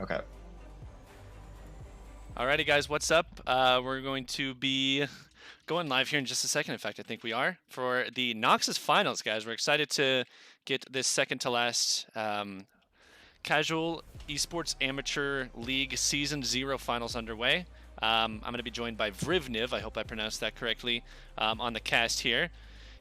Okay. Alrighty, guys, what's up? We're going to be going live here in just a second. In fact, I think we are for the NOXUS finals, guys. We're excited to get this second to last casual esports amateur league season 0 finals underway. I'm going to be joined by Vrivniv. I hope I pronounced that correctly on the cast here.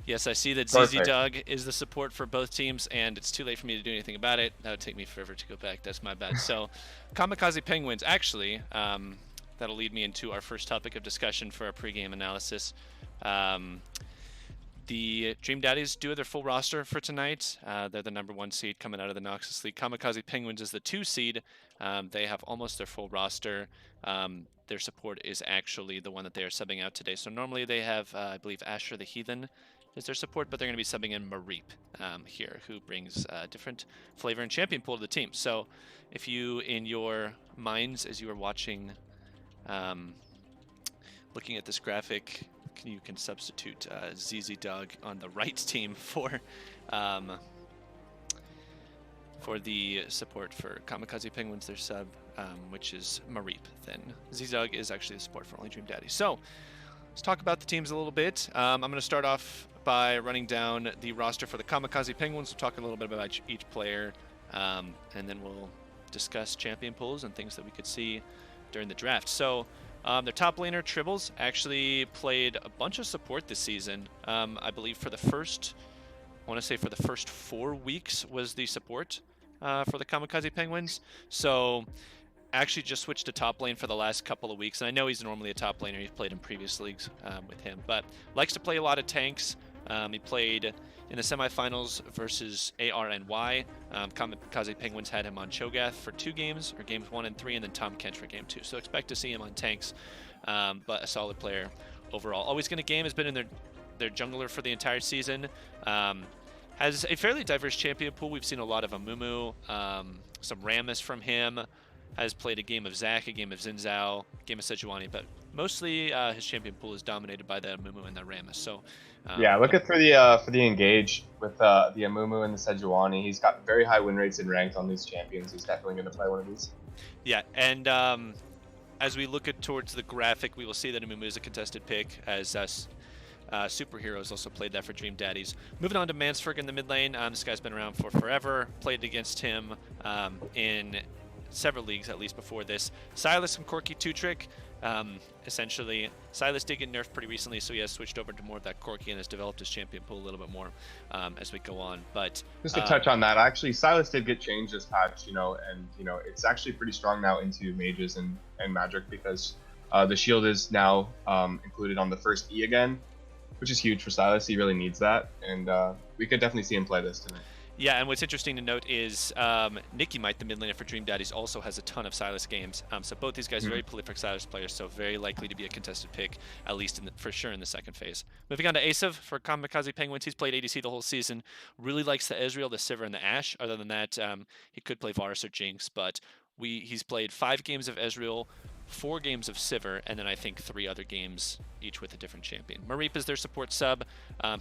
Yes, I see that ZZ Perfect. Doug is the support for both teams, and it's too late for me to do anything about it. That would take me forever to go back. That's my bad. So, Kamikaze Penguins, actually, that'll lead me into our first topic of discussion for our pregame analysis. The Dream Daddies do have their full roster for tonight. They're the #1 seed coming out of the NOXUS League. Kamikaze Penguins is the 2 seed. They have almost their full roster. Their support is actually the one that they are subbing out today. So normally they have, I believe, Asher the Heathen is their support, but they're going to be subbing in Mareep here, who brings different flavor and champion pool to the team. So if you, in your minds, as you are watching, looking at this graphic, you can substitute ZZ Dog on the right team for the support for Kamikaze Penguins, their sub, which is Mareep. Then ZZ Dog is actually the support for only Dream Daddy. So let's talk about the teams a little bit. I'm going to start off by running down the roster for the Kamikaze Penguins. We'll talk a little bit about each player, and then we'll discuss champion pools and things that we could see during the draft. So their top laner, Tribbles, actually played a bunch of support this season. I believe for the first 4 weeks was the support for the Kamikaze Penguins. So actually just switched to top lane for the last couple of weeks. And I know he's normally a top laner. He's played in previous leagues with him, but likes to play a lot of tanks. He played in the semifinals versus ARNY. Kamikaze Penguins had him on Cho'Gath for 2 games, or games 1 and 3, and then Tom Kench for game 2. So expect to see him on tanks, but a solid player overall. Always Gonna Game has been in their jungler for the entire season. Has a fairly diverse champion pool. We've seen a lot of Amumu, some Rammus from him. Has played a game of Zac, a game of Zinzao, a game of Sejuani, but mostly his champion pool is dominated by the Amumu and the Rammus. So Yeah, look at for the engage with the Amumu and the Sejuani. He's got very high win rates in ranked on these champions. He's definitely going to play one of these. Yeah, and as we look towards the graphic, we will see that Amumu is a contested pick, as Superheroes also played that for Dream Daddies. Moving on to Mansford in the mid lane. This guy's been around for forever. Played against him in several leagues at least before this. Silas and Corki 2-trick. Essentially, Silas did get nerfed pretty recently, so he has switched over to more of that Corki and has developed his champion pool a little bit more as we go on. But just to touch on that, actually, Silas did get changed this patch, and it's actually pretty strong now into mages and magic because the shield is now included on the first E again, which is huge for Silas. He really needs that, and we could definitely see him play this tonight. Yeah, and what's interesting to note is Nicky Mite, the mid laner for Dream Daddies, also has a ton of Silas games. So both these guys are very prolific Silas players, so very likely to be a contested pick, at least for sure in the second phase. Moving on to Asav for Kamikaze Penguins. He's played ADC the whole season. Really likes the Ezreal, the Sivir, and the Ashe. Other than that, he could play Varus or Jinx, but he's played 5 games of Ezreal, 4 games of Sivir, and then I think 3 other games, each with a different champion. Mareep is their support sub.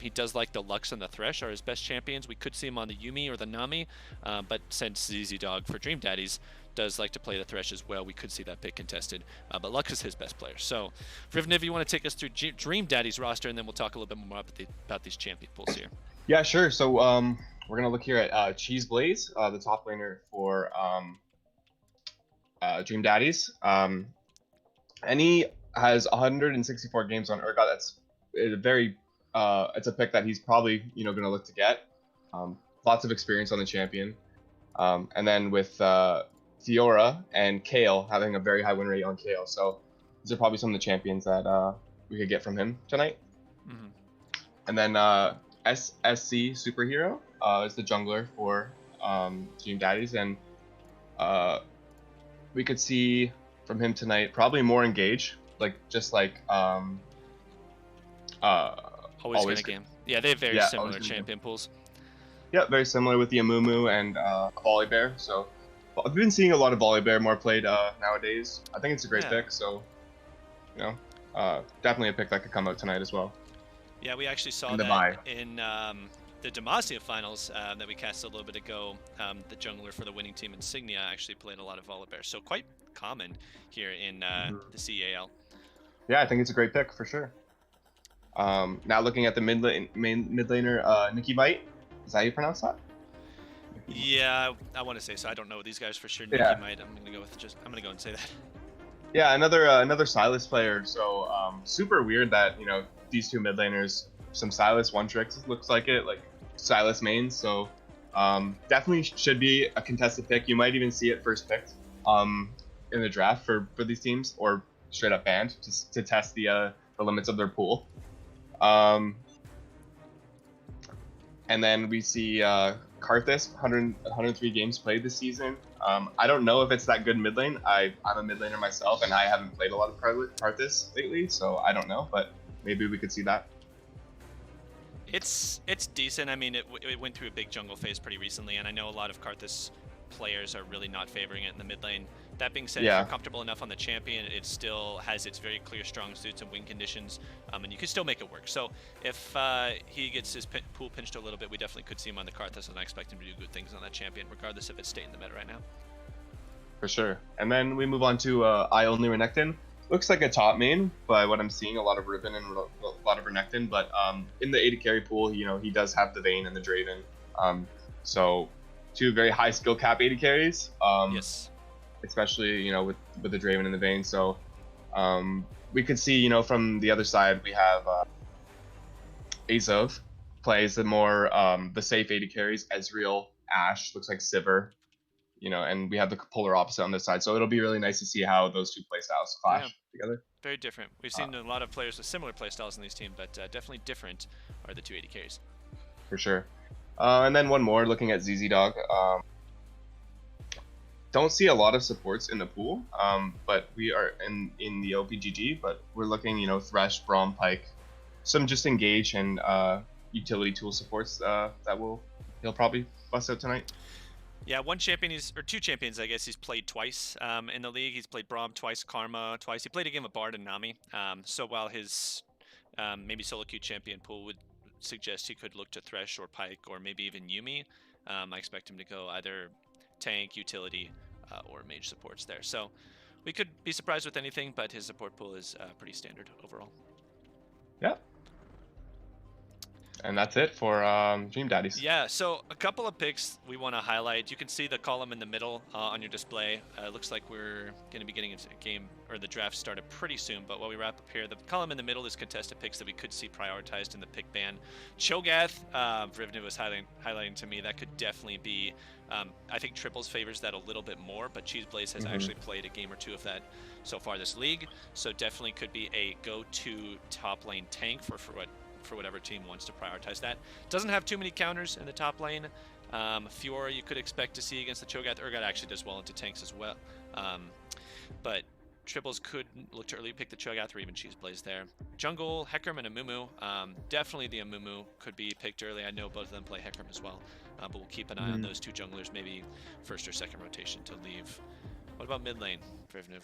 He does like the Lux and the Thresh are his best champions. We could see him on the Yuumi or the Nami, but since ZZ Dog for Dream Daddies does like to play the Thresh as well, we could see that pick contested. But Lux is his best player. So, Vrivniv, you want to take us through Dream Daddies roster, and then we'll talk a little bit more about these champion pools here. Yeah, sure. So we're gonna look here at Cheese Blaze, the top laner for Dream Daddies. And he has 164 games on Urgot. That's it's a pick that he's probably going to look to get. Lots of experience on the champion, and then with Fiora and Kale having a very high win rate on Kale. So these are probably some of the champions that we could get from him tonight. Mm-hmm. And then SSC Superhero is the jungler for Dream Daddies, and we could see from him tonight probably more engage, always Gonna Game. Yeah, they have very similar champion pools. Yeah, very similar with the Amumu and Volibear. So I've been seeing a lot of Volibear more played nowadays. I think it's a great pick. So definitely a pick that could come out tonight as well. Yeah, we actually saw that in the Demacia finals that we cast a little bit ago, the jungler for the winning team Insignia actually played a lot of Volibear, so quite common here in the CEAL. Yeah, I think it's a great pick for sure. Now looking at the mid laner, Nikki Bite. Is that how you pronounce that? Yeah, I want to say so. I don't know these guys for sure. Nikki Yeah. might. I'm gonna go with I'm gonna go and say that. Yeah, another Silas player. So super weird that these two mid laners, some Silas one tricks looks like it, like Silas mains. So definitely should be a contested pick. You might even see it first picked in the draft for these teams, or straight up banned just to test the limits of their pool. And then we see Karthus, 103 games played this season. I don't know if it's that good mid lane. I'm a mid laner myself, and I haven't played a lot of Karthus lately, so I don't know, but maybe we could see that. It's decent. I mean, it went through a big jungle phase pretty recently, and I know a lot of Karthus players are really not favoring it in the mid lane. That being said, if you're comfortable enough on the champion, it still has its very clear strong suits and win conditions, and you can still make it work. So if he gets his pool pinched a little bit, we definitely could see him on the Karthus, and I expect him to do good things on that champion, regardless if it's staying in the meta right now. For sure. And then we move on to I Only Renekton. Looks like a top main by what I'm seeing, a lot of Ribbon and a lot of Renekton, but in the AD carry pool, he does have the Vayne and the Draven. So two very high skill cap AD carries. Yes. Especially with the Draven and the Vayne. So we could see from the other side we have Azov plays the more the safe AD carries. Ezreal, Ashe, looks like Sivir, and we have the polar opposite on this side. So it'll be really nice to see how those two playstyles clash together. Very different. We've seen a lot of players with similar playstyles in these teams, but definitely different are the two AD carries. For sure. And then one more, looking at ZZ Dog. Don't see a lot of supports in the pool, but we are in the OPGG, but we're looking, Thresh, Braum, Pike, some just engage and utility tool supports that he'll probably bust out tonight. Yeah, two champions, I guess, he's played twice in the league. He's played Braum twice, Karma twice. He played a game of Bard and Nami. So while his maybe solo queue champion pool would suggest he could look to Thresh or Pike or maybe even Yuumi, I expect him to go either tank, utility, or mage supports there. So we could be surprised with anything, but his support pool is pretty standard overall. Yep. And that's it for Dream Daddies. Yeah, so a couple of picks we want to highlight. You can see the column in the middle on your display. It looks like we're going to be getting into a game, or the draft started pretty soon, but while we wrap up here, the column in the middle is contested picks that we could see prioritized in the pick ban. Cho'Gath, Vrivna was highlighting to me, that could definitely be, I think Triples favors that a little bit more, but Cheeseblaze has actually played a game or two of that so far this league, so definitely could be a go-to top lane tank for whatever team wants to prioritize that. Doesn't have too many counters in the top lane. Fiora you could expect to see against the Cho'Gath. Urgot actually does well into tanks as well. But Triples could look to early pick the Cho'Gath or even Cheeseblaze there. Jungle, Hecarim and Amumu. Definitely the Amumu could be picked early. I know both of them play Hecarim as well. But we'll keep an eye on those two junglers, maybe first or second rotation to leave. What about mid lane, Vrivniv?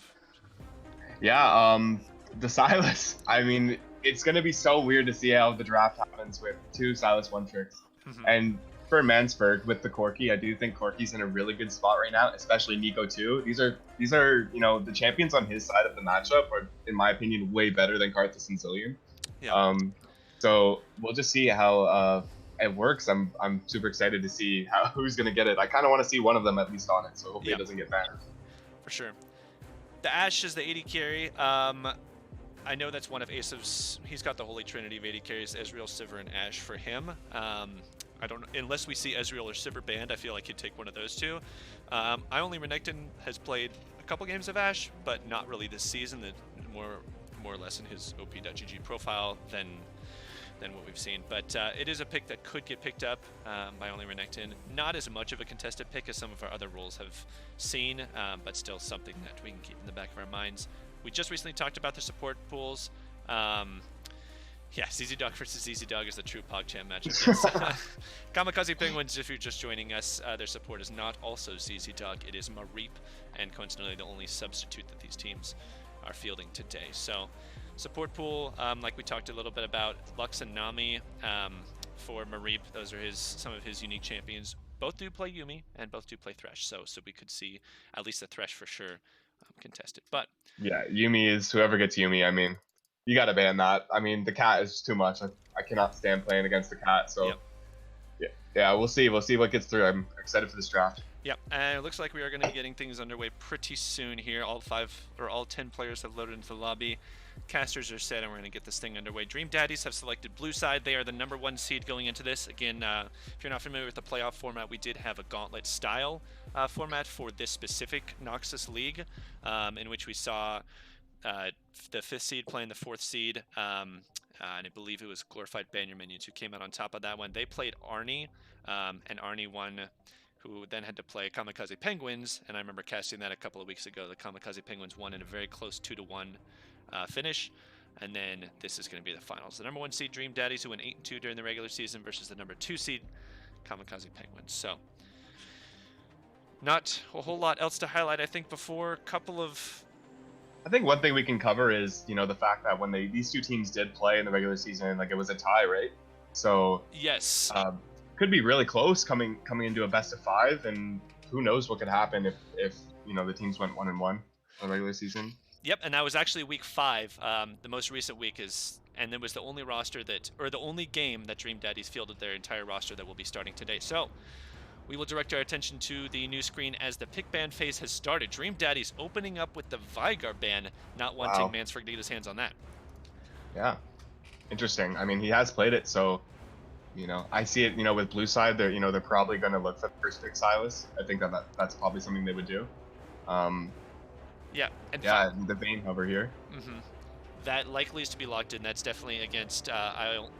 Yeah, the Silas. I mean, it's going to be so weird to see how the draft happens with two Silas one tricks. And for Mansberg with the Corki, I do think Corki's in a really good spot right now, especially Nico too. These are the champions on his side of the matchup are, in my opinion, way better than Karthus and Zilean. Yeah. So we'll just see how it works. I'm super excited to see who's going to get it. I kind of want to see one of them at least on it, so hopefully it doesn't get banned. For sure. The Ashe is the AD carry. I know that's one of Asav's. He's got the Holy Trinity of AD carries: Ezreal, Sivir, and Ashe for him. I don't know, unless we see Ezreal or Sivir banned, I feel like he'd take one of those two. I Only Renekton has played a couple games of Ashe, but not really this season. More or less in his OP.gg profile than what we've seen. But it is a pick that could get picked up by Only Renekton. Not as much of a contested pick as some of our other roles have seen, but still something that we can keep in the back of our minds. We just recently talked about the support pools. Yeah, ZZ Dog versus ZZ Dog is the true PogChamp matchup. Kamikaze Penguins, if you're just joining us, their support is not also ZZ Dog. It is Mareep, and coincidentally the only substitute that these teams are fielding today. So support pool, like we talked a little bit about, Lux and Nami. for Mareep. Those are some of his unique champions. Both do play Yuumi and both do play Thresh, so we could see at least the Thresh for sure contested. But Yeah, Yuumi is whoever gets Yuumi. I mean, you gotta ban that. I mean, the cat is too much. I cannot stand playing against the cat. So yep. yeah, we'll see. We'll see what gets through. I'm excited for this draft. Yep, and it looks like we are going to be getting things underway pretty soon here. All 10 players have loaded into the lobby. Casters are set, and we're going to get this thing underway. Dream Daddies have selected blue side. They are the #1 seed going into this. Again, if you're not familiar with the playoff format, we did have a gauntlet style format for this specific NOXUS league, in which we saw the 5th seed playing the 4th seed, and I believe it was Glorified Banner Minions who came out on top of that one. They played Arnie, and Arnie won, who then had to play Kamikaze Penguins, and I remember casting that a couple of weeks ago. The Kamikaze Penguins won in a very close 2-1 finish, and then this is going to be the finals. The #1 seed Dream Daddies, who went 8-2 during the regular season, versus the #2 seed Kamikaze Penguins. So not a whole lot else to highlight, I think, before I think one thing we can cover is, the fact that when these two teams did play in the regular season, like, it was a tie, right? So yes, could be really close coming into a best of 5, and who knows what could happen if the teams went 1-1 in the regular season. Yep, and that was actually week 5. The most recent week and it was the only the only game that Dream Daddies fielded their entire roster that will be starting today. So we will direct our attention to the new screen as the pick ban phase has started. Dream Daddies opening up with the Vygar ban, not wanting Mansford to get his hands on that. Yeah, interesting. I mean, he has played it, so I see it. With blue side, they're probably going to look for the first pick Silas. I think that's probably something they would do. Yeah, and the Vayne hover here. That likely is to be locked in. That's definitely against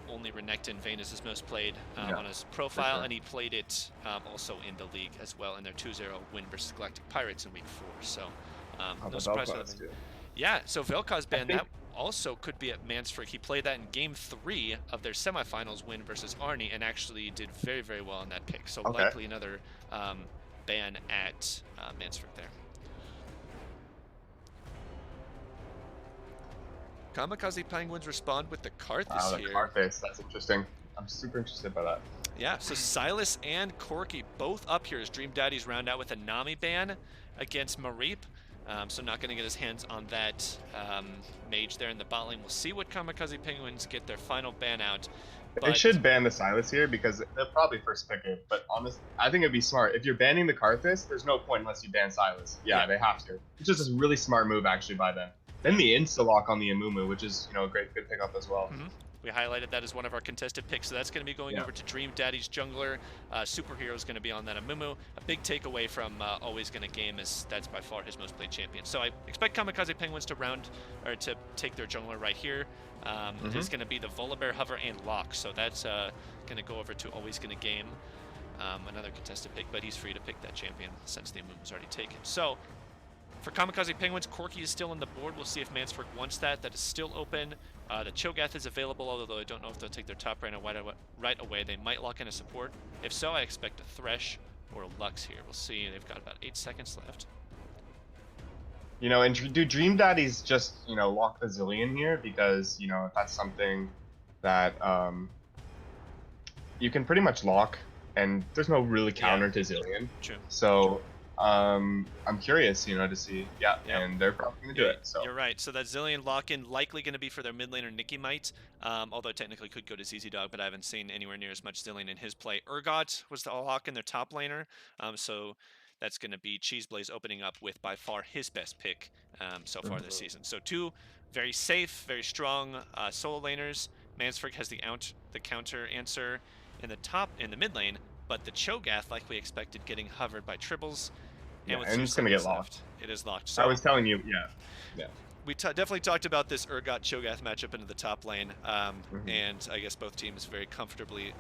only Renekton. Vayne is his most played on his profile, and he played it also in the league as well in their 2-0 win versus Galactic Pirates in week 4. So no surprise for them. Yeah, so Vel'Koz ban, that also could be at Mansford. He played that in game 3 of their semifinals win versus Arnie and actually did very, very well in that pick. So likely another ban at Mansford there. Kamikaze Penguins respond with the Karthus here. Karthus, that's interesting. I'm super interested by that. Yeah, so Silas and Corky both up here as Dream Daddies round out with a Nami ban against Mareep. So not going to get his hands on that mage there in the bot lane. We'll see what Kamikaze Penguins get their final ban out. But they should ban the Silas here because they'll probably first pick it. But honestly, I think it'd be smart. If you're banning the Karthus, there's no point unless you ban Silas. Yeah, they have to. It's just a really smart move actually by them. Then the insta-lock on the Amumu, which is, a good pickup as well. We highlighted that as one of our contested picks, so that's going to be going over to Dream Daddy's jungler. Superhero is going to be on that Amumu. A big takeaway from Always Gonna Game is that's by far his most played champion. So I expect Kamikaze Penguins to take their jungler right here. It's going to be the Volibear, Hover, and Lock. So that's going to go over to Always Gonna Game. Another contested pick, but he's free to pick that champion since the Amumu's already taken. So for Kamikaze Penguins, Corky is still on the board. We'll see if Mansford wants that. That is still open. The Cho'Gath is available, although I don't know if they'll take their top right away. They might lock in a support. If so, I expect a Thresh or a Lux here. We'll see. They've got about 8 seconds left. And do Dream Daddies just, lock the Zillion here? Because, that's something that you can pretty much lock, and there's no really counter to Zillion. True. So I'm curious, to see. And they're probably going to do it. So you're right. So that Zillion lock-in likely going to be for their mid laner Nikki Might, although technically could go to ZZ Dog, but I haven't seen anywhere near as much Zillion in his play. Urgot was the lock-in their top laner, so that's going to be Cheeseblaze opening up with by far his best pick so far this season. So 2 very safe, very strong solo laners. Mansford has the counter answer in the mid lane, but the Cho'Gath, like we expected, getting hovered by Tribbles. And it's going to get locked. It is locked. So I was telling you, we definitely talked about this Urgot Cho'Gath matchup into the top lane, and I guess both teams very comfortably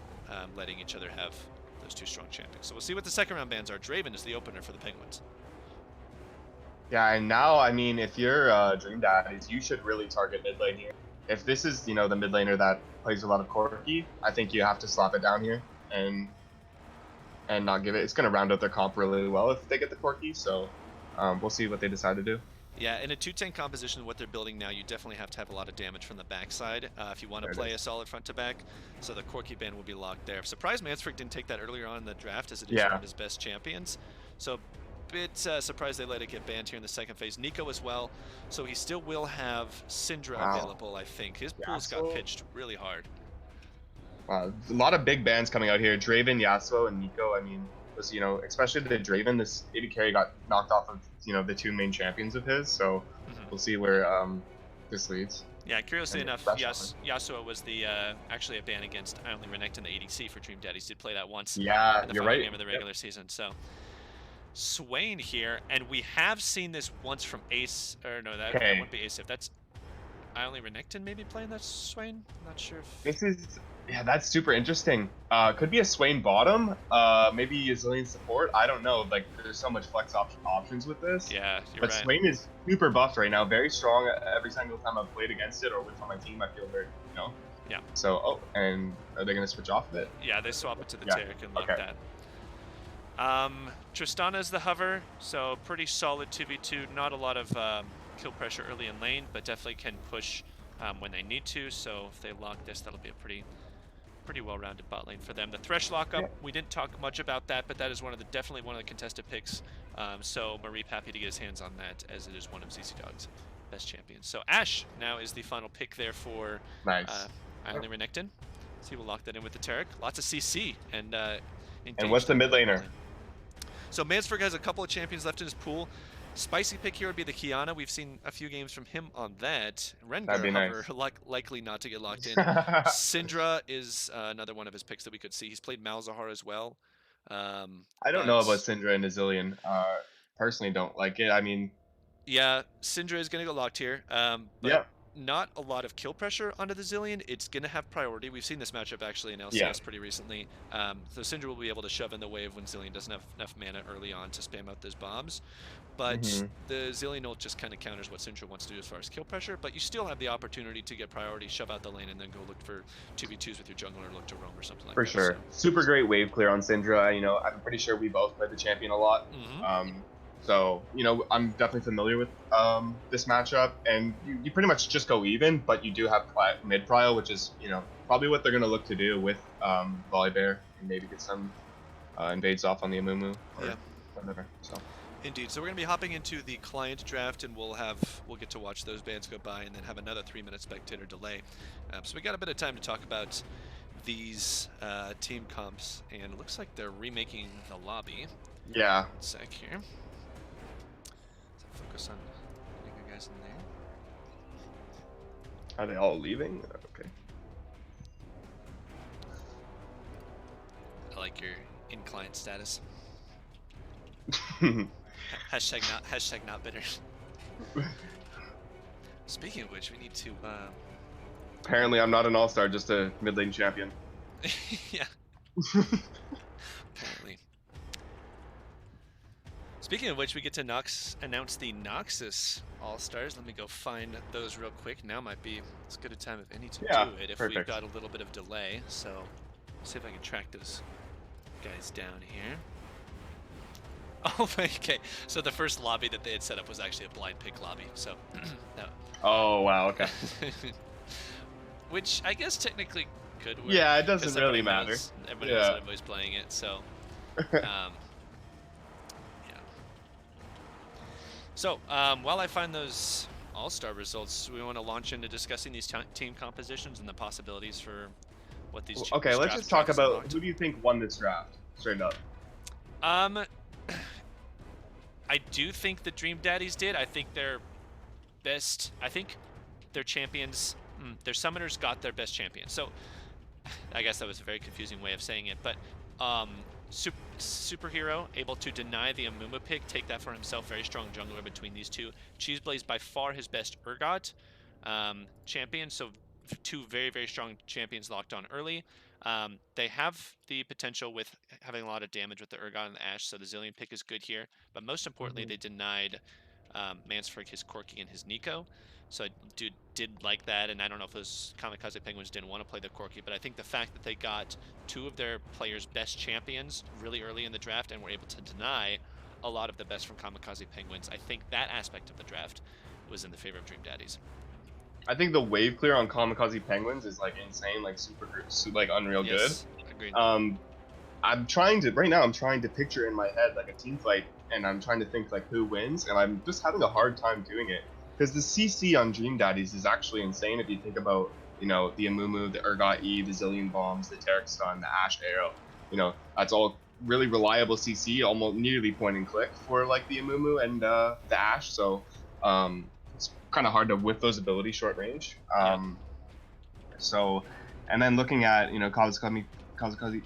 letting each other have those 2 strong champions. So we'll see what the second round bans are. Draven is the opener for the Penguins. Yeah, and now, I mean, if you're Dream Daddies, you should really target mid lane here. If this is, the mid laner that plays a lot of Corky, I think you have to slap it down here and not give it. It's going to round out their comp really well if they get the Corky, so we'll see what they decide to do. Yeah, in a 2-tank composition, what they're building now, you definitely have to have a lot of damage from the backside if you want to There it play a is. solid front to back. So the Corki ban will be locked there. Surprised Mansford didn't take that earlier on in the draft, as it is one Yeah. of his best champions. So bit surprised they let it get banned here in the second phase. Nico as well, so he still will have Syndra Wow. available, I think. His pools got Yasuo. pitched really hard. A lot of big bands coming out here. Draven, Yasuo, and Nico. I mean, was especially the Draven. This AD carry got knocked off of the two main champions of his. So we'll see where this leads. Yeah, curiously And enough, restaurant. Yasuo was the actually a ban against I only Renekton in the ADC for Dream Daddies. Did play that once Yeah, in the you're final right. game of the regular season. So Swain here, and we have seen this once from Ace, or no, that wouldn't be Ace if that's I only Renekton maybe playing that Swain. I'm not sure if This is that's super interesting. Could be a Swain bottom. Maybe a Zillion support. I don't know. Like there's so much flex options with this. yeah, you're But right. Swain is super buffed right now. Very strong. Every single time I've played against it or with on my team, I feel very Yeah. So and are they gonna switch off of it? Yeah, they swap it to the Yeah. Taric and lock Okay. that. Tristana's the hover, so pretty solid 2v2. Not a lot of kill pressure early in lane, but definitely can push when they need to. So if they lock this, that'll be a pretty well-rounded bot lane for them. The Thresh lockup, Yeah. we didn't talk much about that, but that is definitely one of the contested picks. So Mareep happy to get his hands on that, as it is one of ZZ Dog's best champions. So Ashe now is the final pick there for Nice. Only Renekton. So he will lock that in with the Taric. Lots of CC and What's the mid laner? So Mansford has a couple of champions left in his pool. Spicy pick here would be the Kiana. We've seen a few games from him on that. That'd be Rengar, however, nice. likely not to get locked in. Syndra is another one of his picks that we could see. He's played Malzahar as well. I don't know about Syndra and Azillion. Personally, don't like it. I mean, yeah, Syndra is going to go locked here. But yeah, not a lot of kill pressure onto the Zillion. It's going to have priority. We've seen this matchup actually in LCS pretty recently. So Syndra will be able to shove in the wave when Zillion doesn't have enough mana early on to spam out those bombs. But the Zillion ult just kind of counters what Syndra wants to do as far as kill pressure, but you still have the opportunity to get priority, shove out the lane, and then go look for 2v2s with your jungler, look to roam or something like that. For sure. So. Super great wave clear on Syndra. I'm pretty sure we both played the champion a lot. So, I'm definitely familiar with this matchup, and you pretty much just go even, but you do have mid prio, which is, probably what they're going to look to do with Volibear, and maybe get some invades off on the Amumu or whatever. So. Indeed. So we're going to be hopping into the client draft, and we'll get to watch those bands go by and then have another 3-minute spectator delay. So we got a bit of time to talk about these team comps, and it looks like they're remaking the lobby. Yeah. 1 sec here. So focus on getting you guys in there. Are they all leaving? Okay. I like your in-client status. Hashtag not bitter. Speaking of which, we need to Apparently I'm not an all-star, just a mid lane champion. yeah. Apparently. Speaking of which, we get to announce the NOXUS All-Stars. Let me go find those real quick. Now might be as good a time of any to do it if we've got a little bit of delay. So see if I can track those guys down here. Oh, okay. So the first lobby that they had set up was actually a blind pick lobby. So, no. Oh, wow. Okay. Which I guess technically could work. Yeah, it doesn't really matter. Everybody knows that everybody's playing it. So, yeah. So, while I find those all-star results, we want to launch into discussing these team compositions and the possibilities for what these. Okay, let's just talk about who do you think won this draft, straight up. I do think the Dream Daddies did. I think their best. I think their champions, their summoners got their best champion. So, I guess that was a very confusing way of saying it, but Superhero able to deny the Amumu pick, take that for himself. Very strong jungler between these two. Cheeseblaze by far his best Urgot champion. So two very, very strong champions locked on early. They have the potential with having a lot of damage with the Urgot and the Ashe, so the Zillion pick is good here. But most importantly, they denied Mansfrig his Corki and his Nico. So I did like that, and I don't know if those Kamikaze Penguins didn't want to play the Corki, but I think the fact that they got two of their players' best champions really early in the draft and were able to deny a lot of the best from Kamikaze Penguins. I think that aspect of the draft was in the favor of Dream Daddies. I think the wave clear on Kamikaze Penguins is like insane, like like unreal good. Yes, agreed. I'm trying to picture in my head like a team fight, and I'm trying to think like who wins, and I'm just having a hard time doing it because the CC on Dream Daddies is actually insane if you think about, you know, the Amumu, the Urgot E, the Zillion Bombs, the Tarek Stun, the Ash Arrow. You know, that's all really reliable CC, almost nearly point and click for like the Amumu and the Ash. So it's kind of hard to whip those abilities short range. Yeah. So, and then looking at, you know, Kamikaze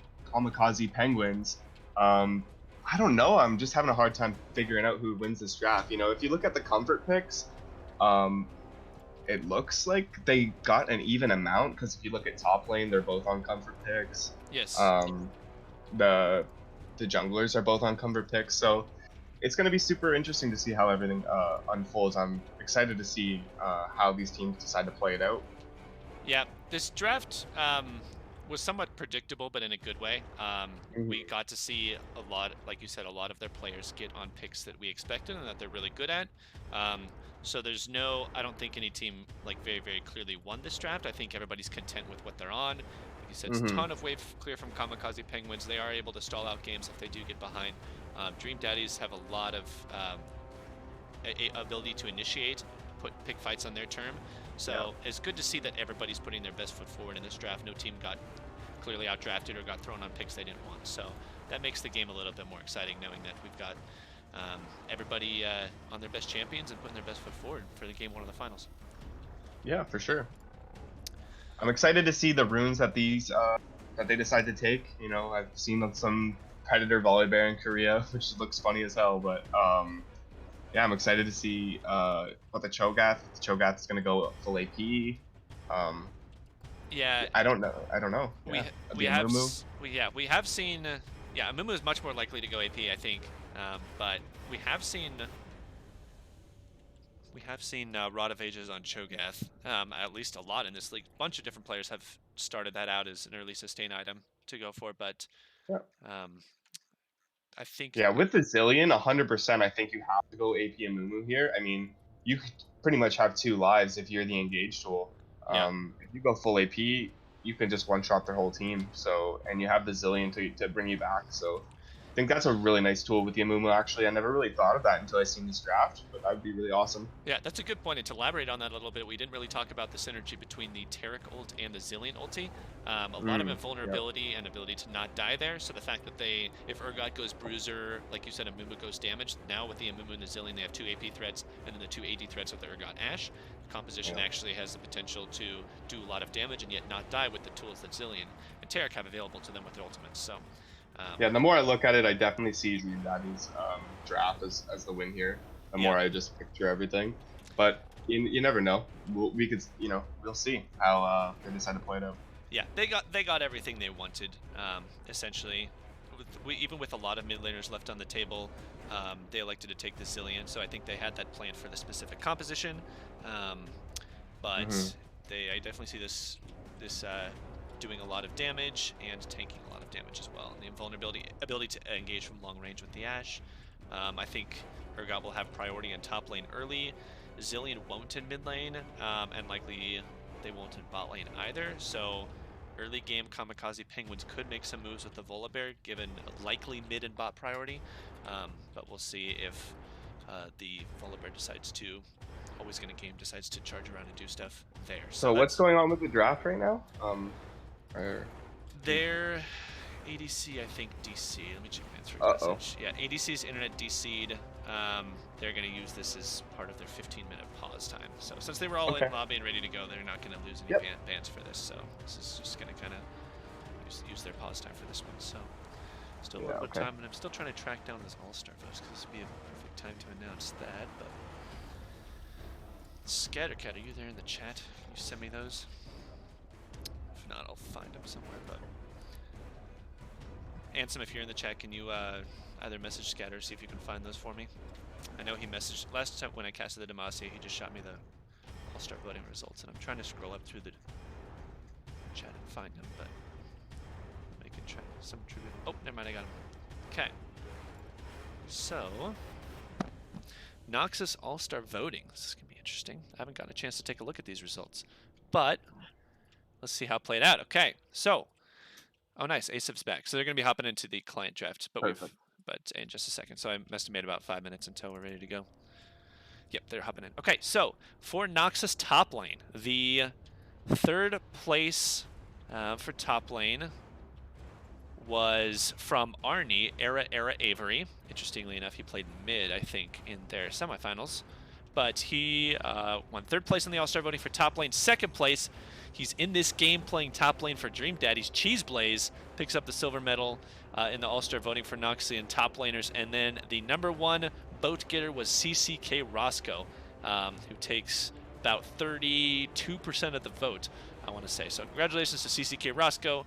Penguins, I don't know. I'm just having a hard time figuring out who wins this draft. You know, if you look at the comfort picks, it looks like they got an even amount because if you look at top lane, they're both on comfort picks. Yes. The junglers are both on comfort picks, so it's going to be super interesting to see how everything unfolds. I'm excited to see how these teams decide to play it out. Yeah, this draft was somewhat predictable, but in a good way. We got to see a lot, like you said, a lot of their players get on picks that we expected and that they're really good at. So there's no, I don't think any team like very, very clearly won this draft. I think everybody's content with what they're on. Like you said, it's a ton of wave clear from Kamikaze Penguins. They are able to stall out games if they do get behind. Dream Daddies have a lot of ability to initiate, pick fights on their term. So it's good to see that everybody's putting their best foot forward in this draft. No team got clearly outdrafted or got thrown on picks they didn't want. So that makes the game a little bit more exciting, knowing that we've got everybody on their best champions and putting their best foot forward for the game one of the finals. Yeah, for sure. I'm excited to see the runes that these that they decide to take. You know, I've seen some Predator Volibear in Korea, which looks funny as hell, but yeah, I'm excited to see what the Cho'Gath. The Cho'Gath is going to go full AP. Yeah, I don't know. We have seen. Yeah, Amumu is much more likely to go AP, I think. But we have seen Rod of Ages on Cho'Gath, at least a lot in this league. A bunch of different players have started that out as an early sustain item to go for, but I think with the Zillion, 100%. I think you have to go AP Amumu here. I mean, you could pretty much have 2 lives if you're the engage tool. If you go full AP, you can just one-shot their whole team. So, and you have the Zillion to bring you back. So, I think that's a really nice tool with the Amumu. Actually, I never really thought of that until I seen this draft, but that would be really awesome. Yeah, that's a good point. And to elaborate on that a little bit, we didn't really talk about the synergy between the Tarek ult and the Zillion ulti. A lot of invulnerability and ability to not die there. So the fact that if Urgot goes Bruiser, like you said, Amumu goes damage. Now with the Amumu and the Zillion, they have 2 AP threats and then the 2 AD threats with the Urgot Ash. The composition actually has the potential to do a lot of damage and yet not die with the tools that Zillion and Tarek have available to them with their ultimates. So. Yeah, the more I look at it, I definitely see Dream Daddy's draft as the win here. The more I just picture everything, but you never know. We'll see how they decide to play it out. Yeah, they got everything they wanted. Essentially, even with a lot of mid laners left on the table, they elected to take the Zillion. So I think they had that planned for the specific composition. But I definitely see this doing a lot of damage and tanking a lot of damage as well. And the ability to engage from long range with the Ash. I think Urgot will have priority in top lane early. Zillion won't in mid lane, and likely they won't in bot lane either. So early game Kamikaze Penguins could make some moves with the Volibear, given likely mid and bot priority. But we'll see if the Volibear decides to, always gonna game, decides to charge around and do stuff there. So what's going on with the draft right now? Their ADC, I think, DC. Let me check my answer message. Yeah, ADC's internet DC'd. They're going to use this as part of their 15-minute pause time. So since they were all in lobby and ready to go, they're not going to lose any bans for this. So this is just going to kind of use their pause time for this one. So still a little bit of time, and I'm still trying to track down this All-Star votes because this would be a perfect time to announce that. But Scattercat, are you there in the chat? Can you send me those? If not, I'll find them somewhere. But Ansem, if you're in the chat, can you either message Scatter, see if you can find those for me? I know he messaged last time when I casted the Demacia, he just shot me the All-Star voting results, and I'm trying to scroll up through the chat and find them, but maybe I can try some tribute. Oh, never mind, I got him. Okay. So, NOXUS All-Star voting. This is going to be interesting. I haven't gotten a chance to take a look at these results. But, let's see how it played out. Okay, so, oh nice, ASIP's back. So they're going to be hopping into the client draft, but in just a second. So I estimate about 5 minutes until we're ready to go. Yep, they're hopping in. Okay, so for NOXUS top lane, the third place for top lane was from Arnie, Era Avery. Interestingly enough, he played mid, I think, in their semifinals. But he won third place in the All-Star voting for top lane. Second place, he's in this game playing top lane for Dream Daddies. Cheese Blaze picks up the silver medal in the All-Star voting for Noxian top laners. And then the #1 vote getter was CCK Roscoe, who takes about 32% of the vote, I want to say. So congratulations to CCK Roscoe,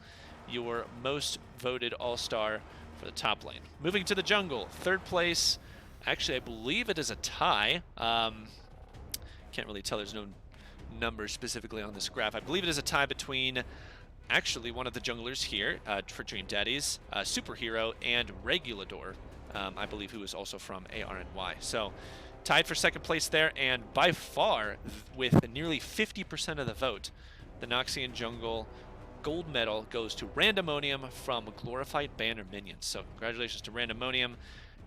your most voted All-Star for the top lane. Moving to the jungle, third place. Actually, I believe it is a tie. Can't really tell. There's no numbers specifically on this graph. I believe it is a tie between actually one of the junglers here for Dream Daddies, Superhero, and Regulador, I believe, who is also from ARNY. So tied for second place there, and by far, with nearly 50% of the vote, the Noxian Jungle gold medal goes to Randomonium from Glorified Banner Minions. So congratulations to Randomonium,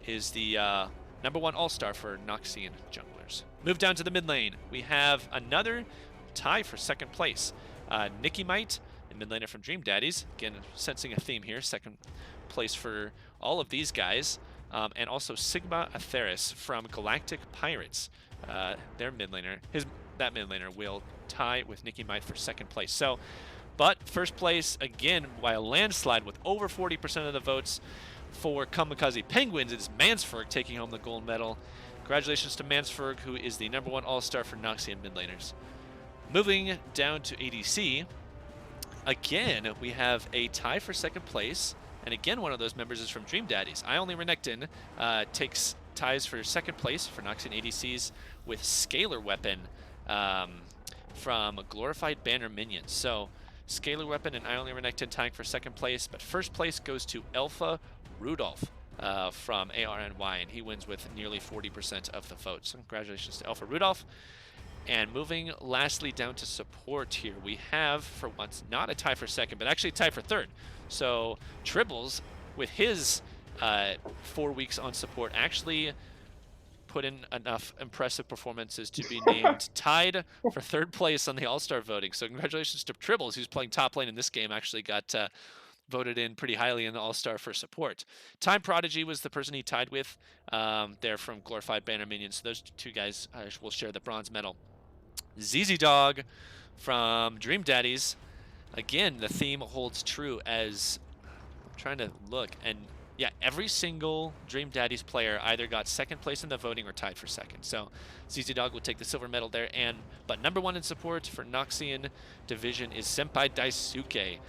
is the #1 All-Star for Noxian junglers. Move down to the mid lane. We have another tie for second place. Nikki Might, a mid laner from Dream Daddies. Again, sensing a theme here. Second place for all of these guys. And also Sigma Atheris from Galactic Pirates. Their mid laner. That mid laner will tie with Nikki Might for second place. So, but first place, again, by a landslide with over 40% of the votes for Kamikaze Penguins, it is Mansferg taking home the gold medal. Congratulations to Mansferg, who is the #1 All-Star for Noxian mid laners. Moving down to ADC, again, we have a tie for second place, and again, one of those members is from Dream Daddies. Only Renekton takes ties for second place for Noxian ADCs with Scalar Weapon from Glorified Banner Minions. So, Scalar Weapon and Only Renekton tying for second place, but first place goes to Alpha Rudolph from ARNY, and he wins with nearly 40% of the vote. So congratulations to Alpha Rudolph. And moving lastly down to support here, we have, for once, not a tie for second, but actually a tie for third. So Tribbles, with his 4 weeks on support, actually put in enough impressive performances to be named tied for third place on the All-Star voting. So congratulations to Tribbles, who's playing top lane in this game, actually got voted in pretty highly in the All-Star for support. Time Prodigy was the person he tied with. They're from Glorified Banner Minions. So those two guys will share the bronze medal. ZZ Dog from Dream Daddies. Again, the theme holds true as I'm trying to look, and yeah, every single Dream Daddies player either got second place in the voting or tied for second. So ZZ Dog will take the silver medal there. But #1 in support for Noxian Division is Senpai Daisuke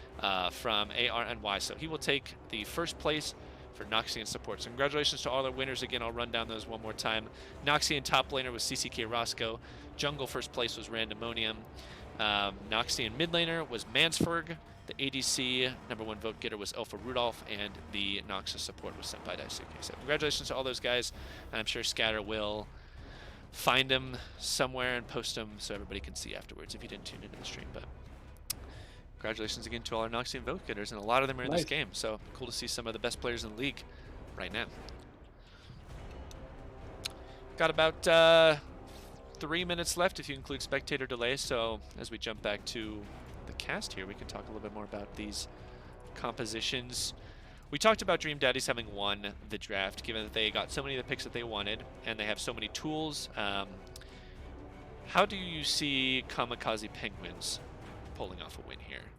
from ARNY. So he will take the first place for Noxian support. So congratulations to all our winners. Again, I'll run down those one more time. Noxian top laner was CCK Roscoe. Jungle first place was Randomonium. Noxian mid laner was Mansferg. The ADC #1 vote getter was Alpha Rudolph, and the NOXUS support was Senpai Daisuke. So congratulations to all those guys. I'm sure Scatter will find them somewhere and post them so everybody can see afterwards if you didn't tune into the stream. But congratulations again to all our Noxian vote getters, and a lot of them are in this game. So cool to see some of the best players in the league right now. Got about 3 minutes left if you include spectator delay. So as we jump back to the cast here, we can talk a little bit more about these compositions. We talked about Dream Daddies having won the draft, given that they got so many of the picks that they wanted, and they have so many tools. How do you see Kamikaze Penguins pulling off a win here?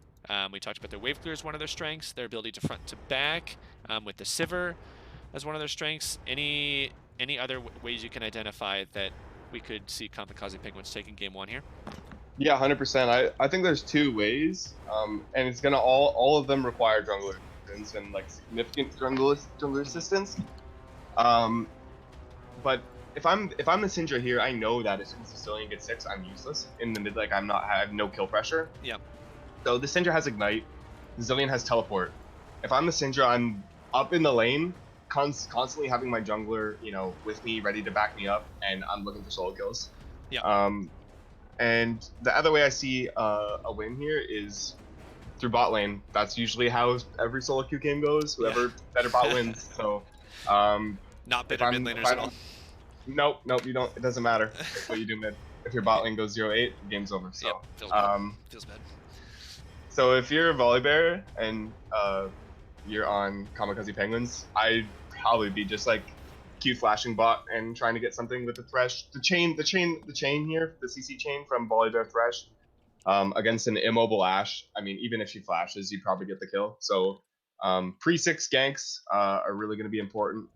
We talked about their wave clear as one of their strengths, their ability to front to back with the Sivir as one of their strengths. Any other ways you can identify that we could see Kamikaze Penguins taking game 1 here? Yeah, 100%. I think there's 2 ways, and it's gonna all of them require jungler assistance and like significant jungler assistance. But if I'm the Syndra here, I know that as soon as the Sicilian gets 6, I'm useless in the mid. Like I have no kill pressure. Yep. So the Syndra has Ignite, the Zillion has Teleport. If I'm the Syndra, I'm up in the lane, constantly having my jungler, with me, ready to back me up, and I'm looking for solo kills. Yeah. And the other way I see a win here is through bot lane. That's usually how every solo queue game goes. Whoever better bot wins. So, Not if bitter mid I'm if laners at I'm all. nope, you don't. It doesn't matter what you do mid. If your bot lane goes 0-8, the game's over. Yep, So, feels bad. Feels bad. so if you're a volleybear and you're on Kamikaze Penguins, I'd probably be just like Q flashing bot and trying to get something with the Thresh. The chain here, the CC chain from Volleybear Thresh, against an immobile Ashe. I mean, even if she flashes, you probably get the kill. So pre-6 ganks are really going to be important.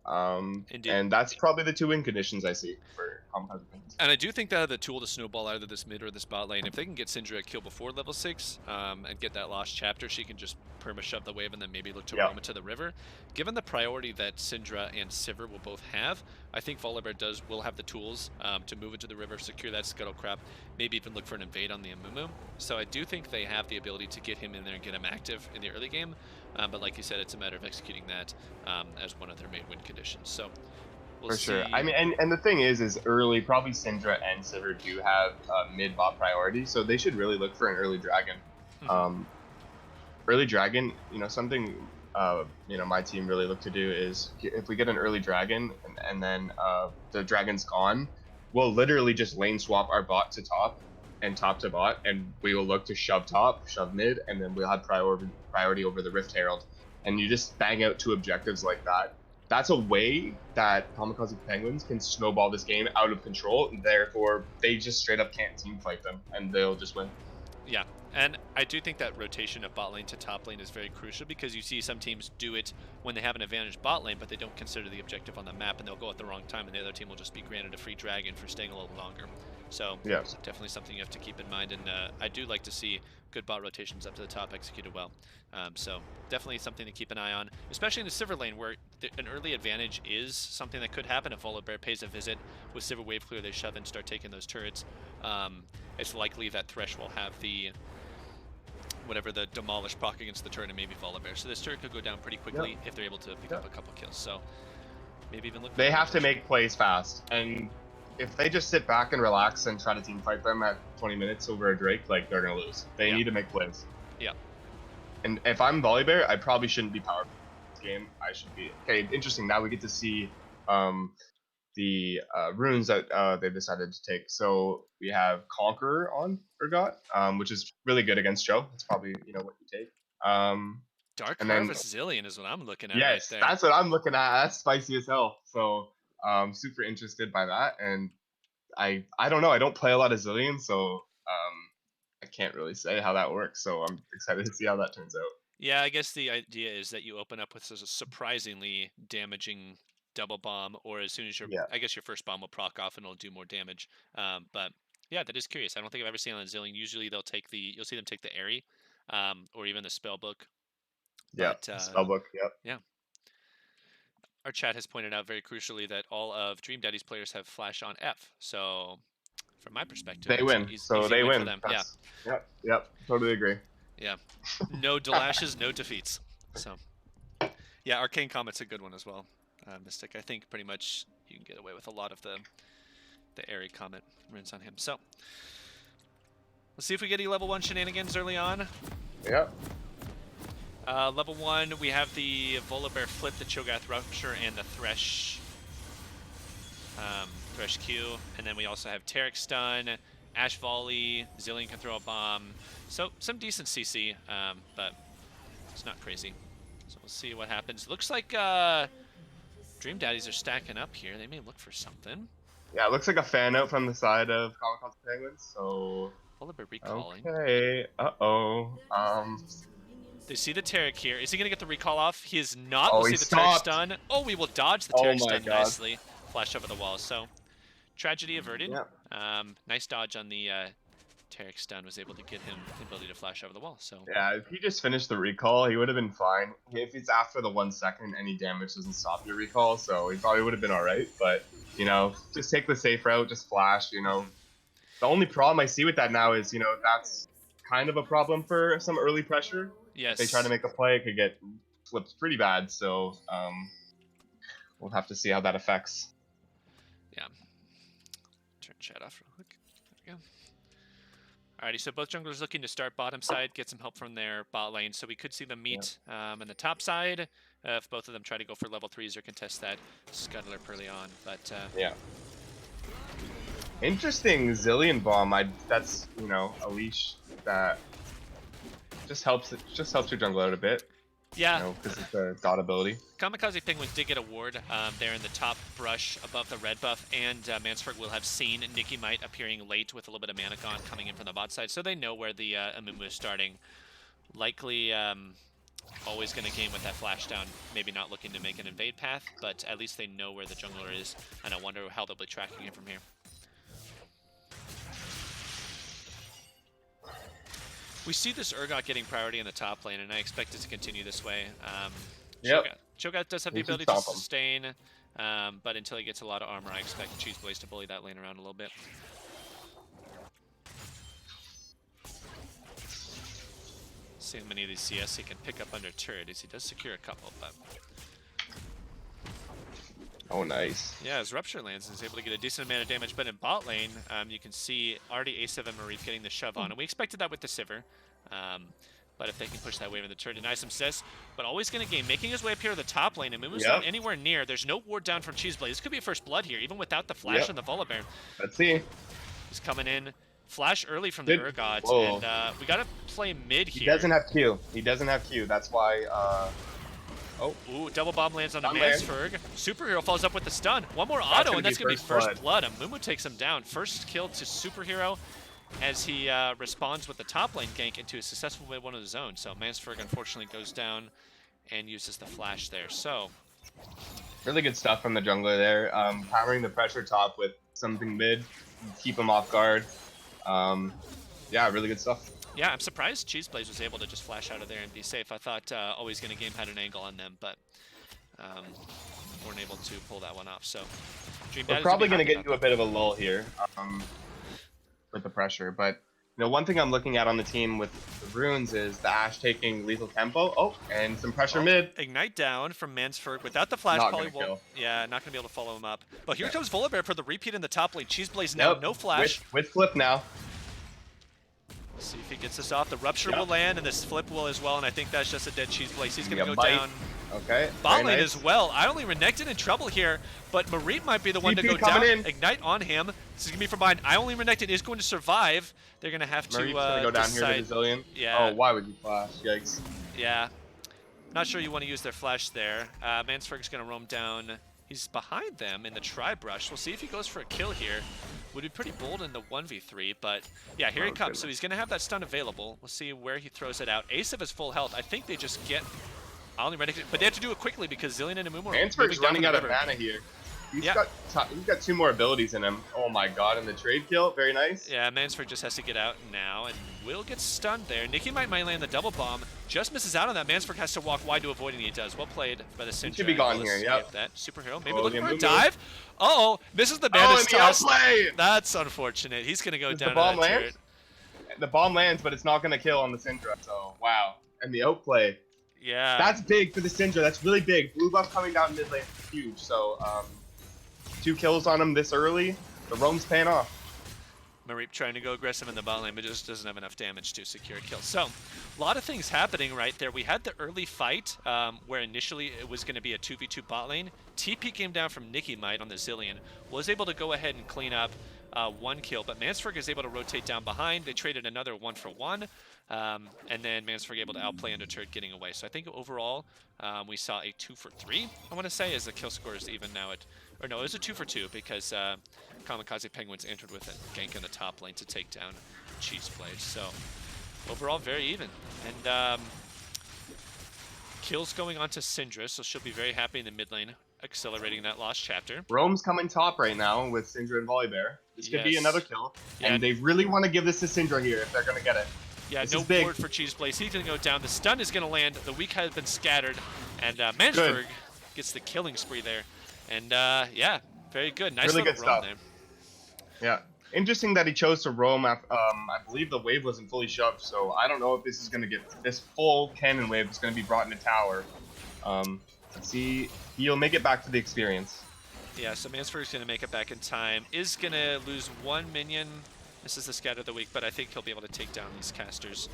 Indeed. And that's probably the 2 win conditions I see for Kamikaze Penguins. And I do think they have the tool to snowball either this mid or this bot lane. If they can get Syndra a kill before level 6 and get that lost chapter, she can just perma-shove the wave and then maybe look to roam it to the river. Given the priority that Syndra and Sivir will both have, I think Volibear will have the tools to move into the river, secure that Scuttle Crab, maybe even look for an invade on the Amumu. So I do think they have the ability to get him in there and get him active in the early game. But like you said, it's a matter of executing that as one of their main win conditions. So we'll see. Sure. I mean, and the thing is early, probably Syndra and Sivir do have mid bot priority, so they should really look for an early dragon. Early dragon, something my team really look to do is if we get an early dragon and then the dragon's gone, we'll literally just lane swap our bot to top and top to bot, and we will look to shove top, shove mid, and then we'll have priority over the Rift Herald. And you just bang out 2 objectives like that. That's a way that Kamikaze Penguins can snowball this game out of control, and therefore they just straight up can't team fight them, and they'll just win. Yeah, and I do think that rotation of bot lane to top lane is very crucial because you see some teams do it when they have an advantage bot lane, but they don't consider the objective on the map, and they'll go at the wrong time, and the other team will just be granted a free dragon for staying a little longer. So yes, definitely something you have to keep in mind, and I do like to see good bot rotations up to the top executed well. So definitely something to keep an eye on, especially in the Sivir lane where an early advantage is something that could happen if Volibear pays a visit. With Sivir wave clear, they shove and start taking those turrets. It's likely that Thresh will have the demolish proc against the turret and maybe Volibear. So this turret could go down pretty quickly if they're able to pick up a couple kills. So maybe even look. They have to make plays fast, and if they just sit back and relax and try to team fight them at 20 minutes over a Drake, like they're gonna lose. They need to make plays. Yeah. And if I'm Volibear, I probably shouldn't be power this game. I should be okay. Interesting. Now we get to see the runes that they decided to take. So we have Conqueror on Urgot, which is really good against Joe. It's probably what you take. Dark and Harvest Zillion is what I'm looking at. Yes, right there. that's what I'm looking at. That's spicy as hell. So super interested by that. And I don't know. I don't play a lot of Zillion, so I can't really say how that works. So I'm excited to see how that turns out. Yeah, I guess the idea is that you open up with a surprisingly damaging double bomb, or as soon as I guess your first bomb will proc off and it'll do more damage. But yeah, that is curious. I don't think I've ever seen on Zillion. Usually you'll see them take the Airy, or even the Spellbook. Yeah, Spellbook. Yep. Yeah. Our chat has pointed out very crucially that all of Dream Daddy's players have Flash on F. So from my perspective, they win. So they win. For them. Yeah. Yep. Totally agree. Yeah. No delashes, no defeats. So yeah, Arcane Comet's a good one as well. Mystic, I think pretty much you can get away with a lot of the Airy Comet runes on him. So let's see if we get any level 1 shenanigans early on. Yep. Level 1, we have the Volibear Flip, the Cho'Gath Rupture, and the Thresh Q. And then we also have Taric Stun, Ash Volley, Zillion can throw a bomb. So some decent CC, but it's not crazy. So we'll see what happens. Looks like Dream Daddies are stacking up here. They may look for something. Yeah, it looks like a fan out from the side of Kamikaze Penguins, so... Volibear recalling. Okay, uh-oh. They see the Taric here. Is he going to get the recall off? He is not. Oh, we'll see the Taric stun. Oh, we will dodge the Taric stun nicely. Flash over the wall. So, tragedy averted. Yeah. Nice dodge on the Taric stun. Was able to get him the ability to flash over the wall. So yeah, if he just finished the recall, he would have been fine. If it's after the 1 second, any damage doesn't stop your recall, so he probably would have been all right. But just take the safe route, just flash. The only problem I see with that now is that's kind of a problem for some early pressure. yes, If they try to make a play, it could get flipped pretty bad. So we'll have to see how that affects. Yeah. Turn chat off real quick. There we go. Alrighty, so both junglers looking to start bottom side, get some help from their bot lane. So we could see them meet on the top side if both of them try to go for level 3s or contest that scuttler early on. But yeah. Interesting Zillion Bomb. That's, you know, a leash that just helps your jungle out a bit. Yeah, you know, because it's a dot ability. Kamikaze Penguins did get a ward there in the top brush above the red buff, and Mansford will have seen Nikki Might appearing late with a little bit of mana gone coming in from the bot side, so they know where the Amumu is starting. Likely always going to game with that flash down, maybe not looking to make an invade path, but at least they know where the jungler is, and I wonder how they'll be tracking it from here. We see this Urgot getting priority in the top lane, and I expect it to continue this way. Cho'Gath does have the ability to sustain, but until he gets a lot of armor, I expect Cheese Blaze to bully that lane around a little bit. See how many of these CS he can pick up under turret, as he does secure a couple, but... Oh, nice. Yeah, as Rupture lands, he's able to get a decent amount of damage, but in bot lane, you can see already A7 and Marif getting the shove on, and we expected that with the Sivir. But if they can push that wave in the turret, deny some sis, but always going to game, making his way up here to the top lane, and Mumu's not anywhere near. There's no ward down from Cheese Blaze. This could be a first blood here, even without the flash and the Volibear. Let's see. He's coming in. Flash early from the Urgot, and we got to play mid here. He doesn't have Q. He doesn't have Q. That's why... Ooh, double bomb lands on a Mansford. Superhero follows up with the stun. One more auto, and that's going to be first blood. And Mumu takes him down. First kill to Superhero as he responds with the top lane gank into a successful mid one of the zone. So Mansford unfortunately goes down and uses the flash there. So really good stuff from the jungler there. Powering the pressure top with something mid, keep him off guard. Yeah, really good stuff. Yeah, I'm surprised Cheese Blaze was able to just flash out of there and be safe. I thought Always Gonna Game had an angle on them, but weren't able to pull that one off. So we're probably going to get into a bit of a lull here with the pressure. But you know, one thing I'm looking at on the team with the runes is the Ashe taking lethal tempo. Oh, and some pressure mid. Ignite down from Mansford without the flash. Not probably won't. Yeah, not going to be able to follow him up. But here comes Volibear for the repeat in the top lane. Cheese Blaze now, no flash. With flip now. See if he gets this off. The Rupture will land, and this flip will as well, and I think that's just a dead Cheese Blaze. He's going to go down. Okay. Bot lane as well. I only Renekton in trouble here, but Marip might be the one to go down. Ignite on him. This is going to be from behind. I only Renekton is going to survive. They're going to have to Marip's going to go down decide. here to the Zillion. Yeah. Oh, why would you flash? Yikes. Yeah. Not sure you want to use their flash there. Mansford's going to roam down. He's behind them in the tri-brush. We'll see if he goes for a kill here. Would be pretty bold in the 1v3, but yeah, here he comes. So he's going to have that stun available. We'll see where he throws it out. Asif is full health. I think they just get... Only ready, but they have to do it quickly because Zillion and Amumu are Mansford's running out of mana here. He's got 2 more abilities in him. Oh my god, and the trade kill, very nice. Yeah, Mansford just has to get out now, and will get stunned there. Nikki might land the double bomb, just misses out on that. Mansford has to walk wide to avoid, and he does. Well played by the Syndra. He should be gone here, yep. That Superhero, maybe looking for a dive. Uh-oh, misses the Bandit's toss. That's unfortunate. He's going to go down to that turret. The bomb lands, but it's not going to kill on the Syndra, so wow. And the outplay. Yeah. That's big for the Syndra. That's really big. Blue buff coming down mid lane is huge. So, 2 kills on him this early. The roam's paying off. Marip trying to go aggressive in the bot lane, but just doesn't have enough damage to secure a kill. So, a lot of things happening right there. We had the early fight where initially it was going to be a 2v2 bot lane. TP came down from Nikki Might on the Zillion. Was able to go ahead and clean up 1 kill, but Mansford is able to rotate down behind. They traded another 1-for-1. And then Mansford able to outplay under turret getting away. So I think overall we saw a 2-for-3, I want to say, as the kill score is even now at, or no, it was a 2-for-2 because Kamikaze Penguins entered with a gank in the top lane to take down Cheese Blaze. So overall very even. And kills going on to Syndra, so she'll be very happy in the mid lane, accelerating that lost chapter. Roam's coming top right now with Syndra and Volibear. This could be another kill. Yeah. And they really want to give this to Syndra here if they're going to get it. Yeah, no ward for Cheese Blaze. He's going to go down. The stun is going to land. The weak has been scattered. And Mansford gets the killing spree there. And yeah, very good. Nice really little good roam stuff. there. Yeah. Interesting that he chose to roam. I believe the wave wasn't fully shoved, so I don't know if this is going to get... This full cannon wave is going to be brought into tower. See, he'll make it back to the experience. Yeah, so Mansford's going to make it back in time. Is going to lose one minion. This is the scatter of the week, but I think he'll be able to take down these casters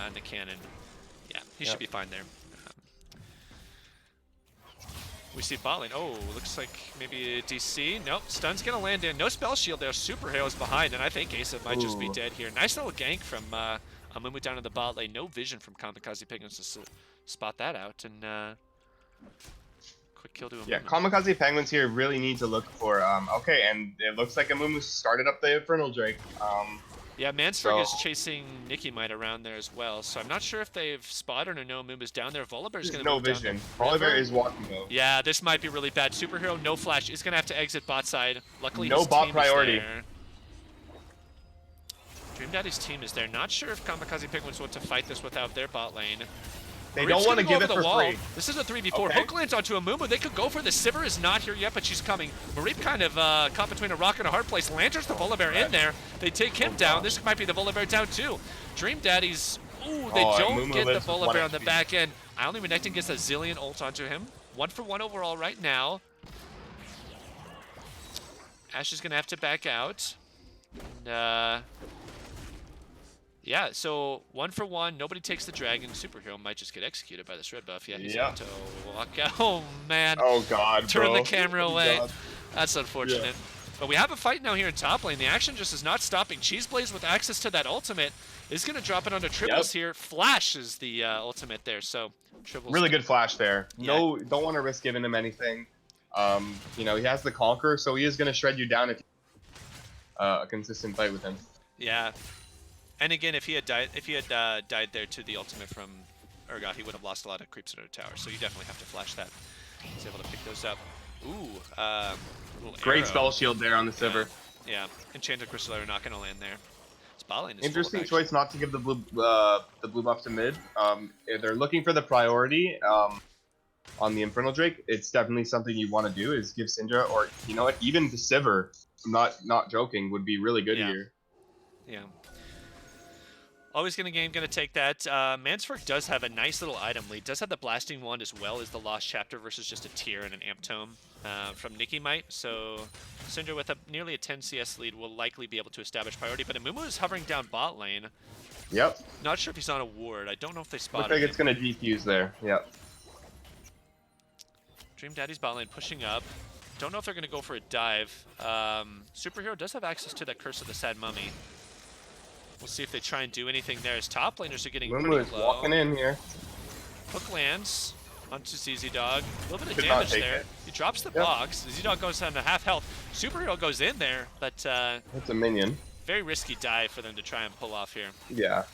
and the cannon. Yeah, he should be fine there. We see bot lane. Oh, looks like maybe a DC. Nope, stun's going to land in. No spell shield there. Superhero's behind, and I think Asa might just be dead here. Nice little gank from Amumu down to the bot lane. No vision from Kamikaze Penguins to spot that out, and quick kill to Amumu. Yeah, Kamikaze Penguins here really need to look for, okay, and it looks like Amumu started up the Infernal Drake. Yeah, Mansford is chasing Nicky Might around there as well, so I'm not sure if they've spotted or no Amuma's down there. Volibear's going to move vision. Down Volibear is walking though. Yeah, this might be really bad. Superhero, no flash, is going to have to exit bot side. Luckily, no his bot team priority. Is there. Dream Daddy's team is there. Not sure if Kamikaze Penguins want to fight this without their bot lane. They don't want to give it for free. This is a 3v4. Hook lands onto Amumu. They could go for this. Sivir is not here yet, but she's coming. Mareep kind of caught between a rock and a hard place. Lanterns the Volibear in there. They take him down. This might be the Volibear down too. Dream Daddies, ooh, they don't get the Volibear on the back end. Only Renekton gets a zillion ult onto him. 1-for-1 overall right now. Ashe is going to have to back out. And, yeah, so 1-for-1, nobody takes the dragon. Superhero might just get executed by this red buff. Yeah, he's about to walk out. Oh, man. Oh, God, Turn the camera away. God. That's unfortunate. Yeah. But we have a fight now here in top lane. The action just is not stopping. Cheeseblaze with access to that ultimate is going to drop it onto Tribbles here. Flash is the ultimate there, so Tribbles. Really good flash there. Yeah. No, don't want to risk giving him anything. You know, he has the Conquer, so he is going to shred you down if a consistent fight with him. Yeah. And again, if he had died, died there to the ultimate from Urgot, he would have lost a lot of creeps into the tower. So you definitely have to flash that. He's able to pick those up. Ooh, great spell shield there on the Sivir. Yeah, Enchanted Crystal are not going to land there. Interesting choice not to give the blue buff to mid. If they're looking for the priority on the Infernal Drake, it's definitely something you want to do. Is give Syndra, or you know what, even the Sivir. I'm not joking, would be really good here. Yeah. Always gonna take that. Mansford does have a nice little item lead. Does have the Blasting Wand as well as the Lost Chapter versus just a Tear and an Amp Tome from Nicky Might. So Syndra with nearly a 10 CS lead will likely be able to establish priority. But Amumu is hovering down bot lane. Yep. Not sure if he's on a ward. I don't know if they spotted him. Looks like it's gonna defuse there. Yep. Dream Daddy's bot lane pushing up. Don't know if they're gonna go for a dive. Superhero does have access to that Curse of the Sad Mummy. We'll see if they try and do anything there as top laners are getting pretty low. Walking in here. Hook lands onto ZZ Dog. A little bit of damage there. He drops the box. ZZ Dog goes down to half health. Superhero goes in there, but that's a minion. Very risky dive for them to try and pull off here. Yeah.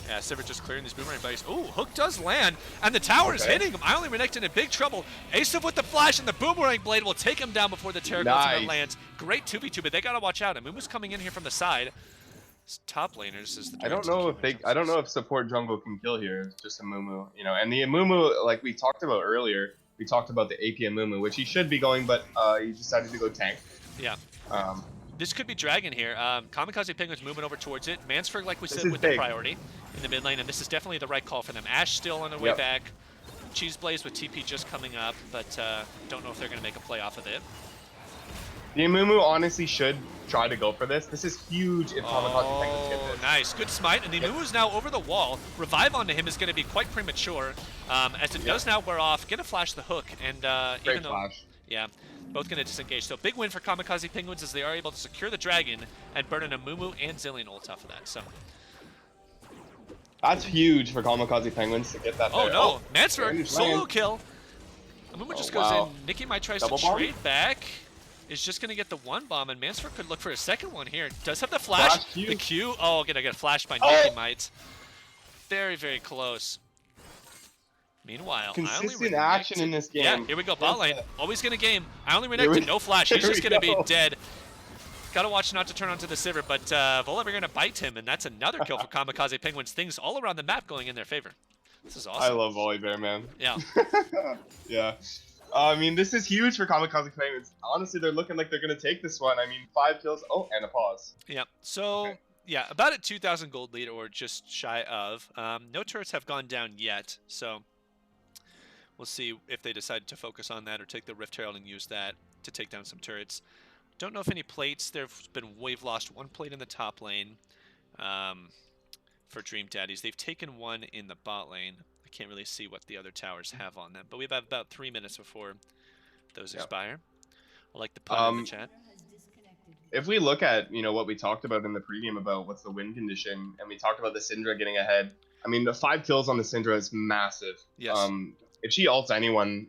Yeah, Sivir just clearing these boomerang buddies. Ooh, Hook does land, and the tower is hitting him. Only Renekton in big trouble. Asav with the flash, and the boomerang blade will take him down before the Terra ultimate lands. Great 2v2, but they gotta watch out. Amumu's coming in here from the side. Top laners is the. I don't know if support jungle can kill here. It's just Amumu, you know. And the Amumu, like we talked about earlier, we talked about the AP Amumu, which he should be going, but he decided to go tank. Yeah. This could be Dragon here. Kamikaze Penguins moving over towards it. Mansford, like we said, with the priority in the mid lane, and this is definitely the right call for them. Ashe still on their way back. Cheeseblaze with TP just coming up, but don't know if they're going to make a play off of it. The Amumu honestly should try to go for this. This is huge if Kamikaze Penguins get this. Nice. Good smite, and the Amumu is now over the wall. Revive onto him is going to be quite premature, as it does now wear off. Gonna flash the hook, and even though... Yeah. Both going to disengage. So big win for Kamikaze Penguins as they are able to secure the dragon and burn an Amumu and Zillion ult off of that. So that's huge for Kamikaze Penguins to get that. Oh there. No, Mansford solo kill. Amumu just goes in. Nicky might try to trade back. Is just going to get the one bomb, and Mansford could look for a second one here. Does have the flash. The Q. Oh, gonna get flashed by Nicky Might. Very, very close. Meanwhile, consistent action in this game. Yeah, here we go. Bot lane, always gonna game. Only Renekton, no flash. He's just gonna be dead. Gotta watch not to turn onto the Sivir, but Volibear gonna bite him, and that's another kill for Kamikaze Penguins. Things all around the map going in their favor. This is awesome. I love Volibear, man. Yeah. Yeah. I mean, this is huge for Kamikaze Penguins. Honestly, they're looking like they're gonna take this one. I mean, 5 kills. Oh, and a pause. Yeah. So. Yeah, about a 2,000 gold lead or just shy of. No turrets have gone down yet, so We'll see if they decide to focus on that or take the Rift Herald and use that to take down some turrets. Don't know if any plates. We've lost one plate in the top lane for Dream Daddies. They've taken one in the bot lane. I can't really see what the other towers have on them, but we have about 3 minutes before those expire. I like the pun in the chat. If we look at, what we talked about in the pregame about what's the win condition, and we talked about the Syndra getting ahead, I mean, the 5 kills on the Syndra is massive. Yes. If she ults anyone,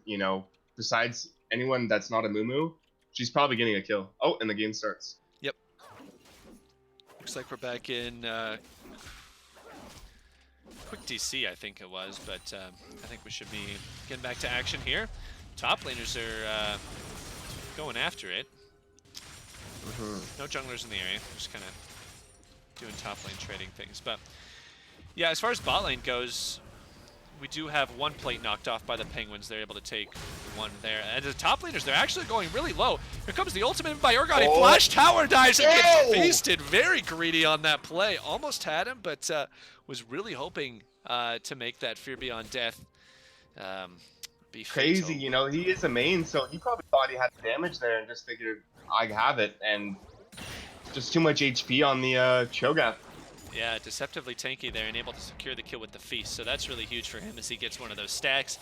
besides anyone that's not a Mumu, she's probably getting a kill. Oh, and the game starts. Yep. Looks like we're back in quick DC, I think it was, but I think we should be getting back to action here. Top laners are going after it. No junglers in the area, just kind of doing top lane trading things. But yeah, as far as bot lane goes, we do have one plate knocked off by the Penguins. They're able to take one there. And the top laners, they're actually going really low. Here comes the ultimate by Urgot. He flash tower dives and gets feasted. Very greedy on that play. Almost had him, but was really hoping to make that Fear Beyond Death be crazy. fatal. He is a main, so he probably thought he had damage there and just figured, I have it, and just too much HP on the Cho'Gath. Yeah, deceptively tanky there and able to secure the kill with the Feast. So that's really huge for him as he gets one of those stacks.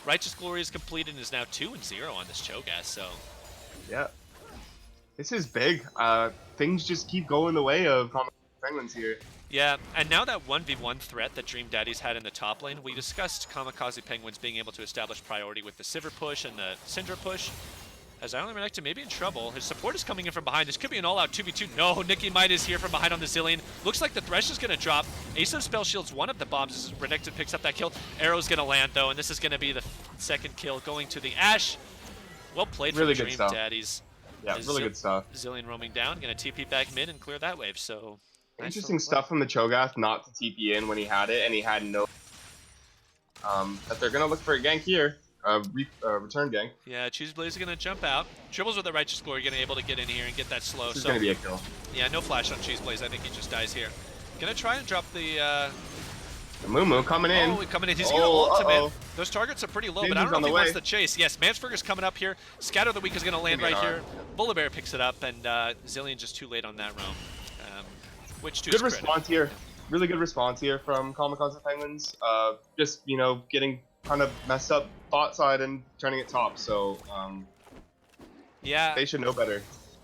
Righteous Glory is completed and is now 2-0 on this Cho'Gath, so... Yeah. This is big. Things just keep going the way of Penguins here. Yeah, and now that 1v1 threat that Dream Daddies had in the top lane, we discussed Kamikaze Penguins being able to establish priority with the Sivir push and the Syndra push. As Only Renekton may be in trouble. His support is coming in from behind. This could be an all-out 2v2. No, Nicky Might is here from behind on the Zilean. Looks like the Thresh is going to drop. Ace of Spell shields one of the bombs as Renekton picks up that kill. Arrow's going to land, though, and this is going to be the second kill going to the Ashe. Well played for the Dream Daddies. Yeah, really good stuff. Zilean roaming down. Going to TP back mid and clear that wave, so... Interesting stuff from the Cho'Gath not to TP in when he had it, and he had no... That they're going to look for a gank here. Return gank. Yeah, Cheeseblaze is going to jump out. Dribbles with the Righteous Glory, going to be able to get in here and get that slow. This is going to be a kill. Yeah, no flash on Cheeseblaze. I think he just dies here. Going to try and drop the Mumu coming in. Oh, coming in. He's going to ultimate. Those targets are pretty low, but I don't know if he wants the chase. Yes, Mansfurger's coming up here. Scatter the Weak is going to land right here. Bullabear picks it up, and Zilean just too late on that roam. Which to good response here. Really good response here from Kamikaze Penguins. Just, getting kind of messed up bot side and turning it top, so yeah, they should know better.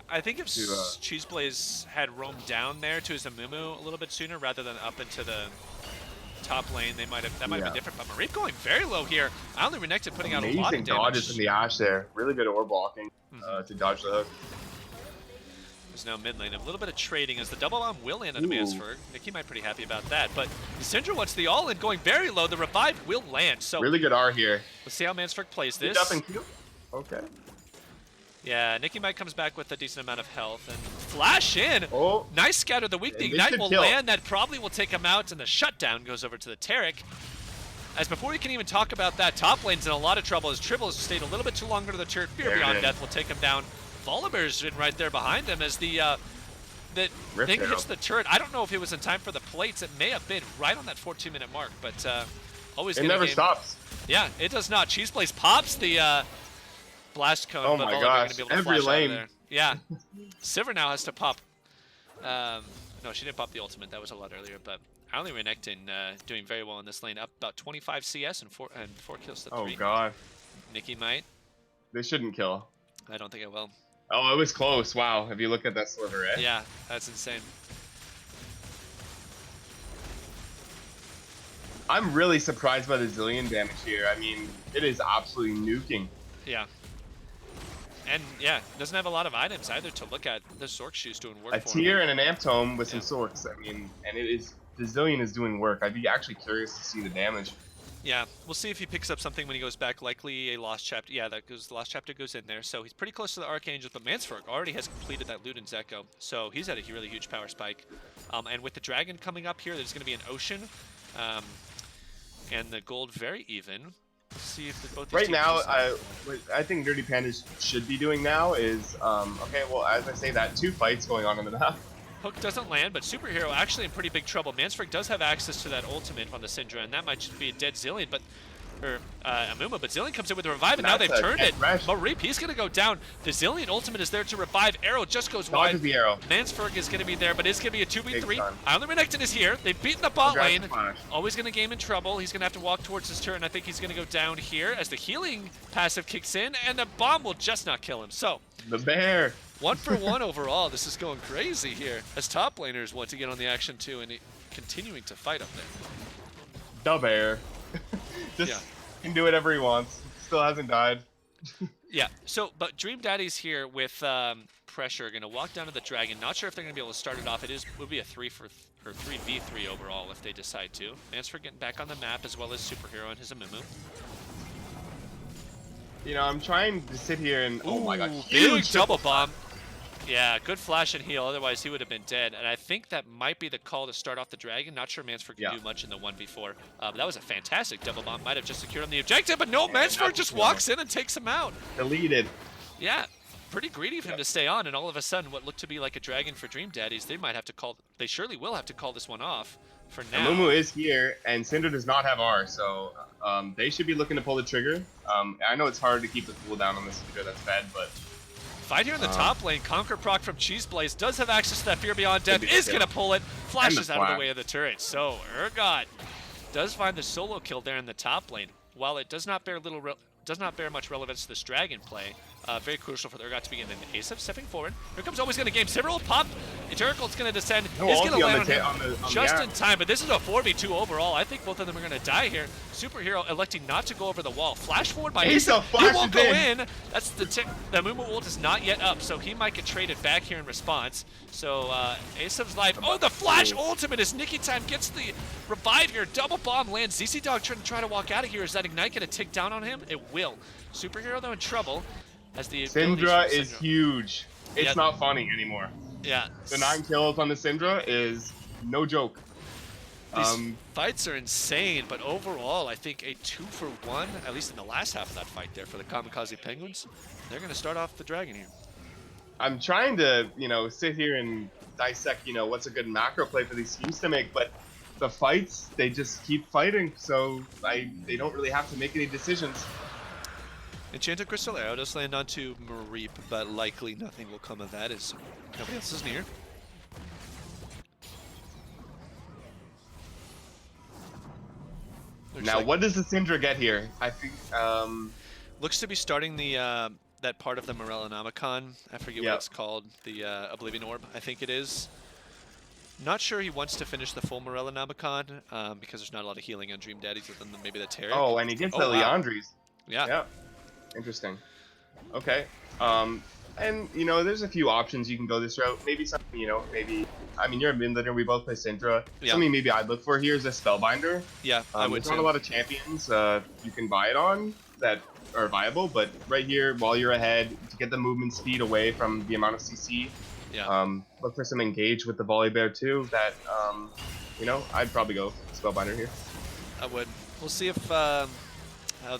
I think if Cheeseblaze had roamed down there to his Amumu a little bit sooner rather than up into the top lane, that might have been different. But Mareep going very low here. Only Renekton putting out a lot of damage. Dodges from the Ashe there. Really good orb blocking to dodge the hook. There's now mid lane. A little bit of trading as the double bomb will land on Mansfurg. Nicky might pretty happy about that. But Syndra wants the all-in going very low. The revive will land. So really good R here. Let's see how Mansfurg plays this. Up and Q. Okay. Yeah, Nicky Mike comes back with a decent amount of health and flash in. Oh, nice scatter. The weak. The Ignite will land. That probably will take him out, and the shutdown goes over to the Taric. As before we can even talk about that, top lane's in a lot of trouble as Tribble has stayed a little bit too long under the turret. Fear Beyond Death will take him down. Volibear's in right there behind him as the thing hits the turret. I don't know if it was in time for the plates. It may have been right on that 14-minute mark, but always it never stops. Yeah, it does not. Cheeseblaze pops the blast cone. Oh my gosh, every lane. Yeah, Sivir now has to pop. No, she didn't pop the ultimate. That was a lot earlier, but Only Renekton doing very well in this lane. Up about 25 CS and 4 kills to 3. Oh god. Nicky might. They shouldn't kill. I don't think it will. Oh, it was close. Wow, if you look at that sliver, eh? Yeah, that's insane. I'm really surprised by the Zilean damage here. I mean, it is absolutely nuking. Yeah. And yeah, doesn't have a lot of items either to look at. The Sork shoes doing work. A tier and an Amp Tome with some Sorks. I mean, and the Zilean is doing work. I'd be actually curious to see the damage. Yeah, we'll see if he picks up something when he goes back. Likely a Lost Chapter. Yeah, the Lost Chapter goes in there. So he's pretty close to the Archangels, but Mansfurg already has completed that Luden's Echo. So he's at a really huge power spike. And with the Dragon coming up here, there's going to be an Ocean. And the gold very even. Let's see if both these right now, what I think Dirty Pandas should be doing now is, okay, well, as I say that, 2 fights going on in the map. Hook doesn't land, but Superhero actually in pretty big trouble. Mansfurg does have access to that ultimate on the Syndra, and that might just be a dead Zilean, but or Amuma, but Zillion comes in with a revive, and now That's they've a turned get it. fresh. Mareep, he's going to go down. The Zillion ultimate is there to revive. Arrow just goes wide. Dodges the arrow. Mansferg is going to be there, but it's going to be a 2v3. Big time. Island Renekton is here. They've beaten the bot Congrats lane. to Flash. Always going to game in trouble. He's going to have to walk towards his turn. I think he's going to go down here as the healing passive kicks in, and the bomb will just not kill him. So, The bear. 1 for 1 overall. This is going crazy here as top laners want to get on the action too, and continuing to fight up there. The bear. Just can do whatever he wants. Still hasn't died. Yeah, so, but Dream Daddies here with pressure, going to walk down to the dragon. Not sure if they're going to be able to start it off. Would be a 3v3 overall if they decide to. Mansfer getting back on the map as well as Superhero and his Amumu. You know, I'm trying to sit here and oh my god, Big huge double bomb. Yeah, good flash and heal, otherwise he would have been dead. And I think that might be the call to start off the dragon. Not sure Mansfer can do much in the 1v4. But that was a fantastic double bomb. Might have just secured him the objective, but no, Mansfer just walks in and takes him out. Deleted. Yeah, pretty greedy of him to stay on, and all of a sudden what looked to be like a dragon for Dream Daddies, they surely will have to call this one off for now. Amumu is here, and Syndra does not have R, so they should be looking to pull the trigger. I know it's hard to keep the cooldown on this Syndra that's fed, but... Fight here in the top lane. Conquer proc from Cheese Blaze does have access to that Fear Beyond Death, is going to pull it, flashes out of the way of the turret. So, Urgot does find the solo kill there in the top lane. While it does not bear much relevance to this dragon play, very crucial for the Urgot to begin an Asif stepping forward. Here comes always going to game. Several pop. Eterical's going to descend. He's going to land on him just in time, but this is a 4v2 overall. I think both of them are going to die here. Superhero electing not to go over the wall. Flash forward by Asif. He won't go in. That's the tick. The Mumu ult is not yet up, so he might get traded back here in response. So Asif's life. Oh, the flash ultimate as Nicky Time gets the revive here. Double bomb lands. ZZ Dog trying to walk out of here. Is that Ignite going to tick down on him? It will. Superhero though in trouble. As the Syndra is huge. It's not funny anymore. Yeah. The 9 kills on the Syndra is no joke. These fights are insane, but overall, I think a 2 for 1, at least in the last half of that fight there for the Kamikaze Penguins. They're going to start off the dragon here. I'm trying to, sit here and dissect, what's a good macro play for these teams to make, but the fights, they just keep fighting, so they don't really have to make any decisions. Enchanted Crystal Arrow does land onto Mareep, but likely nothing will come of that as nobody else is near. Now, what does the Syndra get here? I think, looks to be starting the that part of the Morellonomicon. I forget what it's called. The Oblivion Orb, I think it is. Not sure he wants to finish the full Morellonomicon because there's not a lot of healing on Dream Daddies other than maybe the Taric. Oh, and he gets the Leandries. Yeah. Yeah. Interesting. Okay. And, there's a few options you can go this route. Maybe something, I mean, you're a mid laner, we both play Syndra. Yeah. Something maybe I'd look for here is a Spellbinder. Yeah, I would There's not a lot of champions you can buy it on that are viable, but right here, while you're ahead, to get the movement speed away from the amount of CC, look for some engage with the Volibear too, that, I'd probably go Spellbinder here. I would. We'll see if how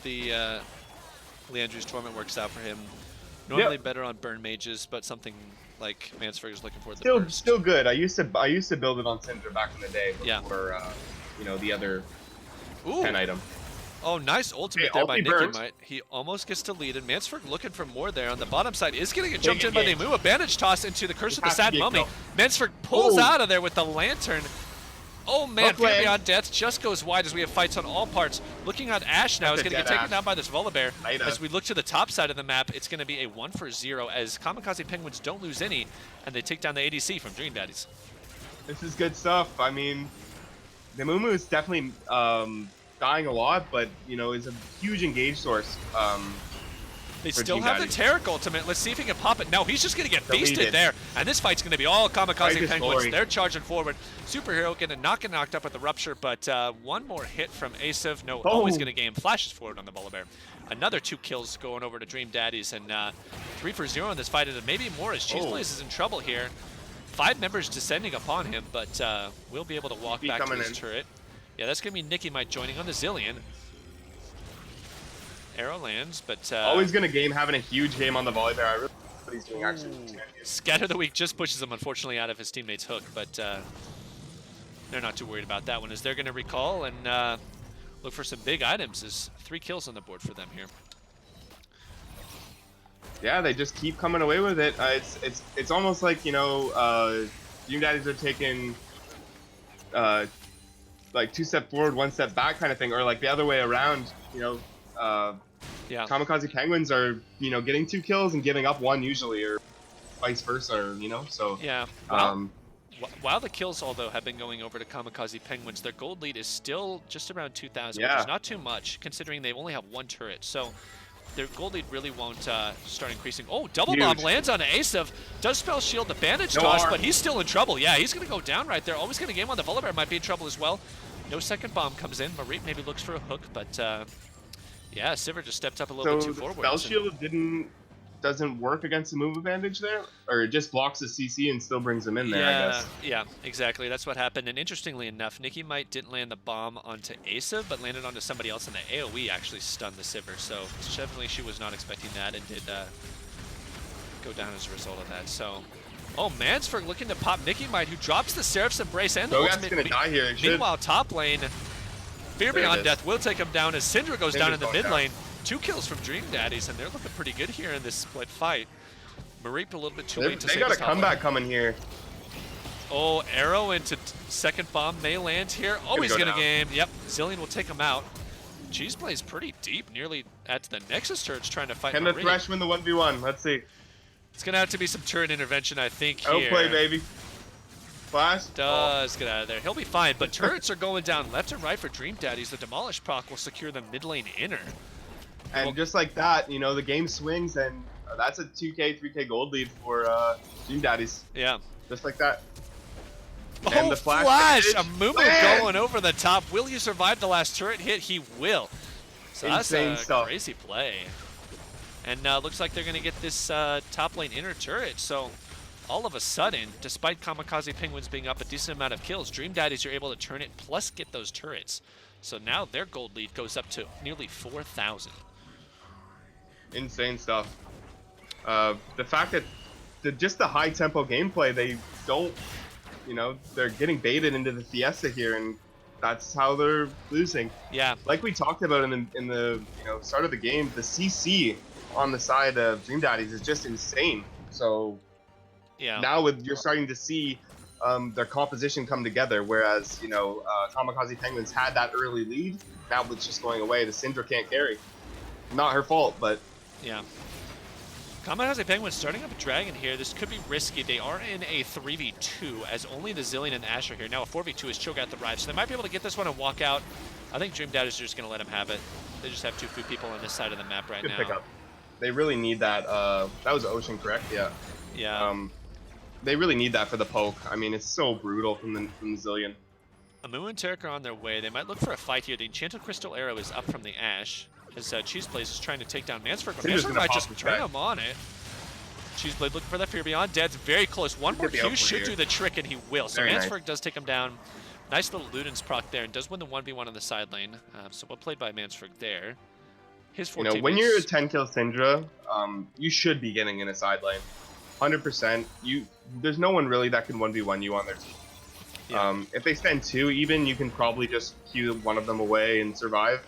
the Leandri's Torment works out for him. Normally better on burn mages, but something like Mansferg is looking for the burst. Still good. I used to build it on Syndra back in the day before the other 10 item. Oh, nice ultimate there by Nicky. He almost gets to lead, and Mansferg looking for more there on the bottom side. Is getting jumped in by Nemu. A bandage toss into the Curse of the Sad Mummy. Mansferg pulls out of there with the lantern. Oh man, Fear Beyond Death just goes wide as we have fights on all parts. Looking at Ashe now, is going to get taken down by this Volibear. As we look to the top side of the map, it's going to be a 1 for 0 as Kamikaze Penguins don't lose any, and they take down the ADC from Dream Daddies. This is good stuff. I mean, the Mumu is definitely dying a lot, but, is a huge engage source. They still have the Taric ultimate. Let's see if he can pop it. No, he's just going to get feasted there. And this fight's going to be all Kamikaze Penguins. They're charging forward. Superhero getting knocked out with the Rupture, but one more hit from Asif. No, always going to game. Flashes forward on the Volibear. Another 2 kills going over to Dream Daddies, and 3 for 0 in this fight, and maybe more as Cheese Blaze is in trouble here. 5 members descending upon him, but we'll be able to walk back to his turret. Yeah, that's going to be Nicky Mite joining on the Zillion. Arrow lands, but always gonna game, having a huge game on the Volibear. I really like what he's doing actually. Scatter the Weak just pushes him unfortunately out of his teammate's hook, but they're not too worried about that one as they're gonna recall, and look for some big items. There's 3 kills on the board for them here. Yeah, they just keep coming away with it. It's almost like, you know, Dream Daddies are taking like 2 steps forward, 1 step back kind of thing, or like the other way around. You know, Yeah. Kamikaze Penguins are, you know, getting 2 kills and giving up 1 usually, or vice versa. You know, so Yeah. While the kills, although, have been going over to Kamikaze Penguins, their gold lead is still just around 2,000, which is not too much, considering they only have 1 turret. So their gold lead really won't start increasing. Oh, double bomb lands on Asav. Does spell shield the bandage toss, but he's still in trouble. Yeah, he's going to go down right there. Always going to game on the Volibear, might be in trouble as well. No second bomb comes in. Mareep maybe looks for a hook, but yeah, Sivir just stepped up a little bit too forward. Spell shield doesn't work against the move advantage there, or it just blocks the CC and still brings them in there, I guess. Yeah, exactly. That's what happened. And interestingly enough, Nikki Might didn't land the bomb onto Asav, but landed onto somebody else, and the AoE actually stunned the Sivir. So definitely she was not expecting that and did go down as a result of that. So, oh, Mansford looking to pop Nikki Might, who drops the Seraph's Embrace and the ultimate. Gonna die here. Meanwhile, top lane, Fear Beyond Death will take him down as Syndra goes down in the mid lane. 2 kills from Dream Daddies, and they're looking pretty good here in this split fight. Mareep a little bit too late to save. They got a comeback coming here. Oh, arrow into second bomb may land here. Oh, he's gonna game. Yep, Zilean will take him out. Cheese plays pretty deep, nearly at the Nexus turrets trying to fight. Can the Thresh win the 1v1? Let's see. It's gonna have to be some turret intervention, I think. Here. Outplay, baby. Flash does get out of there. He'll be fine, but turrets are going down left and right for Dream Daddies. The Demolish proc will secure the mid lane inner. And just like that, you know, the game swings, and that's a 2K, 3K gold lead for Dream Daddies. Yeah. Just like that. Oh, and the flash! A Mumu going over the top. Will you survive the last turret hit? He will. So insane that's a crazy play. And looks like they're going to get this top lane inner turret. So all of a sudden, despite Kamikaze Penguins being up a decent amount of kills, Dream Daddies are able to turn it plus get those turrets. So now their gold lead goes up to nearly 4,000. Insane stuff. The fact that just the high tempo gameplay, they don't, you know, they're getting baited into the Fiesta here, and that's how they're losing. Yeah. Like we talked about in the you know, start of the game, the CC on the side of Dream Daddies is just insane. So yeah, now you're starting to see their composition come together, whereas, you know, Kamikaze Penguins had that early lead. Now it's just going away. The Syndra can't carry. Not her fault, but yeah. Kamikaze Penguins starting up a Dragon here. This could be risky. They are in a 3v2 as only the Zilean and Asher here. Now a 4v2 is Cho'Gath the Rive, so they might be able to get this one and walk out. I think Dream Daddies are just going to let him have it. They just have too few people on this side of the map right now. Good pickup. They really need that. That was Ocean, correct? Yeah. Yeah. They really need that for the poke. I mean, it's so brutal from the Zilean. Amu and Turek are on their way. They might look for a fight here. The Enchanted Crystal Arrow is up from the Ash. As Cheeseblade is trying to take down Mansford, but Mansford might just turn him on it. Cheeseblade looking for that Fear Beyond. Dead's very close. One more Q should do the trick, and he will. So Mansford does take him down. Nice little Luden's proc there, and does win the 1v1 on the side lane. So well played by Mansford there. His 14 you know, when you're a 10-kill Syndra, you should be getting in a side lane. 100%. There's no one really that can 1v1 you on their team. Yeah. If they stand 2 even, you can probably just Q one of them away and survive.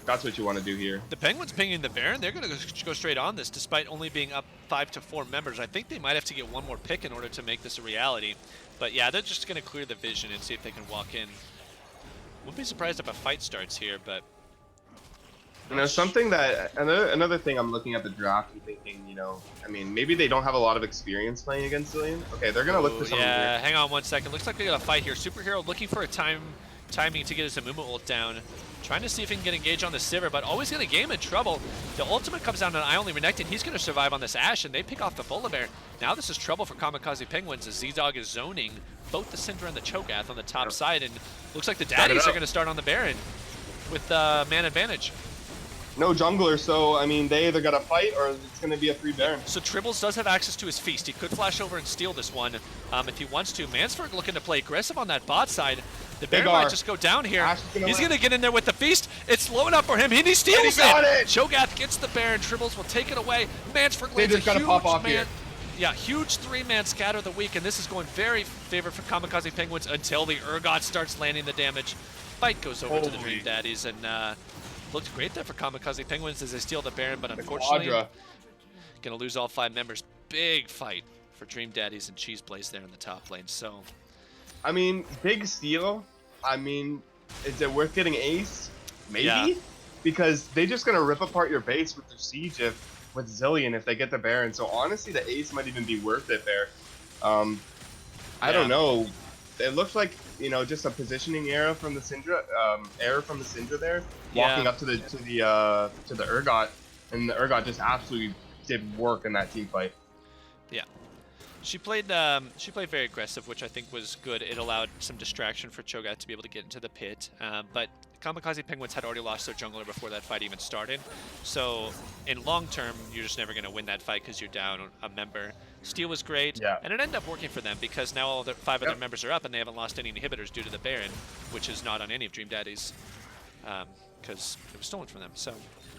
That's what you want to do here. The Penguins pinging the Baron, they're going to go straight on this despite only being up 5 to 4 members. I think they might have to get one more pick in order to make this a reality. But yeah, they're just going to clear the vision and see if they can walk in. Wouldn't be surprised if a fight starts here, but... You know, something that... Another thing I'm looking at the draft and thinking, you know, I mean, maybe they don't have a lot of experience playing against Zilean. Okay, they're going to look for something yeah, here. Hang on 1 second. Looks like they got a fight here. Superhero looking for a timing to get his Amumu ult down. Trying to see if he can get engaged on the Sivir, but always going to game in trouble. The ultimate comes down to an Eye Only Renekton. He's going to survive on this Ashe, and they pick off the Volibear. Now this is trouble for Kamikaze Penguins as Z-Dog is zoning both the Syndra and the Cho'Gath on the top side, and looks like the Daddies are going to start on the Baron with man advantage. No jungler, so, I mean, they either got to fight or it's going to be a free Baron. So Tribbles does have access to his Feast. He could flash over and steal this one if he wants to. Mansford looking to play aggressive on that bot side. The Baron might just go down here. He's going to get in there with the Feast. It's low enough for him, and he steals it. Cho'Gath gets the Baron. Tribbles will take it away. Mansford lands a huge man. Yeah, huge 3-man scatter of the week, and this is going very favored for Kamikaze Penguins until the Urgot starts landing the damage. fight goes over to the Holy. Dream Daddies, and looked great there for Kamikaze Penguins as they steal the Baron, but The unfortunately, Quadra. gonna lose all 5 members. Big fight for Dream Daddies and Cheese Blaze there in the top lane. So, I mean, big steal. I mean, is it worth getting ace? Maybe? Yeah. Because they're just going to rip apart your base with their siege with Zillion if they get the Baron. So honestly, the ace might even be worth it there. I don't know. It looks like, you know, just a positioning error from the Syndra, there, walking up to the Urgot, and the Urgot just absolutely did work in that team fight. Yeah. She played very aggressive, which I think was good. It allowed some distraction for Cho'Gath to be able to get into the pit. But Kamikaze Penguins had already lost their jungler before that fight even started. So in long term, you're just never going to win that fight because you're down a member. Steal was great, and it ended up working for them because now all the 5 other members are up and they haven't lost any inhibitors due to the Baron, which is not on any of Dream Daddies because it was stolen from them. So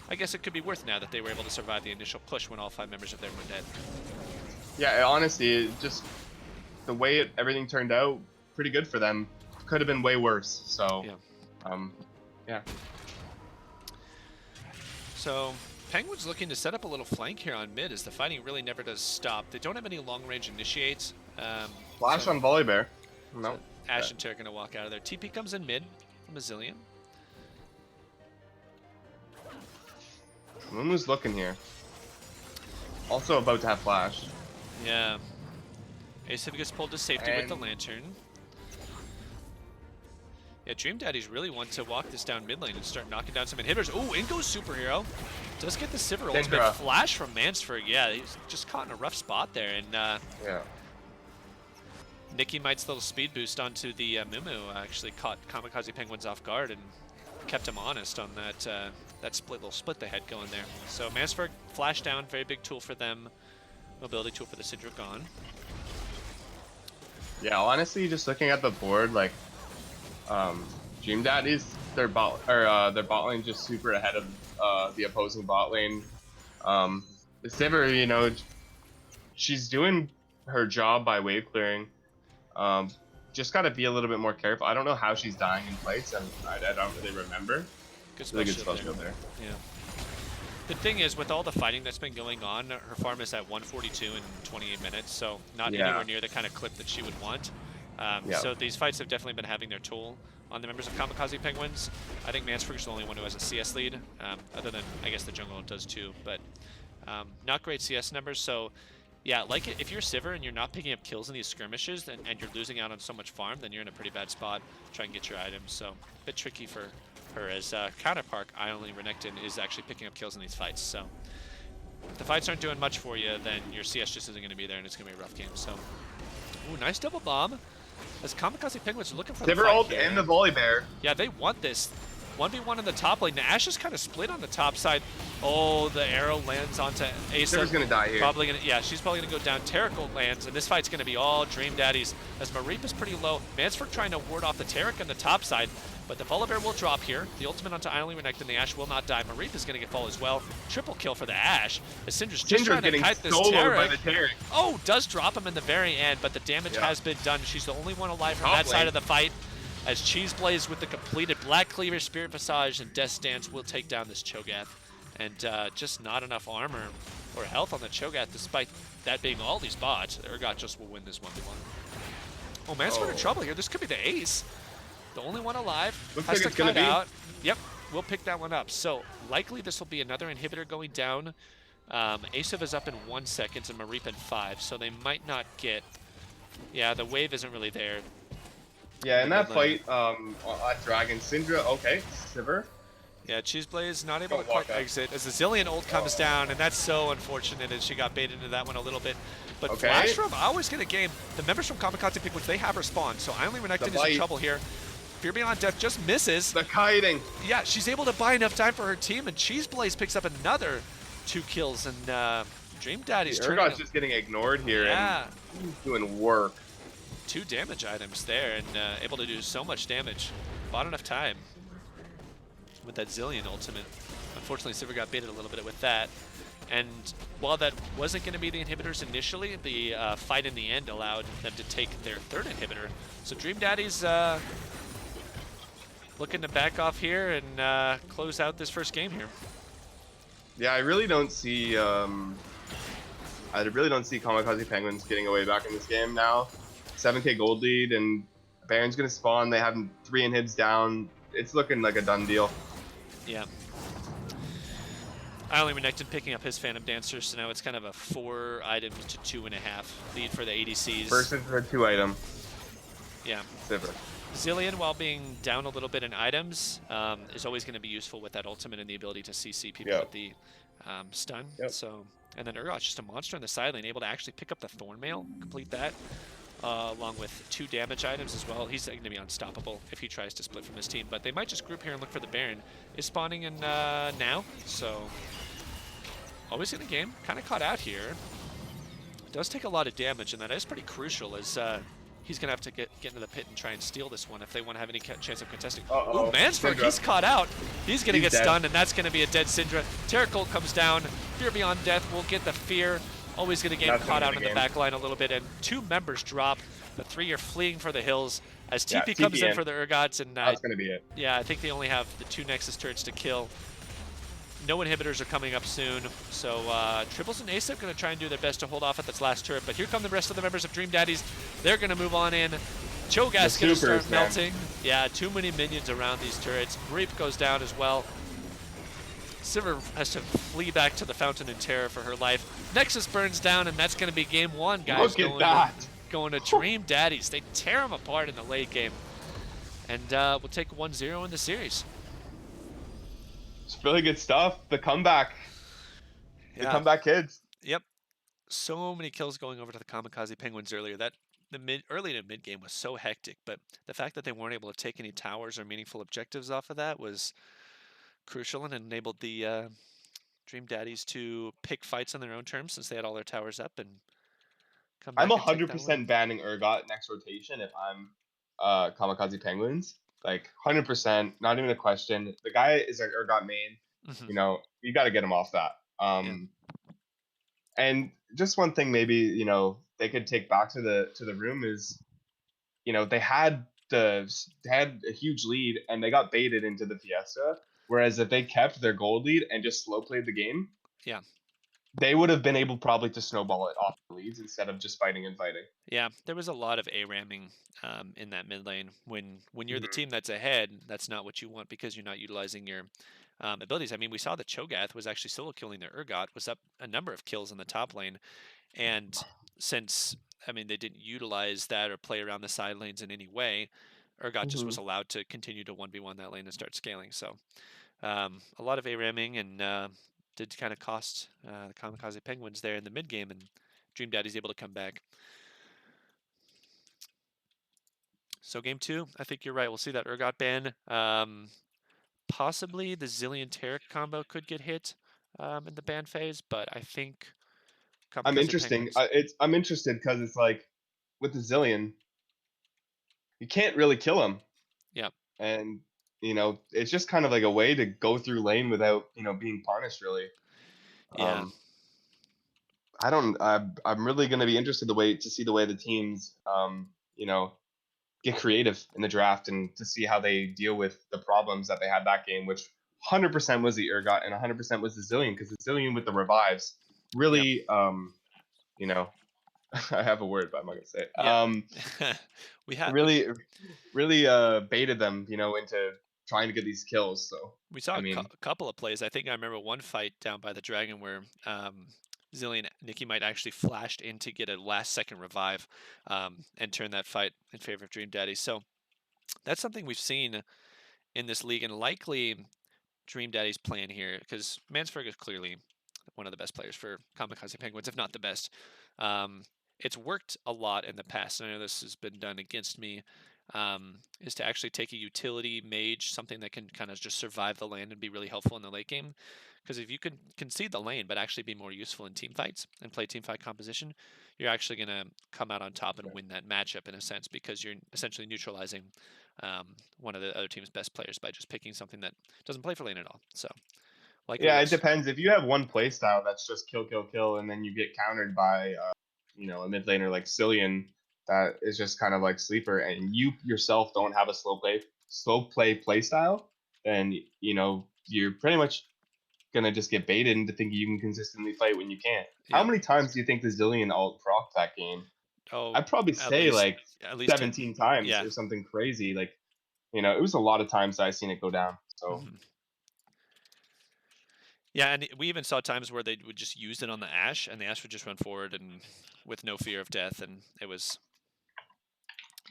I guess it could be worth now that they were able to survive the initial push when all 5 members of them were dead. Yeah, honestly, just the way everything turned out, pretty good for them. Could have been way worse. So, yeah. So Penguins looking to set up a little flank here on mid as the fighting really never does stop. They don't have any long-range initiates. Flash on Volibear. No. So Ashe and Terra are going to walk out of there. TP comes in mid from Zillion. Lumu's looking here. Also about to have flash. Yeah. Asif gets pulled to safety with the Lantern. Yeah, Dream Daddies really want to walk this down mid lane and start knocking down some inhibitors. Oh, in goes Superhero. Does get the Sivir ultimate flash from Mansford. Yeah, he's just caught in a rough spot there. And Nikki Might's little speed boost onto the Mumu actually caught Kamikaze Penguins off guard and kept him honest on that little split they had going there. So Mansford flash down, very big tool for them. Mobility tool for the Syndra gone. Yeah, honestly, just looking at the board, like, Dream Daddies, their bot lane just super ahead of the opposing bot lane. The Sivir, you know, she's doing her job by wave clearing. Just got to be a little bit more careful. I don't know how she's dying in fights, and I don't really remember. Good spell shield there. Yeah. The thing is, with all the fighting that's been going on, her farm is at 142 in 28 minutes, so not anywhere near the kind of clip that she would want. So these fights have definitely been having their toll on the members of Kamikaze Penguins. I think Mansford's the only one who has a CS lead, other than, I guess, the jungle does too, but not great CS numbers. So yeah, like if you're Sivir and you're not picking up kills in these skirmishes and you're losing out on so much farm, then you're in a pretty bad spot to try and get your items. So a bit tricky for her as counterpart, Ione Renekton is actually picking up kills in these fights. So if the fights aren't doing much for you, then your CS just isn't going to be there and it's going to be a rough game. So, ooh, nice double bomb. As Kamikaze Penguins are looking for the Sivir ult and the Volibear. Yeah, they want this. 1v1 in the top lane. Nash is kind of split on the top side. Oh, the arrow lands onto Asa. Sivir's gonna die here. Probably gonna, yeah, she's probably gonna go down. Terracolt lands, and this fight's gonna be all Dream Daddies. As Mareep is pretty low. Mansford trying to ward off the Taric on the top side, but the Volibear will drop here. The ultimate onto Ione Renekton, the Ashe will not die. Mareep is gonna get fall as well. Triple kill for the Ashe. As Syndra's just trying to kite this Taric. Oh, does drop him in the very end, but the damage has been done. She's the only one alive from that side of the fight. As Cheese Blaze with the completed Black Cleaver, Spirit Visage, and Death Dance will take down this Cho'Gath. And just not enough armor or health on the Cho'Gath, despite that being all these bots. Urgot just will win this 1v1. Oh, Mansford in trouble here. This could be the ace. The only one alive. Looks has like to it's gonna cut be. out. Yep, we'll pick that one up. So likely this will be another inhibitor going down. Asif is up in 1 second and Mareep in 5, so they might not get... Yeah, the wave isn't really there. Yeah, in that fight, at Dragon, Syndra, okay, Sivir. Yeah, Cheese Blaze not able to quite exit as the Zillion ult comes down, and that's so unfortunate as she got baited into that one a little bit. But Flash from always get a game. The members from Kamikaze Penguins, they have respawned, so Ione Renekton is in trouble here. Fear Beyond Death just misses. The kiting. Yeah, she's able to buy enough time for her team, and Cheese Blaze picks up another 2 kills, and Dream Daddy's Urgot's just getting ignored here, and he's doing work. 2 damage items there, and able to do so much damage. Bought enough time with that Zillion ultimate. Unfortunately, Sivir got baited a little bit with that. And while that wasn't going to be the inhibitors initially, the fight in the end allowed them to take their 3rd inhibitor. So Dream Daddies looking to back off here and close out this first game here. Yeah, I really don't see Kamikaze Penguins getting away back in this game now. 7K gold lead, and Baron's gonna spawn. They have 3 inhibs down. It's looking like a done deal. Yeah. I only Renekton picking up his Phantom Dancer, so now it's kind of a 4 items to 2.5 lead for the ADCs. Versus the 2 item. Yeah. Sivir. Zillion, while being down a little bit in items, is always going to be useful with that ultimate and the ability to CC people with the stun. Yep. So, and then Urgot's just a monster on the side lane, able to actually pick up the Thornmail, complete that, along with 2 damage items as well. He's going to be unstoppable if he tries to split from his team. But they might just group here and look for the Baron. Is spawning in now, so always in the game. Kind of caught out here. Does take a lot of damage, and that is pretty crucial as he's going to have to get into the pit and try and steal this one if they want to have any chance of contesting. Uh-oh. Ooh, Mansford, he's caught out. He's going to get stunned, and that's going to be a dead Syndra. Terracolt comes down. Fear Beyond Death will get the fear. Always going to get caught out in the back line a little bit, and 2 members drop. The 3 are fleeing for the hills as TP comes in for the Urgots, and that's going to be it. Yeah, I think they only have the 2 Nexus turrets to kill. No inhibitors are coming up soon, so Triples and Asap going to try and do their best to hold off at this last turret, but here come the rest of the members of Dream Daddies. They're going to move on in. Cho'Gath's going to start melting. Yeah, too many minions around these turrets. Reap goes down as well. Sivir has to flee back to the Fountain in terror for her life. Nexus burns down, and that's going to be game 1, guys. Look at that. Going to Dream Daddies. They tear them apart in the late game. And we'll take 1-0 in the series. It's really good stuff. The comeback. Yeah. The comeback kids. Yep. So many kills going over to the Kamikaze Penguins earlier. That the early to mid game was so hectic, but the fact that they weren't able to take any towers or meaningful objectives off of that was crucial and enabled the Dream Daddies to pick fights on their own terms since they had all their towers up and come back. I'm 100% banning Urgot next rotation if I'm Kamikaze Penguins. Like 100%, not even a question. The guy is an Urgot main. You know, you got to get him off that. And just one thing, maybe they could take back to the room is, they had a huge lead and they got baited into the Fiesta. Whereas if they kept their gold lead and just slow played the game, they would have been able probably to snowball it off the leads instead of just fighting and fighting. Yeah, there was a lot of A-ramming in that mid lane. When you're the team that's ahead, that's not what you want because you're not utilizing your abilities. I mean, we saw that Cho'Gath was actually solo killing their Urgot, was up a number of kills in the top lane. And since, I mean, they didn't utilize that or play around the side lanes in any way, Urgot just was allowed to continue to 1v1 that lane and start scaling. So a lot of A-ramming and did kind of cost the Kamikaze Penguins there in the mid game, and Dream Daddy's able to come back. So game 2, I think you're right. We'll see that Urgot ban. Possibly the Zillion Taric combo could get hit in the ban phase, but I think I'm interested because it's like with the Zillion, you can't really kill him. Yeah. And it's just kind of like a way to go through lane without being punished really. Yeah. I'm really going to be interested to see the way the teams get creative in the draft and to see how they deal with the problems that they had that game, which 100% was the Urgot and 100% was the Zillion, because the Zillion with the revives really I have a word, but I'm not gonna say it. We have really baited them, into trying to get these kills. So we saw a couple of plays. I think I remember one fight down by the Dragon where Zillion Nikki might actually flashed in to get a last-second revive and turn that fight in favor of Dream Daddy. So that's something we've seen in this league, and likely Dream Daddy's plan here, because Mansford is clearly one of the best players for Kamikaze Penguins, if not the best. It's worked a lot in the past, and I know this has been done against me, is to actually take a utility mage, something that can kind of just survive the lane and be really helpful in the late game. Because if you can concede the lane but actually be more useful in team fights and play team fight composition, you're actually going to come out on top and win that matchup in a sense, because you're essentially neutralizing one of the other team's best players by just picking something that doesn't play for lane at all. So, it depends. If you have one play style that's just kill, kill, kill, and then you get countered by a mid laner like Zillion that is just kind of like sleeper, and you yourself don't have a slow play style, then you're pretty much gonna just get baited into thinking you can consistently fight when you can't. How Yeah. many times do you think the Zillion ult proc that game? Oh, I'd probably at say least like at least 10. 17 times Yeah. or something crazy. Like, it was a lot of times that I seen it go down. So Mhm. Yeah, and we even saw times where they would just use it on the Ashe, and the Ashe would just run forward and with no fear of death, and it was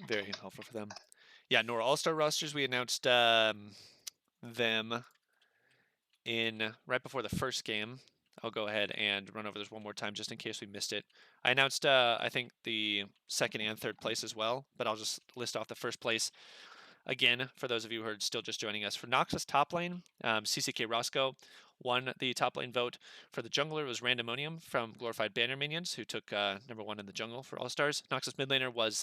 very helpful for them. Yeah, Nora All-Star rosters, we announced them in right before the first game. I'll go ahead and run over this one more time just in case we missed it. I announced, I think, the second and third place as well, but I'll just list off the first place. Again, for those of you who are still just joining us, for NOXUS top lane, CCK Roscoe won the top lane vote. For the jungler, it was Randomonium from Glorified Banner Minions, who took number 1 in the jungle for All-Stars. NOXUS mid laner was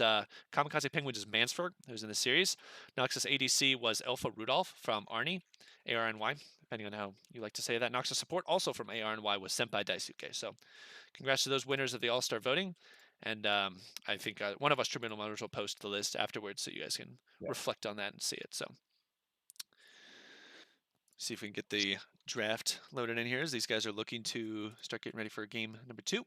Kamikaze Penguins' Mansford, who's in the series. NOXUS ADC was Alpha Rudolph from Arnie, ARNY, depending on how you like to say that. NOXUS support, also from ARNY, was Senpai Daisuke. So congrats to those winners of the All-Star voting. And I think one of us Tribunal members will post the list afterwards so you guys can reflect on that and see it. So see if we can get the draft loaded in here as these guys are looking to start getting ready for game number 2.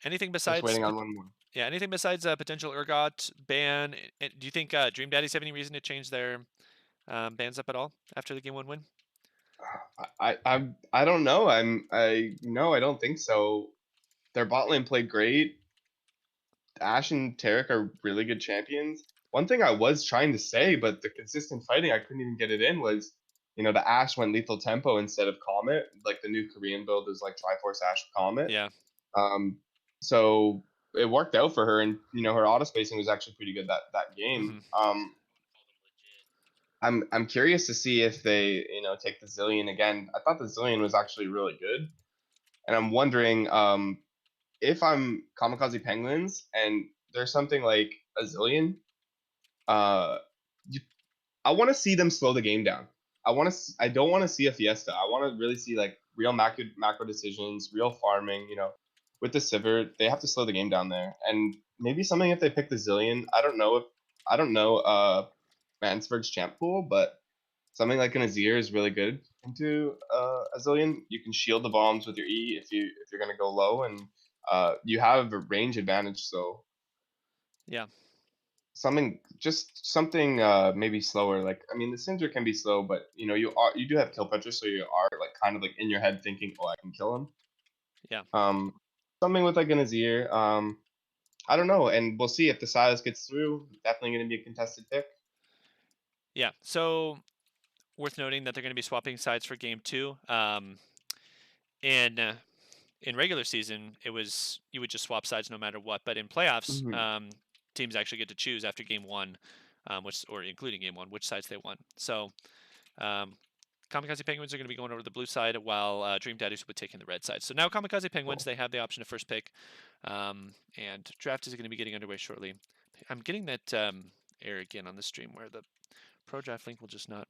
Anything just besides waiting on one more. anything besides potential Urgot ban? Do you think Dream Daddies have any reason to change their bans up at all after the game 1 win? I don't know. I don't think so. Their bot lane played great. Ash and Tarek are really good champions. One thing I was trying to say, but the consistent fighting, I couldn't even get it in, was, the Ash went lethal tempo instead of Comet. Like the new Korean build is like Triforce Ash Comet. Yeah. Um, so it worked out for her, and her auto spacing was actually pretty good that game. Mm-hmm. I'm curious to see if they take the Zillion again. I thought the Zillion was actually really good, and I'm wondering if I'm Kamikaze Penguins and there's something like a Zillion, uh, I want to see them slow the game down. I don't want to see a fiesta. I want to really see like real macro decisions, real farming. With the Sivir, they have to slow the game down there, and maybe something if they pick the Zillion. I don't know Mansford's champ pool, but something like an Azir is really good into a Zillion. You can shield the bombs with your E if you're gonna go low, and you have a range advantage. So Yeah. something maybe slower. Like, I mean, the Cinder can be slow, but you do have kill pressure, so you are like kind of like in your head thinking, oh, I can kill him. Yeah. Something with like an Azir. I don't know, and we'll see if the Silas gets through. Definitely going to be a contested pick. Yeah. So worth noting that they're going to be swapping sides for game 2. In regular season, it was you would just swap sides no matter what. But in playoffs, teams actually get to choose after game 1, or including game 1, which sides they want. So Kamikaze Penguins are going to be going over the blue side, while Dream Daddies will be taking the red side. So now Kamikaze Penguins, they have the option of first pick, and draft is going to be getting underway shortly. I'm getting that error again on the stream where the pro draft link will just not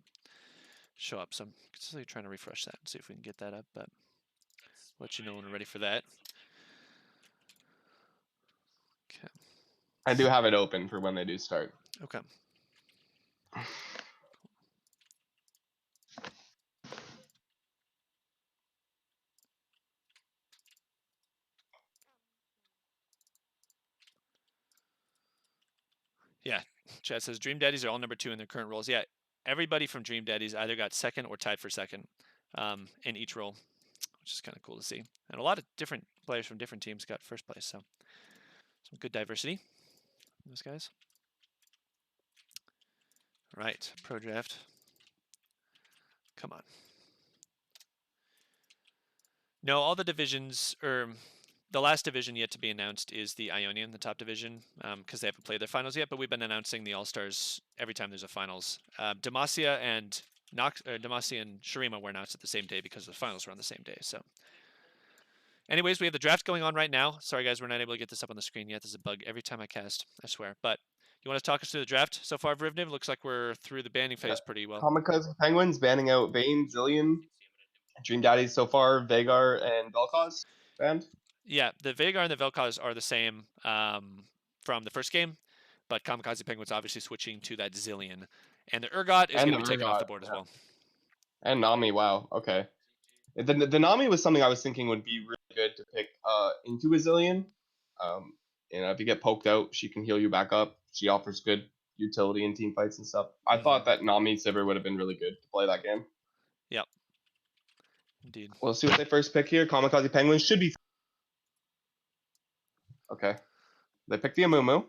show up. So I'm consistently trying to refresh that and see if we can get that up, but let you know when we're ready for that. Okay. I do have it open for when they do start. Okay. Yeah, Chad says Dream Daddies are all number 2 in their current roles. Yeah, everybody from Dream Daddies either got second or tied for second in each role, which is kind of cool to see. And a lot of different players from different teams got first place, so some good diversity in those guys. All right, pro draft. Come on. No, all the divisions, or the last division yet to be announced is the Ionian, the top division, because they haven't played their finals yet, but we've been announcing the All-Stars every time there's a finals. Demacia and Shurima were announced at the same day because the finals were on the same day. So anyways, we have the draft going on right now. Sorry, guys, we're not able to get this up on the screen yet. There's a bug every time I cast, I swear. But you want to talk us through the draft so far, Vrivniv? Looks like we're through the banning phase pretty well. Kamikaze Penguins banning out Vayne, Zillion, Dream Daddies so far, Vagar, and Vel'Koz banned. Yeah, the Veigar and the Vel'Koz are the same from the first game, but Kamikaze Penguin's obviously switching to that Zillion. And the Urgot is And going the to be taken off the Urgot, board as yeah. well. And Nami, wow, okay. The Nami was something I was thinking would be really good to pick into a Zillion. Um, if you get poked out, she can heal you back up. She offers good utility in team fights and stuff. I thought that Nami Sivir would have been really good to play that game. Yep. Indeed. We'll see what they first pick here. Kamikaze Penguins should be... Okay. They picked the Amumu.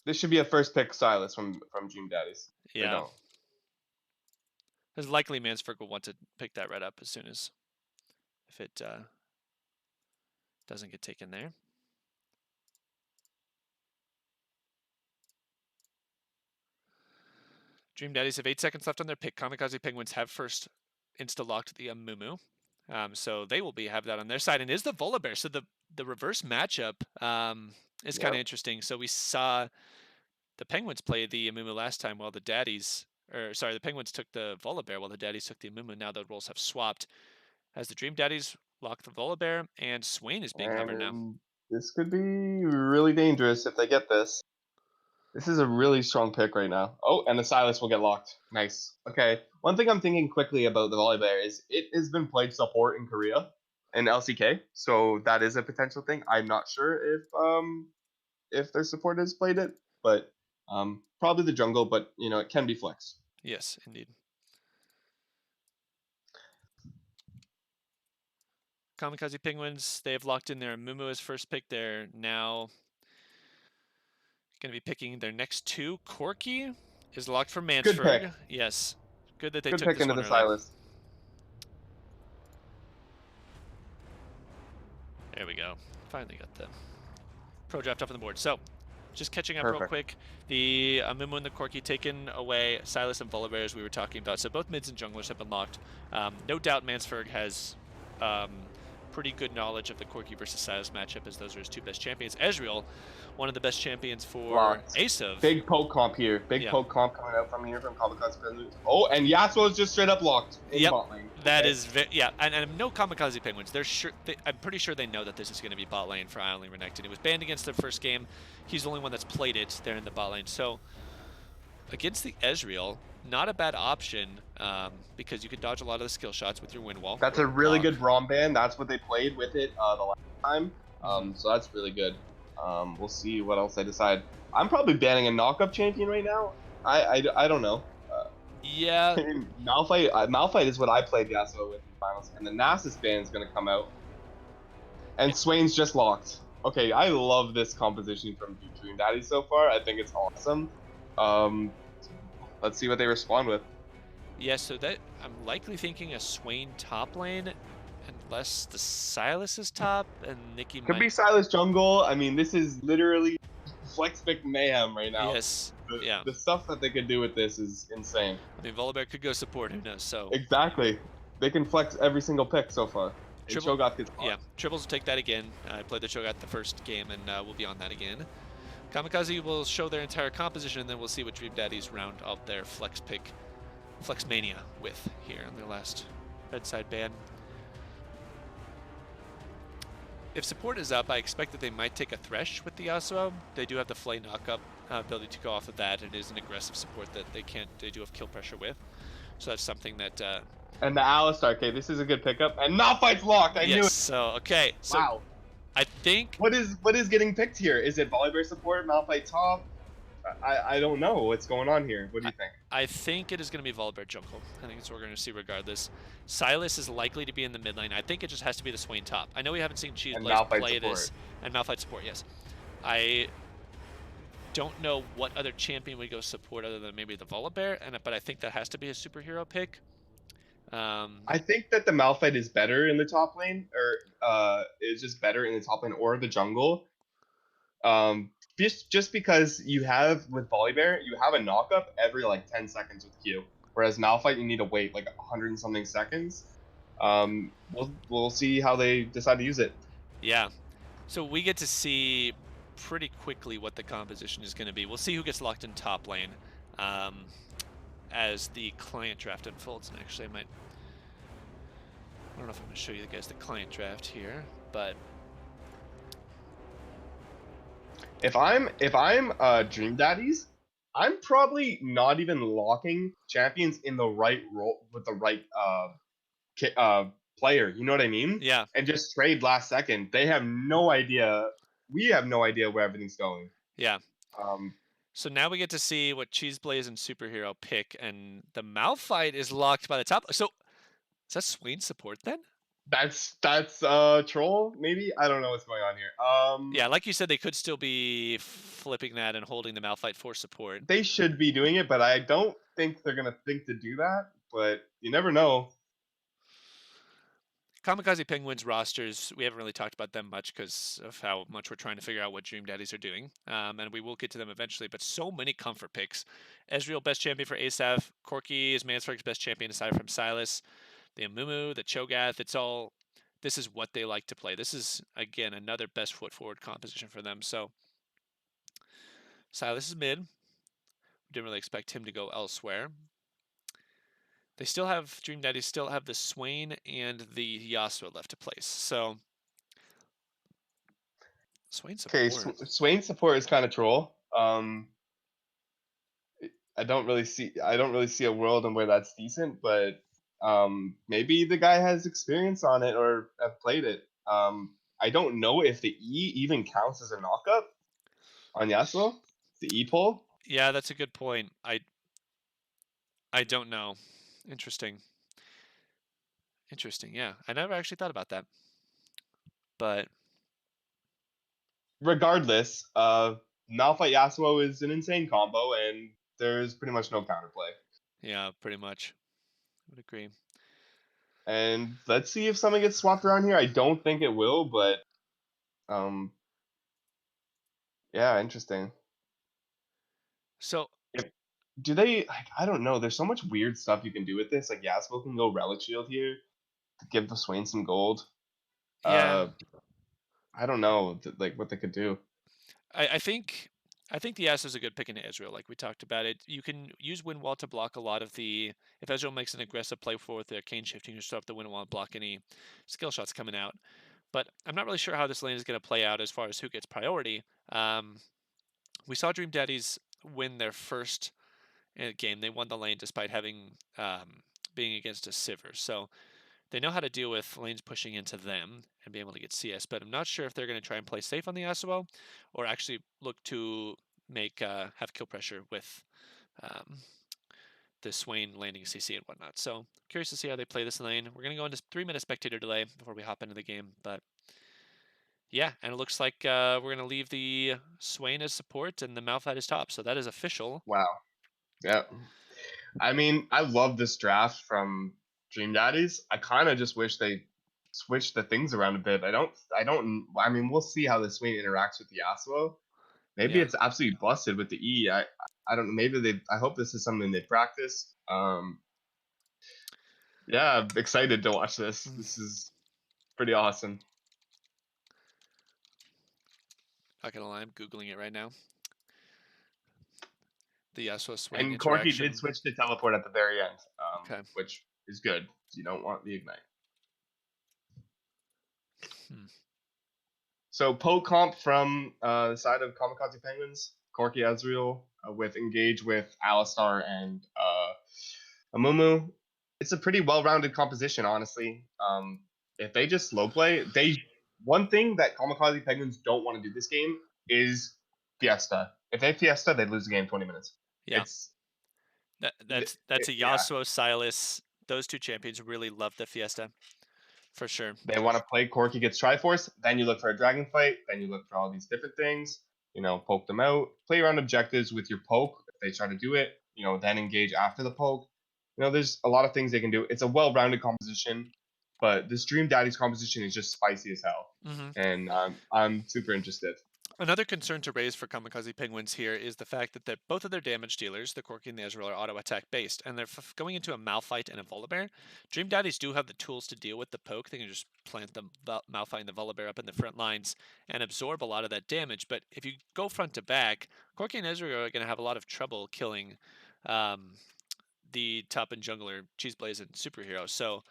This should be a first pick Silas from Dream Daddies. They Yeah. don't. Because likely Mansford will want to pick that red up as soon as if it doesn't get taken there. Dream Daddies have 8 seconds left on their pick. Kamikaze Penguins have first insta-locked the Amumu. So they will have that on their side. And is the Volibear. So the reverse matchup is kind of interesting. So we saw the Penguins play the Amumu last time while the Daddies, the Penguins took the Volibear while the Daddies took the Amumu. Now the roles have swapped. As the Dream Daddies lock the Volibear, and Swain is being hovered now. This could be really dangerous if they get this. This is a really strong pick right now. Oh, and the Silas will get locked. Nice. Okay. One thing I'm thinking quickly about the Volibear is it has been played support in Korea in LCK, so that is a potential thing. I'm not sure if their support has played it, but probably the jungle. But it can be flex. Yes, indeed. Kamikaze Penguins, they have locked in their Mumu as first pick. They're now going to be picking their next two. Corki is locked for Mansford. Good pick. Yes. Good that they Good took pick this into one the early. Silas. There we go. Finally got the pro draft up on the board. So, just catching up Perfect. real quick. The Amumu and the Corki taken away. Silas and Volibear, as we were talking about. So both mids and junglers have been locked. No doubt Mansford has pretty good knowledge of the Corki versus Silas matchup, as those are his two best champions. Ezreal, one of the best champions for Asav. Big poke comp here. Poke comp coming out from here from Kamikaze. Oh, and Yasuo is just straight up locked in bot lane. That is and no Kamikaze Penguins. They're sure. I'm pretty sure they know that this is going to be bot lane for Island Renekton. It was banned against the first game. He's the only one that's played it there in the bot lane. So against the Ezreal, not a bad option because you can dodge a lot of the skill shots with your wind wall. That's a really good Braum ban. That's what they played with it the last time. So that's really good. We'll see what else they decide. I'm probably banning a knock-up champion right now. I don't know. Yeah. Malphite is what I played Yasuo with in finals, and the Nasus ban is going to come out. And Swain's just locked. Okay, I love this composition from Dream Daddy so far. I think it's awesome. Let's see what they respond with. Yeah, so that I'm likely thinking a Swain top lane, unless the Silas is top and Nikki could be Silas jungle. I mean, this is literally flex pick mayhem right now. Yes. The stuff that they could do with this is insane. I mean, Volibear could go support, who knows? So exactly, they can flex every single pick so far. Cho'Gath gets yeah, Tribbles will take that again. I played the Cho'Gath the first game, and we'll be on that again. Kamikaze will show their entire composition, and then we'll see what Dream Daddies round up their flex mania with here on their last bedside ban. If support is up, I expect that they might take a Thresh with the Yasuo. They do have the Flay knockup ability to go off of that. It is an aggressive support that they do have kill pressure with. So that's something that... and the Alistar, okay, this is a good pickup. And Malphite's locked, I knew it. So, okay. So wow. I think... What is getting picked here? Is it Volibear support, Malphite top? I don't know what's going on here. What do you think? I think it is going to be Volibear jungle. I think it's what we're going to see regardless. Silas is likely to be in the mid lane. I think it just has to be the Swain top. I know we haven't seen Cheese play this. And Malphite support, yes. I don't know what other champion would go support other than maybe the Volibear, but I think that has to be a superhero pick. I think that the Malphite is better in the top lane, or is just better in the top lane or the jungle. Just because you have with Volibear, you have a knockup every like 10 seconds with Q, whereas Malphite you need to wait like 100 and something seconds. We'll see how they decide to use it. Yeah, so we get to see pretty quickly what the composition is going to be. We'll see who gets locked in top lane as the client draft unfolds. And actually, I don't know if I'm going to show you guys the client draft here. But If I'm Dream Daddies, I'm probably not even locking champions in the right role with the right player. You know what I mean? yeah, And just trade last second. They have no idea. We have no idea where everything's going. yeah. Um, So now we get to see what Cheese Blaze and Superhero pick, and the Malphite is locked by the top. So is that Swain support then? that's troll maybe. I don't know what's going on here. Yeah, like you said, they could still be flipping that and holding the Malphite for support. They should be doing it, but I don't think they're gonna think to do that. But you never know. Kamikaze Penguins rosters, we haven't really talked about them much because of how much we're trying to figure out what Dream Daddies are doing. And we will get to them eventually, but so many comfort picks. Ezreal, best champion for Asaph. Corki is Mansford's best champion aside from Silas. The Amumu, the Cho'Gath, it's all, this is what they like to play. This is, again, another best foot forward composition for them. So Silas is mid. We didn't really expect him to go elsewhere. They still have, Dream Daddies still have the Swain and the Yasuo left to place. So Swain Okay, support. Swain support is kind of troll. I don't really see a world in where that's decent, but maybe the guy has experience on it or have played it. I don't know if the E even counts as a knockup on Yasuo, the E pull. Yeah, that's a good point. I don't know. Interesting. Interesting. Yeah, I never actually thought about that. But Regardless, Malphite Yasuo is an insane combo, and there's pretty much no counterplay. yeah, pretty much. I would agree. And let's see if something gets swapped around here. I don't think it will, but um, yeah, interesting. So If, do they? Like, I don't know. There's so much weird stuff you can do with this. Like Yasuo can go Relic Shield here to give the Swain some gold. yeah, Uh, I don't know, like what they could do. I think the S is a good pick into Israel. Like we talked about it, you can use Wind Wall to block a lot of the. If Israel makes an aggressive play forward with their Cane shifting, you still have the Wind Wall and block any skill shots coming out. But I'm not really sure how this lane is going to play out as far as who gets priority. We saw Dream Daddies win their first game. They won the lane despite having being against a Sivir. So they know how to deal with lanes pushing into them and be able to get CS. But I'm not sure if they're going to try and play safe on the Yasuo or actually look to make have kill pressure with um, the Swain landing CC and whatnot. So curious to see how they play this lane. We're going to go into 3-minute spectator delay before we hop into the game. But yeah, and it looks like we're going to leave the Swain as support and the Malphite as top. So that is official. Wow. Yeah. I mean, I love this draft from Dream Daddies. I kind of just wish they switched the things around a bit. I mean, we'll see how the Swain interacts with the Yasuo. Maybe Yeah. it's absolutely busted with the E. I don't know. Maybe I hope this is something they practice. Yeah, I'm excited to watch this. This is pretty awesome. Not gonna lie, I'm googling it right now. The Yasuo Swain And Corki did interaction. switch to teleport at the very end, Okay. which is good. You don't want the ignite. Hmm. So poke comp from the side of Kamikaze Penguins, Corki Ezreal with engage with Alistar and Amumu. It's a pretty well-rounded composition, honestly. If they just slow play, one thing that Kamikaze Penguins don't want to do this game is Fiesta. If they Fiesta, they lose the game 20 minutes. Yeah. It's That's a yeah. Yasuo Silas. Those two champions really love the Fiesta, for sure. They want to play Corki gets Triforce, then you look for a dragon fight, then you look for all these different things, poke them out, play around objectives with your poke if they try to do it, then engage after the poke. There's a lot of things they can do. It's a well-rounded composition, but this Dream Daddy's composition is just spicy as hell. Mm-hmm. And I'm super interested. Another concern to raise for Kamikaze Penguins here is the fact that both of their damage dealers, the Corki and the Ezreal, are auto attack based, and they're going into a Malphite and a Volibear. Dream Daddies do have the tools to deal with the poke. They can just plant the Malphite and the Volibear up in the front lines and absorb a lot of that damage. But if you go front to back, Corki and Ezreal are going to have a lot of trouble killing the top and jungler, Cheese Blaze and Superhero. So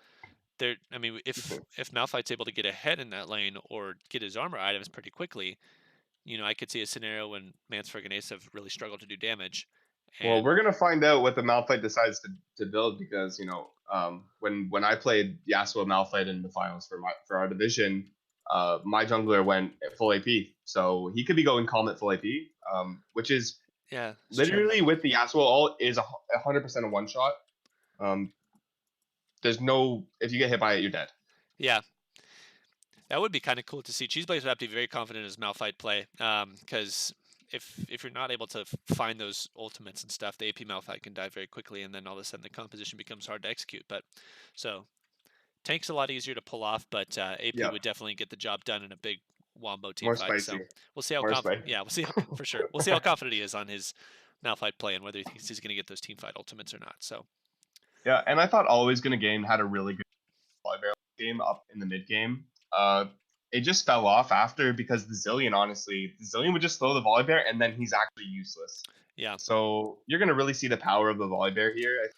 I mean, if Malphite's able to get ahead in that lane or get his armor items pretty quickly, I could see a scenario when Mansford and Ace have really struggled to do damage. Well, And we're gonna find out what the Malphite decides to build because when I played Yasuo Malphite in the finals for our division, my jungler went full AP, so he could be going Comet full AP, which is yeah, it's true. literally with the Yasuo ult is 100% a one shot. There's no if you get hit by it, you're dead. Yeah, that would be kind of cool to see. Cheeseblaze would have to be very confident in his Malphite play, because if you're not able to find those ultimates and stuff, the AP Malphite can die very quickly, and then all of a sudden the composition becomes hard to execute. But so tank's a lot easier to pull off, but AP Yeah, would definitely get the job done in a big Wombo team more fight. So spicy, we'll see how more spicy. yeah, we'll see how for sure. We'll see how confident he is on his Malphite play and whether he thinks he's going to get those team fight ultimates or not. So Yeah, and I thought Always Gonna Game had a really good volleyball game up in the mid game. It just fell off after because the Zillion would just throw the Volibear and then he's actually useless. yeah, So you're gonna really see the power of the Volibear here.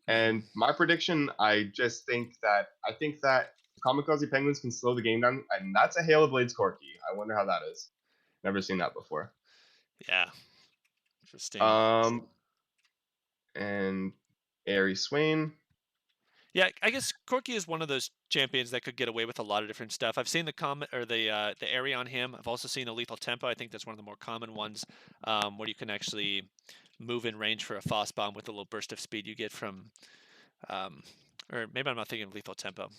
And my prediction, I think that Kamikaze Penguins can slow the game down, and that's a Hail of Blades Corki. I wonder how that is. Never seen that before. yeah, interesting. And Airy Swain. Yeah, I guess Corki is one of those champions that could get away with a lot of different stuff. I've seen the comment or the area on him. I've also seen the lethal tempo. I think that's one of the more common ones, where you can actually move in range for a Foss bomb with a little burst of speed you get from, or maybe I'm not thinking of lethal tempo.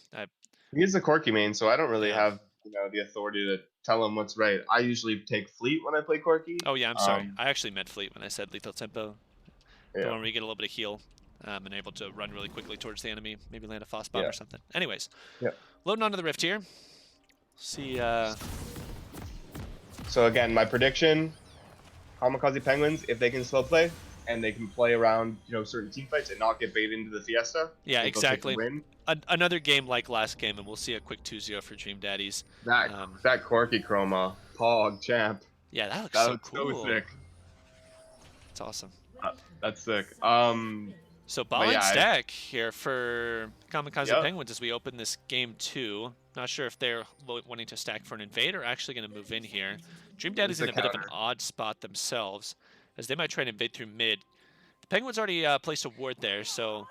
He's the Corki main, so I don't really Yeah. have the authority to tell him what's right. I usually take Fleet when I play Corki. Oh yeah, I'm sorry. I actually meant Fleet when I said lethal tempo. The Yeah. one where you get a little bit of heal, and able to run really quickly towards the enemy, maybe land a Foss bomb Yeah. or something. Anyways, Yeah. loading onto the Rift here. See. So again, my prediction: Kamikaze Penguins, if they can slow play and they can play around certain team fights and not get baited into the Fiesta. Yeah, exactly. Win. Another game like last game, and we'll see a quick 2-0 for Dream Daddies. That Corki Chroma, Pog champ. Yeah, that looks That so looks cool. so sick. It's awesome. That's sick. So ball stack here for Kamikaze Penguins as we open this game 2. Not sure if they're wanting to stack for an invade or actually going to move in here. Dream Daddy's in a bit of an odd spot themselves, as they might try and invade through mid. The Penguins already placed a ward there, so...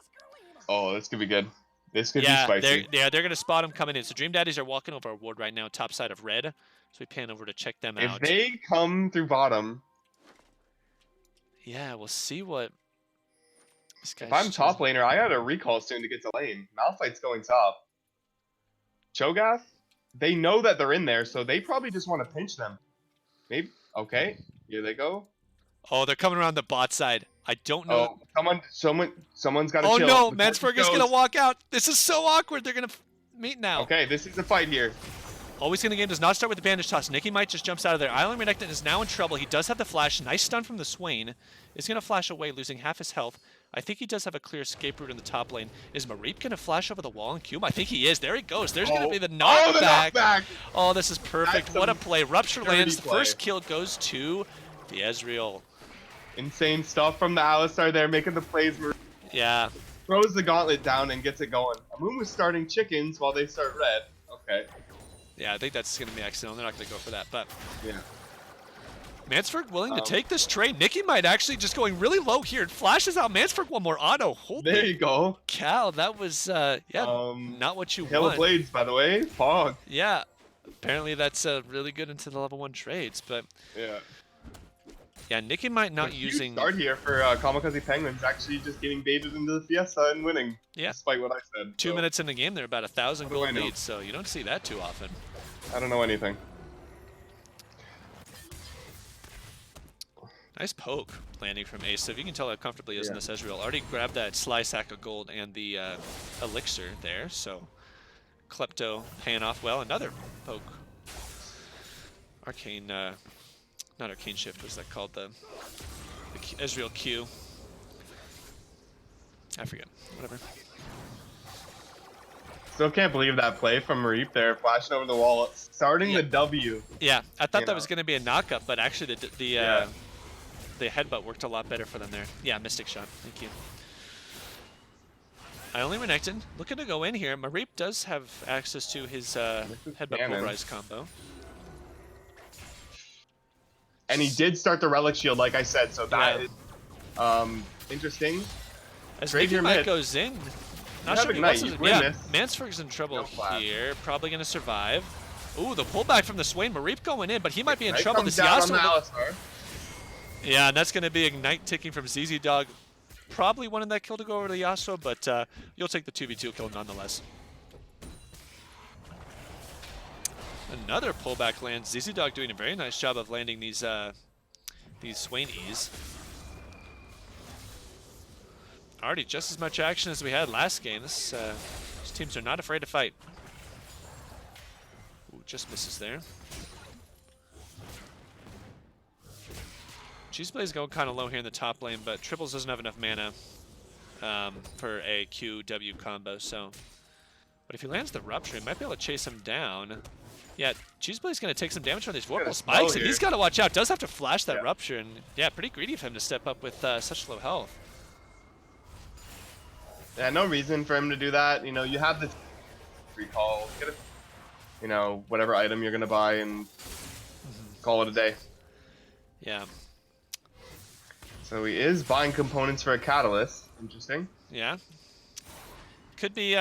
Oh, this could be good. This could be spicy. They're going to spot him coming in. So Dream Daddies are walking over a ward right now, top side of red. So we pan over to check them out. If they come through bottom... Yeah, we'll see what... If I'm top laner, I gotta recall soon to get to lane. Malphite's going top. Cho'Gath, they know that they're in there, so they probably just want to pinch them. Maybe. Okay, here they go. Oh, they're coming around the bot side. I don't know. Oh, someone's got to chill. Oh no, Mansberg is gonna walk out. This is so awkward. They're gonna meet now. Okay, this is a fight here. Always in the game does not start with the bandage toss. Nicky Might just jumps out of there. Island Renekton is now in trouble. He does have the flash. Nice stun from the Swain. Is gonna flash away, losing half his health. I think he does have a clear escape route in the top lane. Is Mareep gonna flash over the wall and Cume? I think he is. There he goes. There's gonna be the knockback. Oh, this is perfect. What a play. Rupture lands. The first kill goes to the Ezreal. Insane stuff from the Alistar there, making the plays. Yeah. Throws the gauntlet down and gets it going. Amoon was starting chickens while they start red. Okay. Yeah, I think that's going to be accidental. They're not going to go for that, but... Yeah. Mansford willing to take this trade. Nicky might actually just going really low here. It flashes out. Mansford one more auto. Holy there you go. Cow, that was, not what you Hail want. of Blades, by the way. Fog. Yeah. Apparently that's really good into the level 1 trades, but... Yeah. Yeah, Nicky might not using... start here for Kamikaze Penguins, actually just getting baited into the Fiesta and winning. Yeah. Despite what I said. 2 minutes in the game, they're about 1,000 What do I gold know? leads, so you don't see that too often. I don't know anything. Nice poke landing from Ace. So if you can tell how comfortably he is in this Ezreal. Already grabbed that sly sack of gold and the elixir there, so Klepto paying off well. Another poke. Arcane, not Arcane Shift, what's that called? The Ezreal Q. I forget, whatever. Still can't believe that play from Mareep there, flashing over the wall, starting the W. Yeah, I thought that was going to be a knockup, but actually the headbutt worked a lot better for them there. Yeah, Mystic Shot, thank you. I only Renekton. Looking to go in here. Mareep does have access to his headbutt pulverize combo. And he did start the relic shield, like I said, so that is interesting. As Nicky Mike goes in, not sure if he wants to. Yeah, Mansford's in trouble here. Probably going to survive. Ooh, the pullback from the Swain. Mareep going in, but he might be in trouble. This Yasuo. Yeah, and that's going to be Ignite ticking from ZZ Dog. Probably wanted that kill to go over to Yasuo, but you'll take the 2v2 kill nonetheless. Another pullback lands. ZZ Dog doing a very nice job of landing these Swain E's. Already just as much action as we had last game. These teams are not afraid to fight. Ooh, just misses there. Cheeseblade's going kind of low here in the top lane, but Triples doesn't have enough mana for a QW combo, so. But if he lands the Rupture, he might be able to chase him down. Yeah, Cheeseblade's going to take some damage from these Vorpal Spikes, and he's got to watch out. Does have to flash that Rupture, and yeah, pretty greedy of him to step up with such low health. Yeah, no reason for him to do that. You know, you have this recall, get a, you know, whatever item you're going to buy and call it a day. Yeah. So he is buying components for a catalyst. Interesting. Yeah. Could be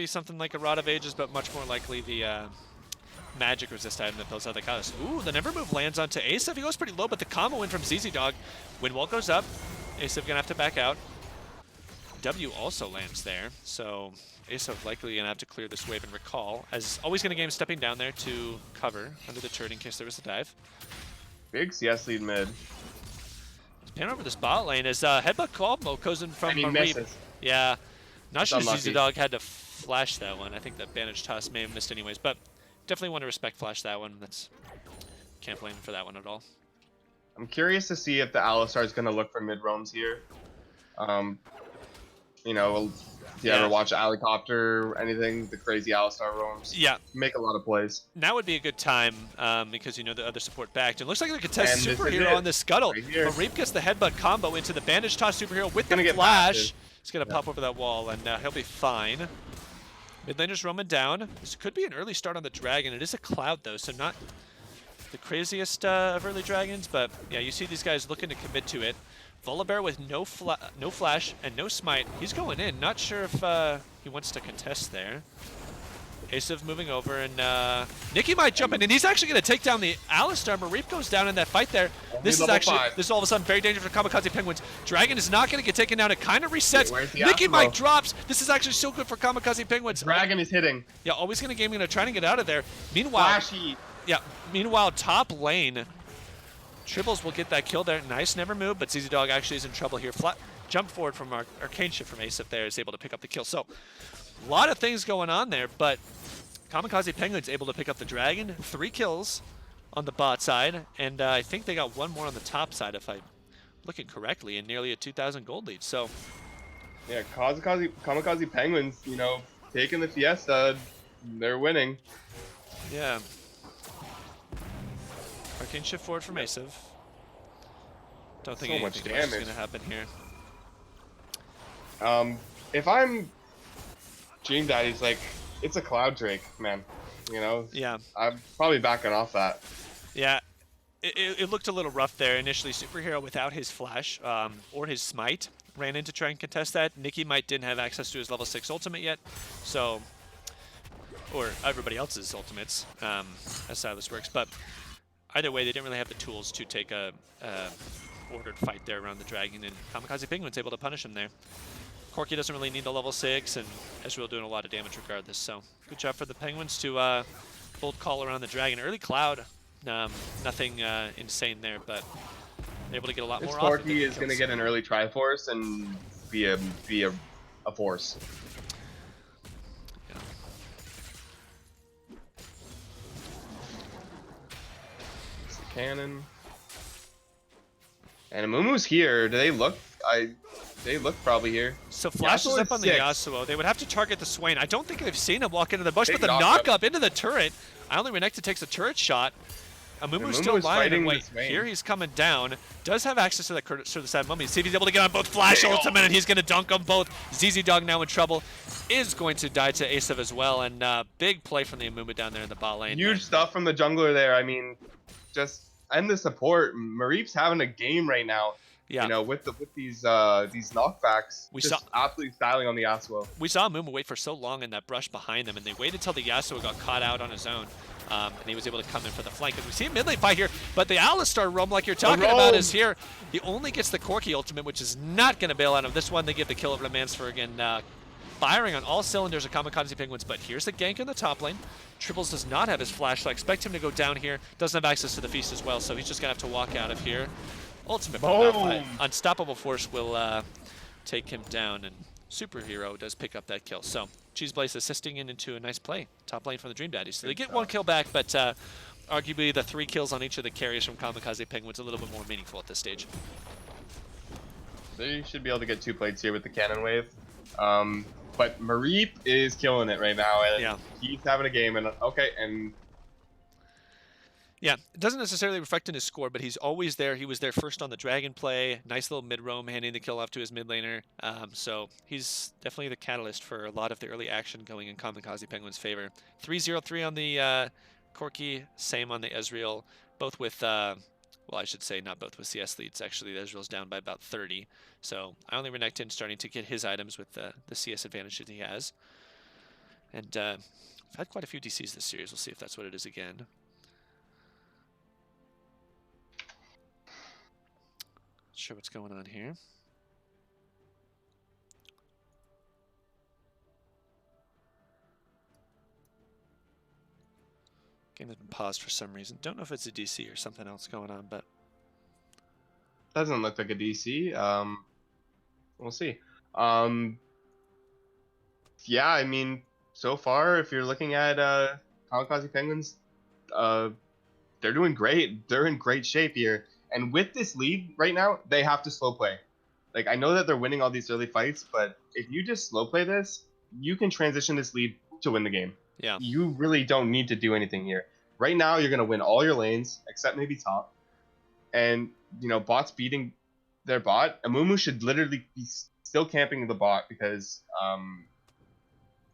something like a Rod of Ages, but much more likely the magic resist item that builds out the catalyst. Ooh, the Never Move lands onto Asif. He goes pretty low, but the combo in from ZZ Dog. Windwall goes up. Asif gonna have to back out. W also lands there, so Asif likely gonna have to clear this wave and recall. As always gonna game stepping down there to cover under the turret in case there was a dive. Big CS lead mid. Pan over this bot lane as headbutt combo goes in from Mareep. Yeah, not sure ZZ Dog had to flash that one. I think that Bandage Toss may have missed anyways, but definitely want to respect flash that one. That's can't blame him for that one at all. I'm curious to see if the Alistar is going to look for mid roams here. You know, if you ever watch Alicopter or anything, the crazy Alistar roams. Yeah. Make a lot of plays. Now would be a good time because you know the other support backed. It looks like they could test Superhero on the Scuttle. Right, Mareep gets the headbutt combo into the Bandage Toss Superhero with the flash. He's going to pop over that wall and he'll be fine. Mid laner's roaming down. This could be an early start on the Dragon. It is a Cloud though, so not the craziest of early Dragons, but yeah, you see these guys looking to commit to it. Volibear with no flash and no smite. He's going in. Not sure if he wants to contest there. Asif moving over, and Nicky might jump in, and he's actually going to take down the Alistar. Mareep goes down in that fight there. This is actually, this is all of a sudden very dangerous for Kamikaze Penguins. Dragon is not going to get taken down. It kind of resets. Nicky Mike drops. This is actually so good for Kamikaze Penguins. Dragon is hitting. Yeah, always going to game, going to try and get out of there. Meanwhile, meanwhile, top lane. Tribbles will get that kill there. Nice Never Move, but ZZ Dog actually is in trouble here. Jump forward from our Arcane Shift from Asif there is able to pick up the kill. So, a lot of things going on there, but Kamikaze Penguins able to pick up the Dragon. 3 kills on the bot side, and I think they got 1 more on the top side if I'm looking correctly, and nearly a 2,000 gold lead. So, yeah, Kamikaze Penguins, you know, taking the Fiesta, they're winning. Yeah. Arcane Shift forward from Asif. Don't think anything much is going to happen here. If I'm Dream Daddies, like, it's a Cloud Drake, man. You know? Yeah. I'm probably backing off that. Yeah. It looked a little rough there. Initially, Superhero without his flash or his smite ran in to try and contest that. Nicky Mike didn't have access to his level 6 ultimate yet, so... Or everybody else's ultimates, as Silas works, but... Either way, they didn't really have the tools to take a ordered fight there around the Dragon, and Kamikaze Penguin's able to punish him there. Corki doesn't really need the level 6, and Ezreal doing a lot of damage regardless, so good job for the Penguins to bold call around the Dragon. Early Cloud, nothing insane there, but they're able to get a lot more off. Corki is going to get an early Triforce and be a force. Cannon. And Amumu's here. Do they look? They look probably here. So Flash is up on the Yasuo. They would have to target the Swain. I don't think they've seen him walk into the bush, but the knock up into the turret. I only Renekton takes a turret shot. Amumu's Amumu still is lying fighting and this way. here he's coming down. Does have access to that sort of sad mummy. See if he's able to get on both Flash Ultimate, and he's going to dunk them both. ZZ Dog now in trouble. Is going to die to Asav as well, and big play from the Amumu down there in the bot lane. Huge stuff from the jungler there. I mean, just and the support. Mareep's having a game right now. Yeah. You know, with these knockbacks, We just saw absolutely styling on the Yasuo. We saw Amumu wait for so long in that brush behind them, and they waited till the Yasuo got caught out on his own. And he was able to come in for the flank. As we see a mid lane fight here, but the Alistar roam, like you're talking about, is here. He only gets the Corki ultimate, which is not going to bail out of this one. They give the kill over to Mansford again, firing on all cylinders of Kamikaze Penguins. But here's the gank in the top lane. Triples does not have his flash, so I expect him to go down here. Doesn't have access to the feast as well, so he's just going to have to walk out of here. Ultimate from Unstoppable Force will take him down, and Superhero does pick up that kill. So Cheeseblaze assisting into a nice play. Top lane from the Dream Daddies. So they get one kill back, but arguably the 3 kills on each of the carriers from Kamikaze Penguins a little bit more meaningful at this stage. They should be able to get 2 plates here with the cannon wave. But Mareep is killing it right now, and he's having a game. And yeah, it doesn't necessarily reflect in his score, but he's always there. He was there first on the Dragon play. Nice little mid-roam, handing the kill off to his mid laner. So he's definitely the catalyst for a lot of the early action going in Kamikaze Penguins' favor. 3-0-3 on the Corki, same on the Ezreal, both with, well, I should say not both with CS leads. Actually, the Ezreal's down by about 30. So Only Renekton starting to get his items with the CS advantage that he has. And I've had quite a few DCs this series. We'll see if that's what it is again. Sure what's going on here. Game has been paused for some reason. Don't know if it's a DC or something else going on, but doesn't look like a DC. We'll see. Yeah, I mean, so far, if you're looking at Kamikaze Penguins, they're doing great. They're in great shape here. And with this lead right now, they have to slow play. Like, I know that they're winning all these early fights, but if you just slow play this, you can transition this lead to win the game. Yeah. You really don't need to do anything here. Right now, you're going to win all your lanes, except maybe top. And, you know, bot's beating their bot. Amumu should literally be still camping the bot because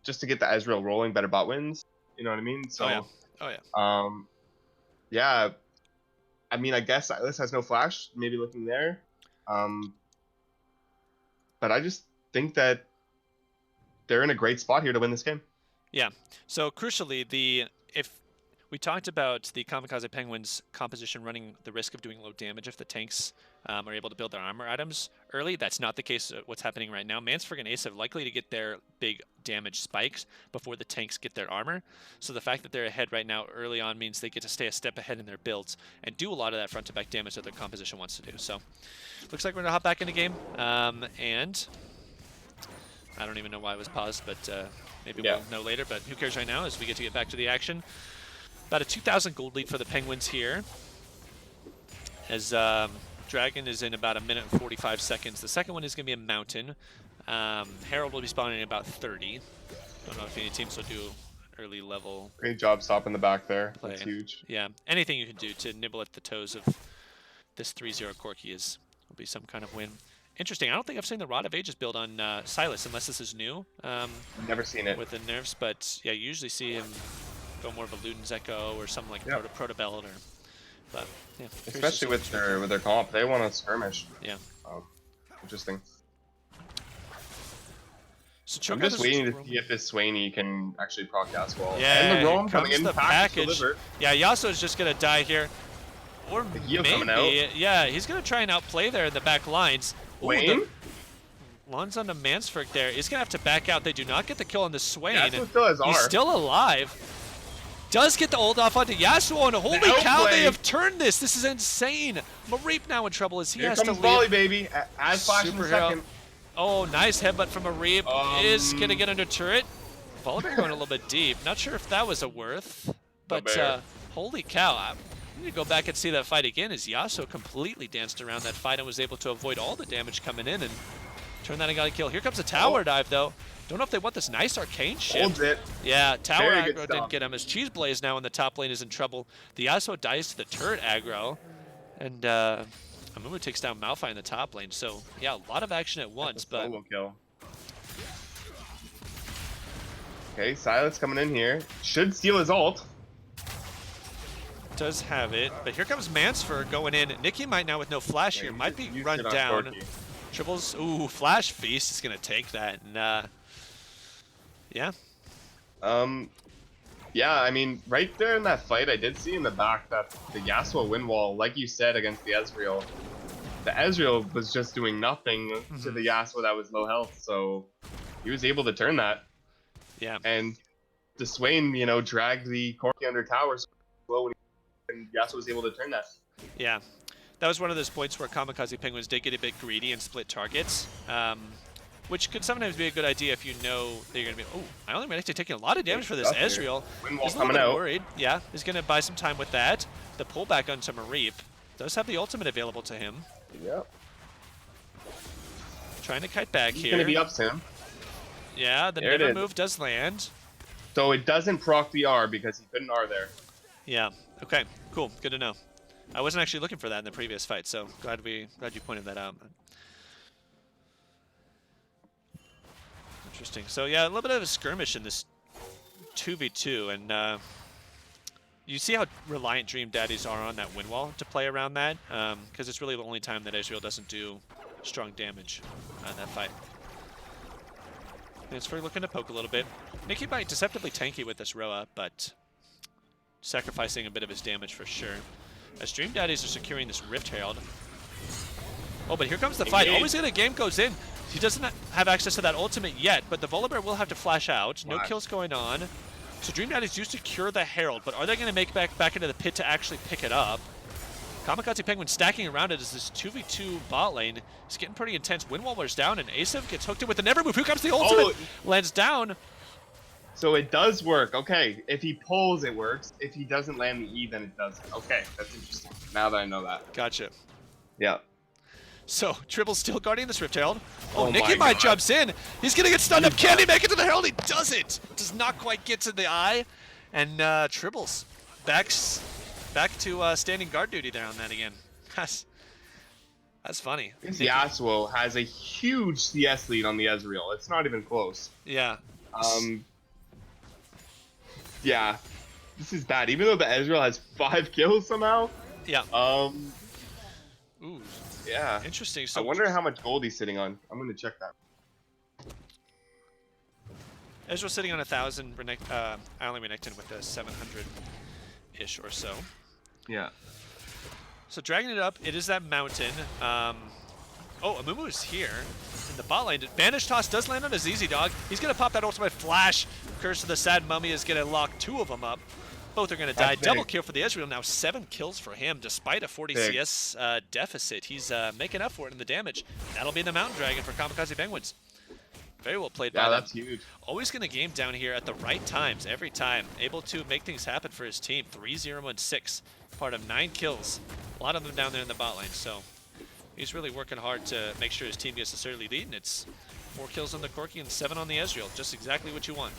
just to get the Ezreal rolling, better bot wins. You know what I mean? So, yeah. I mean, I guess Atlas has no flash, maybe looking there. But I just think that they're in a great spot here to win this game. Yeah. So crucially, if we talked about the Kamikaze Penguins composition running the risk of doing low damage if the tanks are able to build their armor items early. That's not the case what's happening right now. Mansford and Ace are likely to get their big damage spikes before the tanks get their armor. So the fact that they're ahead right now early on means they get to stay a step ahead in their builds and do a lot of that front-to-back damage that their composition wants to do. So looks like we're going to hop back in the game. And I don't even know why it was paused, but maybe we'll know later. But who cares right now as we get to get back to the action. About a 2,000 gold lead for the Penguins here. As Dragon is in about 1 minute and 45 seconds. The second one is going to be a Mountain. Herald will be spawning in about 30. Don't know if any teams will do early level. Great job stopping the back there. Play. That's huge. Yeah, anything you can do to nibble at the toes of this 3-0 Corki will be some kind of win. Interesting. I don't think I've seen the Rod of Ages build on Silas unless this is new. Never seen it. With the nerfs, but yeah, you usually see him go more of a Luden's Echo or something like Protobelt, but yeah. Especially with their comp, they want to skirmish. Yeah. Interesting. So I'm just waiting to see if this Swainy can actually proc Yasuo. Yeah, and the roam coming in, the package. Yeah, Yasuo's just gonna die here. Or maybe, coming out. Yeah, he's gonna try and outplay there in the back lines. Swain? Lawns on the Mansford there. He's gonna have to back out. They do not get the kill on the Swain. Yasuo still has R. He's still alive. Does get the ult off onto Yasuo, and holy cow, they have turned this. This is insane. Mareep now in trouble as he has to leave. Volley, baby. Add flash in a second. Oh, nice headbutt from Mareep. Is going to get under turret. Volibear going a little bit deep. Not sure if that was a worth, but holy cow. I need to go back and see that fight again as Yasuo completely danced around that fight and was able to avoid all the damage coming in. And Turn that and got a kill. Here comes a tower dive, though. Don't know if they want this nice arcane shift. Holds it. Yeah, tower Very good aggro stuff. didn't get him. As Cheese Blaze now in the top lane is in trouble. The Yasuo dies to the turret aggro. And Amumu takes down Malphite in the top lane. So, yeah, a lot of action at once. But solo kill. Okay, Silas coming in here. Should steal his ult. Does have it. But here comes Mansfer going in. Nicky might now with no flash here. Might be run down. Triples. Ooh, Flash Feast is going to take that. And, yeah. Yeah, I mean, right there in that fight, I did see in the back that the Yasuo win wall, like you said, against the Ezreal was just doing nothing to the Yasuo that was low health, so he was able to turn that. Yeah. And the Swain, you know, dragged the Corki under tower so low, and Yasuo was able to turn that. Yeah. That was one of those points where Kamikaze Penguins did get a bit greedy and split targets. Which could sometimes be a good idea if you know that you're going to be, oh, I only managed to take a lot of damage for this Ezreal. He's a little bit worried. Yeah, he's going to buy some time with that. The pullback onto Mareep does have the ultimate available to him. Yep. Trying to kite back He's here. He's going to be up soon. Yeah, the never move does land. So it doesn't proc the R because he couldn't R there. Yeah, okay, cool, good to know. I wasn't actually looking for that in the previous fight, so glad you pointed that out. Interesting. So yeah, a little bit of a skirmish in this 2v2, and you see how reliant Dream Daddies are on that win wall to play around that, because it's really the only time that Ezreal doesn't do strong damage in that fight. It's for looking to poke a little bit. Nicky might deceptively tanky with this Roa, but sacrificing a bit of his damage for sure. As Dream Daddies are securing this Rift Herald. Oh, but here comes the fight. Always when a game goes in. He doesn't have access to that ultimate yet, but the Volibear will have to flash out. No kills going on. So Dream Daddies do secure the Herald, but are they going to make back into the pit to actually pick it up? Kamikaze Penguin stacking around it as this 2v2 bot lane is getting pretty intense. Windwaller's down, and Asev gets hooked in with the never move. Here comes the ultimate. Lands down. So it does work. Okay, if he pulls, it works. If he doesn't land the E, then it doesn't. Okay, that's interesting. Now that I know that. Gotcha. Yeah. So, Tribble's still guarding this Rift Herald. Oh, Nicky might jumps in. He's going to get stunned up. Can he make it to the Herald? He doesn't. Does not quite get to the eye. And Tribble's back to standing guard duty there on that again. That's funny. Yasuo has a huge CS lead on the Ezreal. It's not even close. Yeah. Yeah. This is bad. Even though the Ezreal has 5 kills somehow. Yeah. Ooh. Yeah. Interesting. So I wonder how much gold he's sitting on. I'm going to check that. Ezreal's sitting on 1,000. I only Renekton with a 700-ish or so. Yeah. So dragging it up, it is that mountain. Oh, Amumu is here in the bot lane. Banish Toss does land on a ZZ Dog. He's going to pop that ultimate flash. Curse of the Sad Mummy is going to lock 2 of them up. Both are going to die. Double kill for the Ezreal. Now 7 kills for him, despite a 40 CS deficit. He's making up for it in the damage. That'll be the Mountain Dragon for Kamikaze Penguins. Very well played by them. Yeah, that's huge. Always going to game down here at the right times, every time. Able to make things happen for his team. 3-0-6, part of 9 kills. A lot of them down there in the bot lane, so he's really working hard to make sure his team gets this early lead, and it's 4 kills on the Corki and 7 on the Ezreal. Just exactly what you want.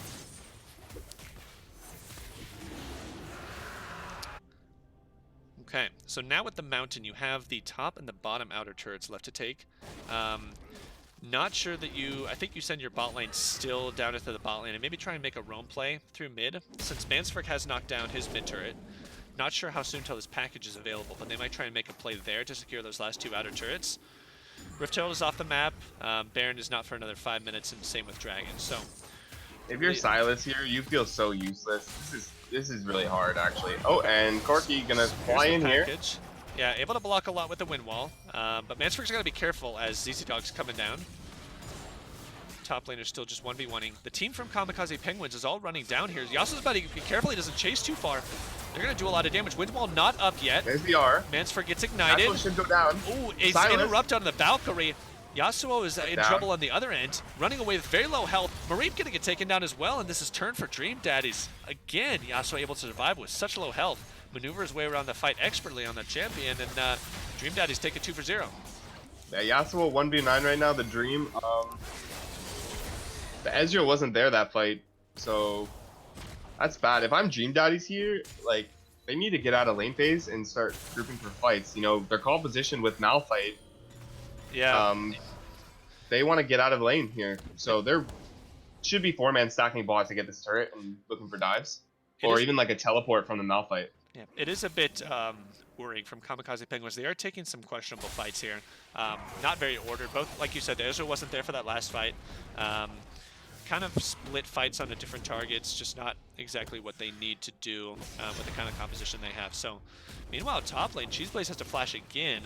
Okay, so now with the mountain, you have the top and the bottom outer turrets left to take. Not sure that I think you send your bot lane still down into the bot lane and maybe try and make a roam play through mid, since Mansford has knocked down his mid turret. Not sure how soon till this package is available, but they might try and make a play there to secure those last 2 outer turrets. Rift Herald is off the map. Baron is not for another 5 minutes, and same with Dragon. So, if you're Silas here, you feel so useless. This is really hard, actually. Oh, and Corki gonna fly in here. Yeah, able to block a lot with the wind wall, but Mansford's got to be careful as ZZ Dog's coming down. Top laner still just 1v1ing. The team from Kamikaze Penguins is all running down here. Yasuo's about to be careful he doesn't chase too far. They're going to do a lot of damage. Wind wall not up yet. There's the R. Mansford gets ignited. Yasuo should go down. Ooh, it's interrupted on the Valkyrie. Yasuo is in trouble on the other end, running away with very low health. Mareep going to get taken down as well, and this is turn for Dream Daddies. Again, Yasuo able to survive with such low health. Maneuver his way around the fight expertly on the champion, and Dream Daddies take it 2 for 0. Yeah, Yasuo 1v9 right now, the dream. The Ezreal wasn't there that fight, so that's bad. If I'm Dream Daddies here, like, they need to get out of lane phase and start grouping for fights. You know, their call position with Malphite, Yeah. they want to get out of lane here. So there should be 4-man stacking bot to get this turret and looking for dives. Or even like a teleport from the Malphite. Yeah, it is a bit worrying from Kamikaze Penguins. They are taking some questionable fights here. Not very ordered. Both, like you said, Ezra wasn't there for that last fight. Kind of split fights onto different targets, just not exactly what they need to do with the kind of composition they have. So, meanwhile, top lane, Cheeseblaze has to flash again.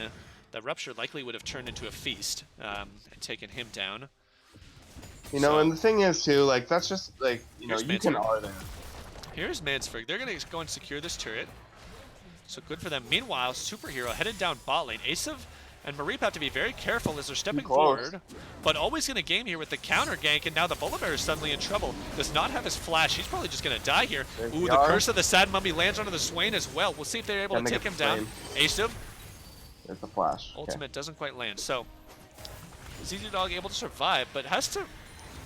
The Rupture likely would have turned into a feast and taken him down. You know, and the thing is, too, like, that's just, like, you know, you can R there. Here's Mansford. They're going to go and secure this turret. So good for them. Meanwhile, Superhero headed down bot lane. Asav and Mareep have to be very careful as they're stepping forward, but always going to game here with the counter gank, and now the Bullet Bear is suddenly in trouble. Does not have his flash. He's probably just going to die here. Ooh, the Curse of the Sad Mummy lands onto the Swain as well. We'll see if they're able to take him down. Asav. There's the flash. Ultimate doesn't quite land. So, ZZ Dog able to survive, but has to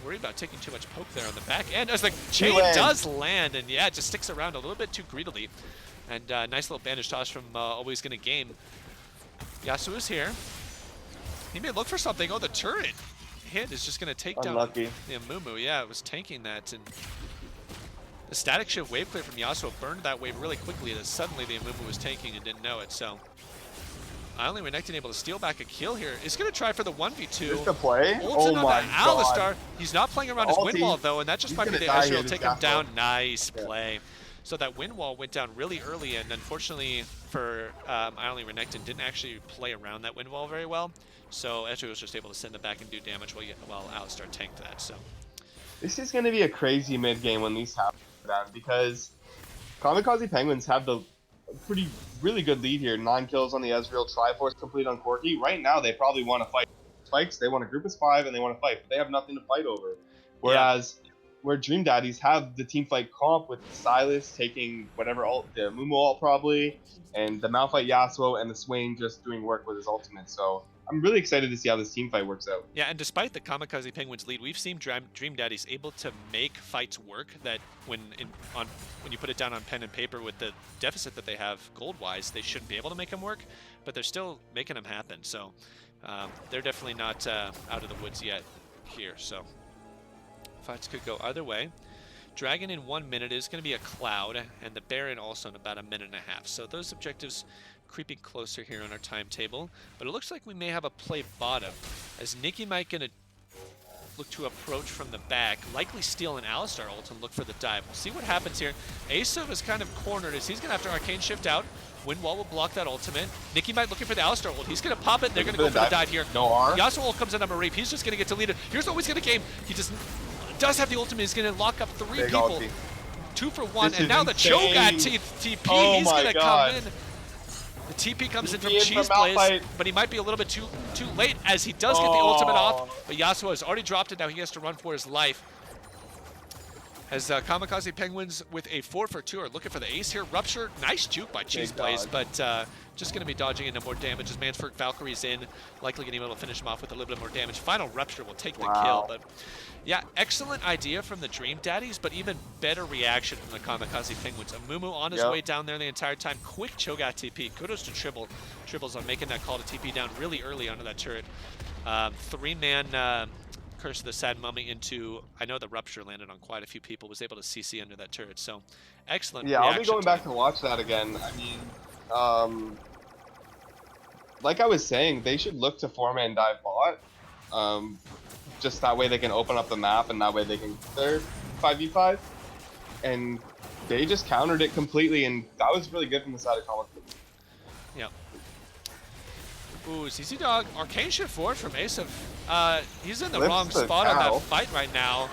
worry about taking too much poke there on the back end as the chain does land, and yeah, it just sticks around a little bit too greedily. And nice little bandage toss from Always Gonna Game. Yasuo's here. He may look for something. Oh, the turret hit is just gonna take down the Mumu. Yeah, it was tanking that, and the static shift wave clear from Yasuo burned that wave really quickly as suddenly the Mumu was tanking and didn't know it. So Only Renekton able to steal back a kill here. Is going to try for the 1v2. Just the play? Oh my god. Alistar. He's not playing around his wind wall though, and that just might be the Ezreal will take him down. Nice play. So that wind wall went down really early, and unfortunately for Only Renekton didn't actually play around that wind wall very well. So Ezreal was just able to send it back and do damage while Alistar tanked that. So this is going to be a crazy mid game when these happen, because Kamikaze Penguins have the really good lead here. 9 kills on the Ezreal, Triforce complete on Corki. Right now, they probably want to fight spikes. They want a group of 5 and they want to fight, but they have nothing to fight over. Whereas, where Dream Daddies have the team fight comp with Silas taking whatever ult, the Mumu ult probably, and the Malphite Yasuo and the Swain just doing work with his ultimate. So I'm really excited to see how this team fight works out. Yeah, and despite the Kamikaze Penguins lead, we've seen Dream Daddies able to make fights work that when you put it down on pen and paper with the deficit that they have gold-wise, they shouldn't be able to make them work, but they're still making them happen. So they're definitely not out of the woods yet here. So fights could go either way. Dragon in 1 minute is going to be a Cloud, and the Baron also in about 1.5 minutes. So those objectives creeping closer here on our timetable, but it looks like we may have a play bottom, as Nikki might gonna look to approach from the back, likely steal an Alistar ult and look for the dive. We'll see what happens here. Asav is kind of cornered as he's gonna have to Arcane Shift out. Windwall will block that ultimate. Nikki might looking for the Alistar ult. He's gonna pop it. They're gonna go for the dive here. No R. Yasuo ult comes in on Mareep. He's just gonna get deleted. Here's Always Gonna Game. He does have the ultimate. He's gonna lock up 3 people. 2 for 1, and now the Cho'Gath TP. He's gonna come in. The TP comes in from Cheeseblaze, but he might be a little bit too late as he does get the ultimate off. But Yasuo has already dropped it. Now he has to run for his life. As Kamikaze Penguins with a 4 for 2 are looking for the ace here. Rupture, nice juke by Cheeseblaze, but just going to be dodging into more damage as Mansford Valkyrie's in, likely going to be able to finish him off with a little bit more damage. Final Rupture will take the kill, but yeah, excellent idea from the Dream Daddies, but even better reaction from the Kamikaze Penguins. Amumu on his way down there the entire time. Quick Cho'Gath TP. Kudos to Tribbles on making that call to TP down really early onto that turret. 3-man Curse of the Sad Mummy into, I know the Rupture landed on quite a few people, was able to CC under that turret, so excellent. Yeah, I'll be going back to watch that again. I mean, like I was saying, they should look to 4-man dive bot. Just that way they can open up the map, and that way they can get their 5v5. And they just countered it completely, and that was really good from the side of Kamikaze. Yeah. Ooh, ZZ Dog, Arcane Shift forward from Asav. He's in the wrong spot on that fight right now.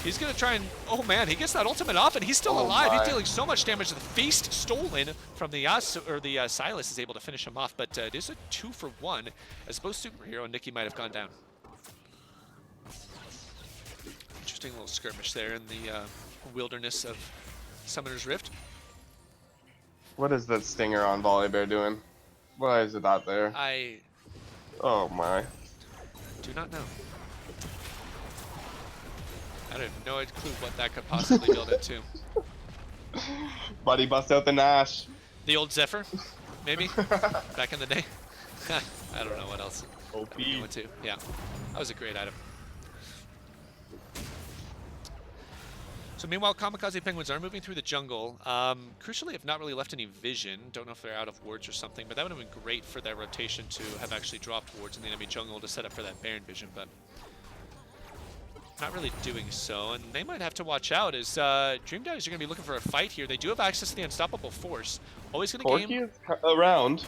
He's gonna try and, oh man, he gets that ultimate off and he's still alive. He's dealing so much damage. The feast stolen from the Silas is able to finish him off, but it is a 2 for 1 as both Superhero and Nikki might have gone down. Interesting little skirmish there in the wilderness of Summoner's Rift. What is that stinger on Volley Bear doing? Why is it out there? Oh my. Do not know. I have no clue what that could possibly build into. Buddy bust out the Nash. The old Zephyr, maybe, back in the day. I don't know what else. OP. Too. Yeah, that was a great item. So meanwhile, Kamikaze Penguins are moving through the jungle. Crucially, have not really left any vision. Don't know if they're out of wards or something, but that would have been great for their rotation to have actually dropped wards in the enemy jungle to set up for that Baron vision, but not really doing so. And they might have to watch out as Dream Daddies are going to be looking for a fight here. They do have access to the Unstoppable Force. Always going to game. Is around,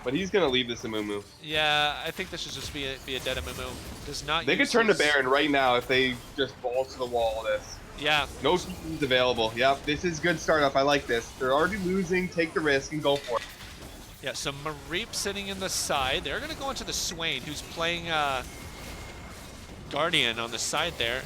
but he's going to leave this Amumu. Yeah, I think this should just be a dead Amumu. Does not. They could turn to Baron right now if they just balls to the wall this. Yeah. No TPs available. Yep, this is good startup. I like this. They're already losing. Take the risk and go for it. Yeah, so Mareep sitting in the side. They're going to go into the Swain, who's playing Guardian on the side there.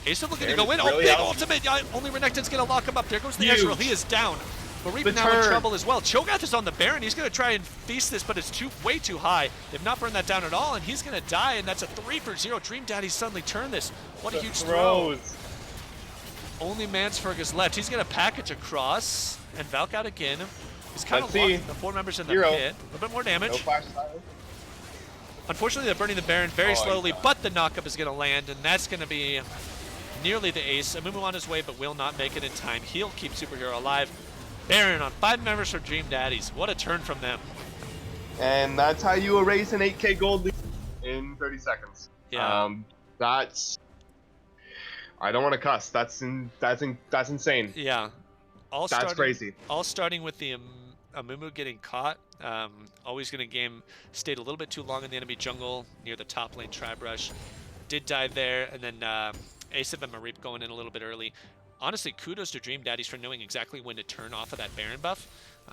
Ace looking to go in. Oh, big ultimate. Only Renekton's going to lock him up. There goes the Ezreal. He is down. Mareep now in trouble as well. Cho'Gath is on the Baron. He's going to try and feast this, but it's way too high. They've not burned that down at all, and he's going to die, and that's a 3-for-0. Dream Daddies suddenly turn this. What a huge throw. Only Mansferg is left. He's going to package across and Valk out again. He's kind of lost the 4 members in the pit. A little bit more damage. No flash silence. Unfortunately, they're burning the Baron very slowly, but the knockup is going to land, and that's going to be nearly the ace. Amumu on his way, but will not make it in time. He'll keep Superhero alive. Baron on 5 members for Dream Daddies. What a turn from them. And that's how you erase an 8K gold lead in 30 seconds. Yeah. That's... I don't want to cuss. That's insane. Yeah. That's crazy. All starting with the Amumu getting caught. Always going to game stayed a little bit too long in the enemy jungle near the top lane tribe rush. Did die there, and then Asif and Mareep going in a little bit early. Honestly, kudos to Dream Daddies for knowing exactly when to turn off of that Baron buff.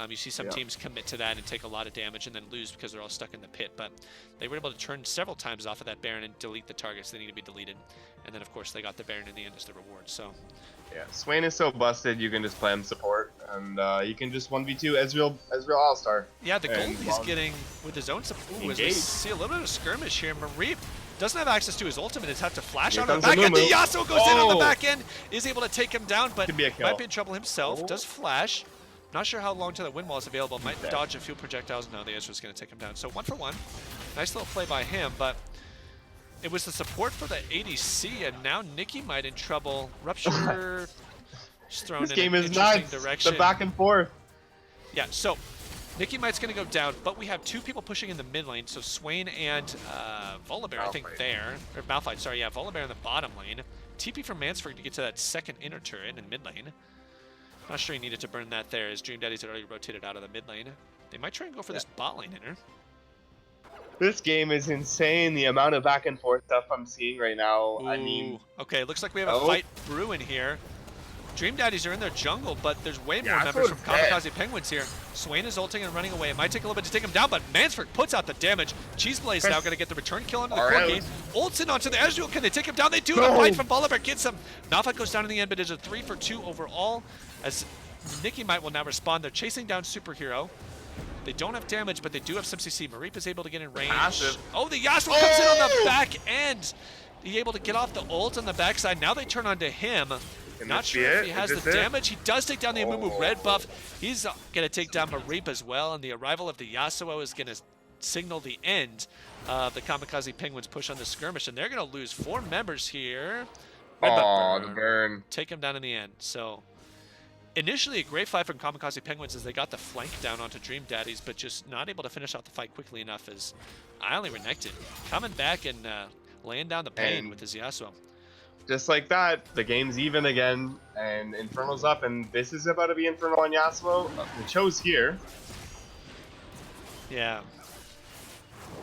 You see some teams commit to that and take a lot of damage and then lose because they're all stuck in the pit, but they were able to turn several times off of that Baron and delete the targets that need to be deleted. And then, of course, they got the Baron in the end as the reward, so... Yeah, Swain is so busted, you can just play him support, and you can just 1v2 Ezreal All-Star. Yeah, the gold he's getting with his own support. As we see a little bit of a skirmish here. Mareep doesn't have access to his ultimate. He's had to flash on the back end. The Yasuo goes in on the back end, is able to take him down, but might be in trouble himself. Does flash. Not sure how long till the wind wall is available. Might dodge a few projectiles. No, the Ezreal's going to take him down. So 1 for 1. Nice little play by him, but it was the support for the ADC, and now Nikki might in trouble. Rupture just thrown this in game an is interesting nuts. direction. The back and forth. Yeah, so Nikki Might's going to go down, but we have 2 people pushing in the mid lane. So Swain and Volibear, I think, there. Or Malphite, sorry, yeah, Volibear in the bottom lane. TP from Mansferg to get to that second inner turret in mid lane. Not sure he needed to burn that there, as Dream Daddies had already rotated out of the mid lane. They might try and go for this bot lane inner. This game is insane, the amount of back and forth stuff I'm seeing right now. Ooh. I mean... Okay, looks like we have a fight brewing here. Dream Daddies are in their jungle, but there's way more members from Kamikaze Penguins here. Swain is ulting and running away. It might take a little bit to take him down, but Mansford puts out the damage. Cheeseblaze now going to get the return kill into the core game. Ults in onto the Ezreal. Can they take him down? They do. The fight from Volibear gets him. Malphite goes down in the end, but it's a 3 for 2 overall, as Nikki Might will now respond. They're chasing down Superhero. They don't have damage, but they do have some CC. Mareep is able to get in range. Oh, the Yasuo comes in on the back end. He's able to get off the ult on the backside. Now they turn onto him. Not sure if he has the damage. He does take down the Amumu red buff. He's going to take down Mareep as well, and the arrival of the Yasuo is going to signal the end of the Kamikaze Penguins push on the skirmish, and they're going to lose 4 members here. The burn. Take him down in the end. So initially a great fight from Kamikaze Penguins as they got the flank down onto Dream Daddies, but just not able to finish out the fight quickly enough as Isle Renekton coming back and laying down the pain with his Yasuo. Just like that, the game's even again, and Infernal's up, and this is about to be Infernal on Yasuo. The Cho's here. Yeah.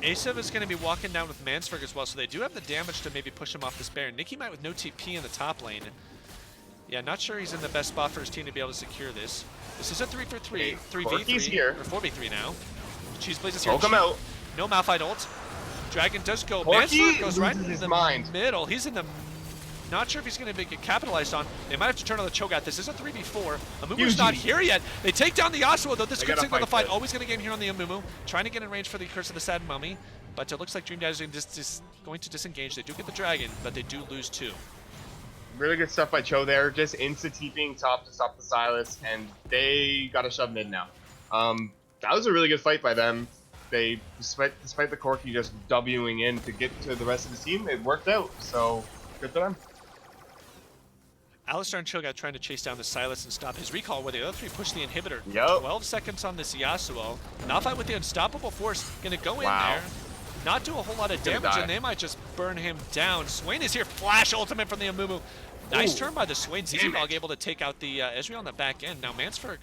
Asev is going to be walking down with Mansferg as well, so they do have the damage to maybe push him off this Baron. Nikki Might with no TP in the top lane. Yeah, not sure he's in the best spot for his team to be able to secure this. This is a 3 for 3, 3v3, here. or 4v3 now. Cheeseblaze is here. Poke him out. No Malphite ult. Dragon does go. Porky Mansferg goes right into his the mind. middle. He's in the... Not sure if he's going to get capitalized on. They might have to turn on the Cho'Gath. This is a 3v4. Amumu's not here yet. They take down the Yasuo, though. This could signal the fight. Always going to game here on the Amumu. Trying to get in range for the Curse of the Sad Mummy. But it looks like Dream Daddies are just going to disengage. They do get the dragon, but they do lose 2. Really good stuff by Cho there. Just insta-TPing top to stop the Silas, and they got to shove mid now. That was a really good fight by them. They, despite the Corki just Wing in to get to the rest of the team, it worked out. So good for them. Alistar and Cho'Gath trying to chase down the Silas and stop his recall, where the other 3 push the inhibitor. Yep. 12 seconds on this Yasuo. Malphite with the unstoppable force, gonna go in Wow. there, not do a whole lot of damage, and they might just burn him down. Swain is here, flash ultimate from the Amumu. Nice turn by the Swain. ZZDog able to take out the Ezreal on the back end. Now Mansferg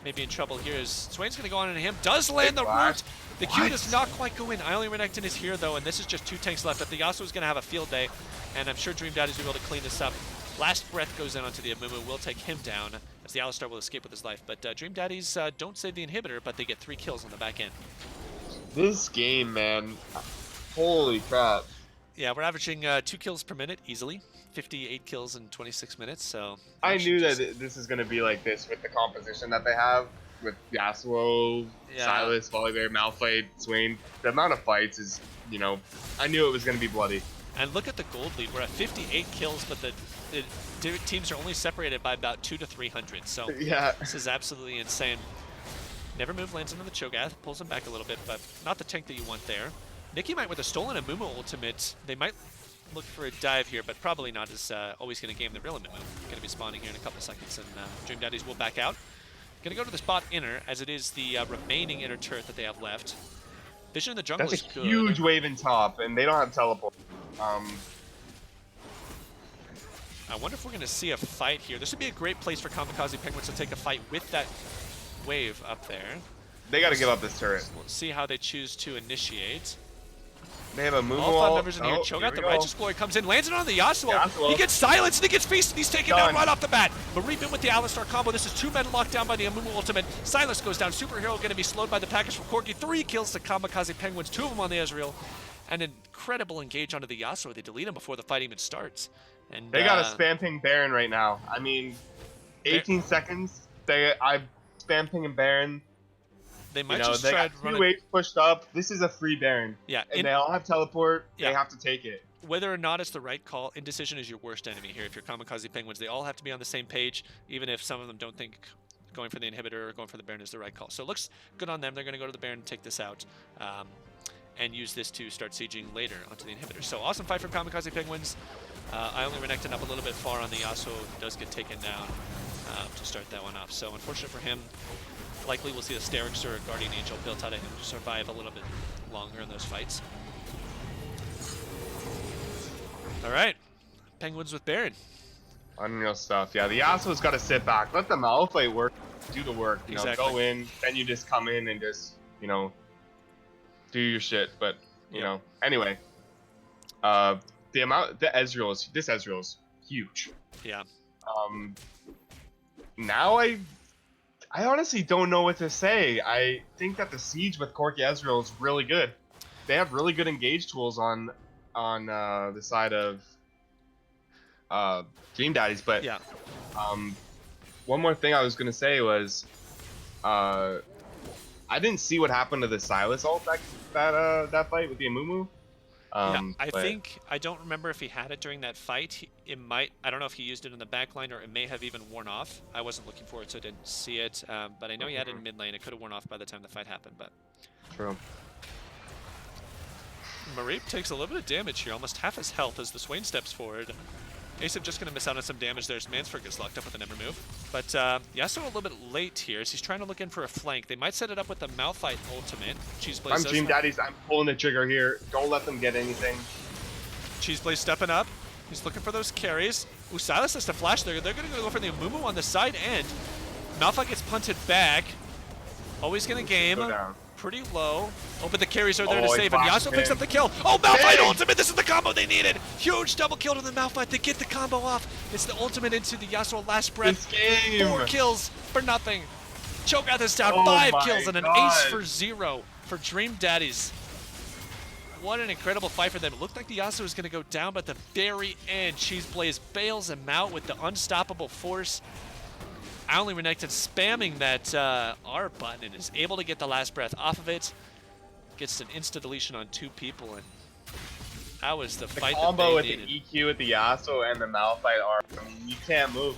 may be in trouble here as Swain's gonna go on into him. Does land the root. The Q does not quite go in. Only Renekton is here though, and this is just 2 tanks left. But the Yasuo is gonna have a field day, and I'm sure Dream Daddies will be able to clean this up. Last breath goes in onto the Amumu, will take him down as the Alistar will escape with his life. But Dream Daddies don't save the inhibitor, but they get 3 kills on the back end. This game, man. Holy crap. Yeah, we're averaging 2 kills per minute easily. 58 kills in 26 minutes, so... I knew that this is going to be like this with the composition that they have. With Yasuo, Silas, Volibear, Malphite, Swain. The amount of fights is, you know, I knew it was going to be bloody. And look at the gold lead. We're at 58 kills, but the teams are only separated by about 200 to 300. So yeah, this is absolutely insane. Never move lands into the Cho'Gath, pulls him back a little bit, but not the tank that you want there. Nikki might with a stolen Amumu ultimate. They might look for a dive here, but probably not, as always going to game the real Amumu. Going to be spawning here in a couple of seconds, and Dream Daddies will back out. Going to go to the spot inner, as it is the remaining inner turret that they have left. Vision in the jungle is good. That's a huge wave in top, and they don't have teleport. I wonder if we're going to see a fight here. This would be a great place for Kamikaze Penguins to take a fight with that wave up there. They got to give up this turret. We'll see how they choose to initiate. They have a move all 5 members in here. Cho'Gath, the Righteous Glory comes in, lands it on the Yasuo. He gets silenced, and he gets feasted. He's taken down right off the bat. Mareep in with the Alistar combo. This is 2 men locked down by the Amumu ultimate. Silas goes down. Superhero going to be slowed by the package from Corki. 3 kills to Kamikaze Penguins, 2 of them on the Ezreal. An incredible engage onto the Yasuo. They delete him before the fight even starts. And they got a spam ping Baron right now. I mean, 18 seconds. I'm spam pinging Baron. They might just try to run 2 waves pushed up. This is a free Baron. Yeah, and they all have teleport. Yeah. They have to take it. Whether or not it's the right call, indecision is your worst enemy here. If you're Kamikaze Penguins, they all have to be on the same page, even if some of them don't think going for the inhibitor or going for the Baron is the right call. So it looks good on them. They're going to go to the Baron and take this out. And use this to start sieging later onto the inhibitor. So awesome fight from Kamikaze Penguins. I only Renekton up a little bit far on the Yasuo. He does get taken down to start that one off. So unfortunate for him. Likely we'll see a Sterix or a Guardian Angel built out of him to survive a little bit longer in those fights. All right, Penguins with Baron. Unreal stuff. Yeah, the Yasuo's got to sit back. Let the Malphite work, do the work. You know, go in, then you just come in and just, you know, do your shit. But you know, anyway, this Ezreal is huge. Yeah. Now I honestly don't know what to say. I think that the siege with Corki Ezreal is really good. They have really good engage tools on the side of Dream Daddies. But yeah. One more thing I was gonna say was I didn't see what happened to the Silas ult that fight with the Amumu. I don't remember if he had it during that fight. I don't know if he used it in the back line or it may have even worn off. I wasn't looking for it, so I didn't see it. But I know he had it in mid lane. It could have worn off by the time the fight happened. But true. Mareep takes a little bit of damage here, almost half his health as the Swain steps forward. Asif just going to miss out on some damage there as Mansford gets locked up with an Ember move. But Yasuo a little bit late here as he's trying to look in for a flank. They might set it up with the Malphite ultimate. Cheeseblaze I'm Dream Daddies. I'm pulling the trigger here. Don't let them get anything. Cheeseblaze stepping up. He's looking for those carries. Ooh, Silas has to flash there. They're going to go for the Amumu on the side end. Malphite gets punted back. Always going to game. Pretty low. Oh, but the carries are there to save him. Yasuo picks up the kill. Oh, Malphite ultimate! This is the combo they needed! Huge double kill to the Malphite to get the combo off. It's the ultimate into the Yasuo last breath. 4 kills for nothing. Cho'Gath is down 5 kills and an ace for 0 for Dream Daddies. What an incredible fight for them. It looked like the Yasuo was going to go down, but at the very end, Cheeseblaze bails him out with the unstoppable force. Only Renekton spamming that R button and is able to get the last breath off of it. gets an insta deletion on 2 people, and that was the The fight combo that they with needed. the EQ with the Yasuo and the Malphite are, I mean, you can't move.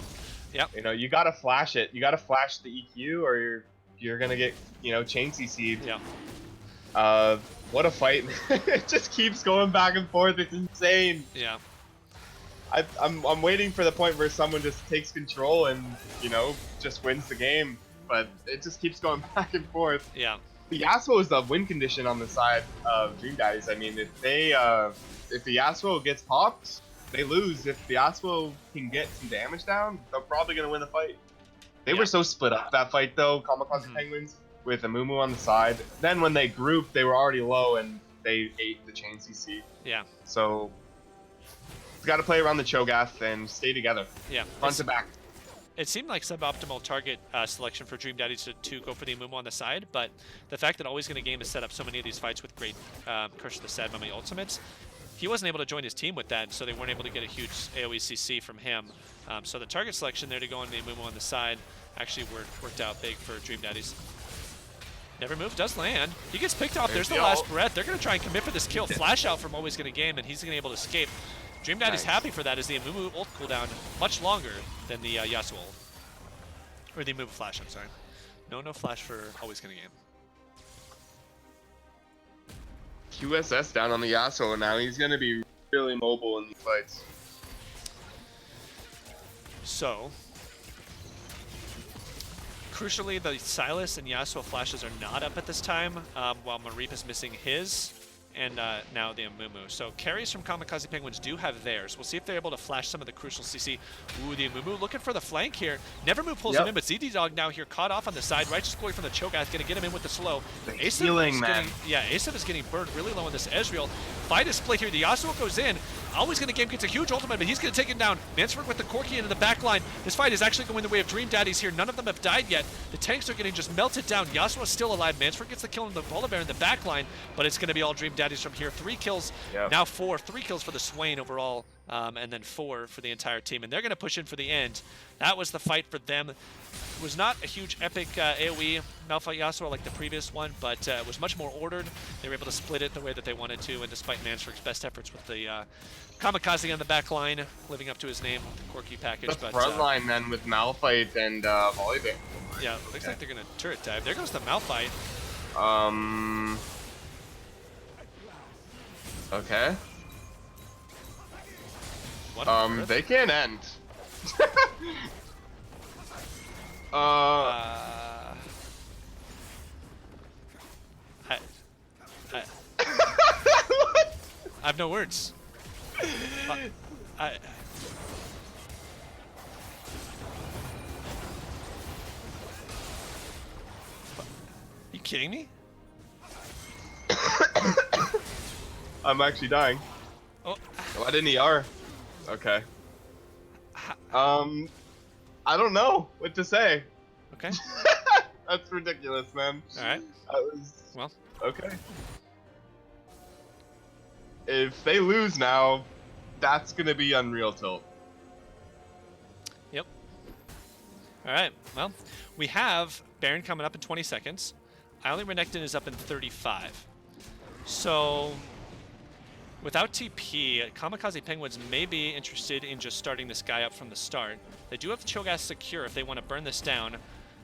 Yep. You know, you gotta flash it. You gotta flash the EQ, or you're gonna get, you know, chain CC'd. Yeah. What a fight! It just keeps going back and forth. It's insane. Yeah. I'm waiting for the point where someone just takes control and, you know, just wins the game. But it just keeps going back and forth. Yeah. The Yasuo is the win condition on the side of Dream Daddies. I mean, if the Yasuo gets popped, they lose. If the Yasuo can get some damage down, they're probably gonna win the fight. They were so split up that fight though, Kamikaze Penguins, with Amumu on the side. Then when they grouped, they were already low and they ate the chain CC. Yeah. So you got to play around the Cho'Gath and stay together. Yeah. Front to back. It seemed like suboptimal target selection for Dream Daddies to go for the Amumu on the side, but the fact that Always Gonna Game has set up so many of these fights with great Curse of the Sad Mummy ultimates, he wasn't able to join his team with that, so they weren't able to get a huge AoE CC from him. So the target selection there to go on the Amumu on the side actually worked out big for Dream Daddies. Never Move does land. He gets picked off. There's the last breath. They're going to try and commit for this kill. Flash out from Always Gonna Game, and he's going to be able to escape. Dream Daddy's happy for that, as the Amumu ult cooldown much longer than the Yasuo ult. Or the Amumu flash, I'm sorry. No flash for Always Gonna Game. QSS down on the Yasuo now. He's going to be really mobile in these fights. So, crucially, the Sylas and Yasuo flashes are not up at this time, while Mareep is missing his, and now the Amumu. So carries from Kamikaze Penguins do have theirs. We'll see if they're able to flash some of the crucial CC. Ooh, the Amumu looking for the flank here. Nevermove pulls him in, but ZD Dog now here caught off on the side. Righteous Glory from the Cho'Gath, gonna get him in with the slow. Asif is getting burned really low on this Ezreal. Fight is split here. The Yasuo goes in. Always Gonna Game gets a huge ultimate, but he's gonna take him down. Mansford with the Corki into the back line. This fight is actually going the way of Dream Daddies here. None of them have died yet. The tanks are getting just melted down. Yasuo is still alive. Mansford gets the kill on the Polar Bear in the back line, but it's gonna be all Dream Daddies from here. 3 kills, now 4. 3 kills for the Swain overall, and then 4 for the entire team. And they're gonna push in for the end. That was the fight for them. It was not a huge epic AoE Malphite Yasuo like the previous one, but it was much more ordered. They were able to split it the way that they wanted to, and despite Mansford's best efforts with the Kamikaze on the back line, living up to his name with the Corki package. The front line then with Malphite and Volleyball. Yeah, looks like they're gonna turret dive. There goes the Malphite. Okay. What they can't end. I have no words. Are you kidding me? I'm actually dying. Oh. Why didn't ER? Okay. I don't know what to say. Okay. That's ridiculous, man. Alright. Well. Okay. If they lose now, that's gonna be Unreal Tilt. Yep. Alright, well, we have Baron coming up in 20 seconds. Island Renekton is up in 35. So, without TP, Kamikaze Penguins may be interested in just starting this guy up from the start. They do have Cho'Gath secure if they want to burn this down.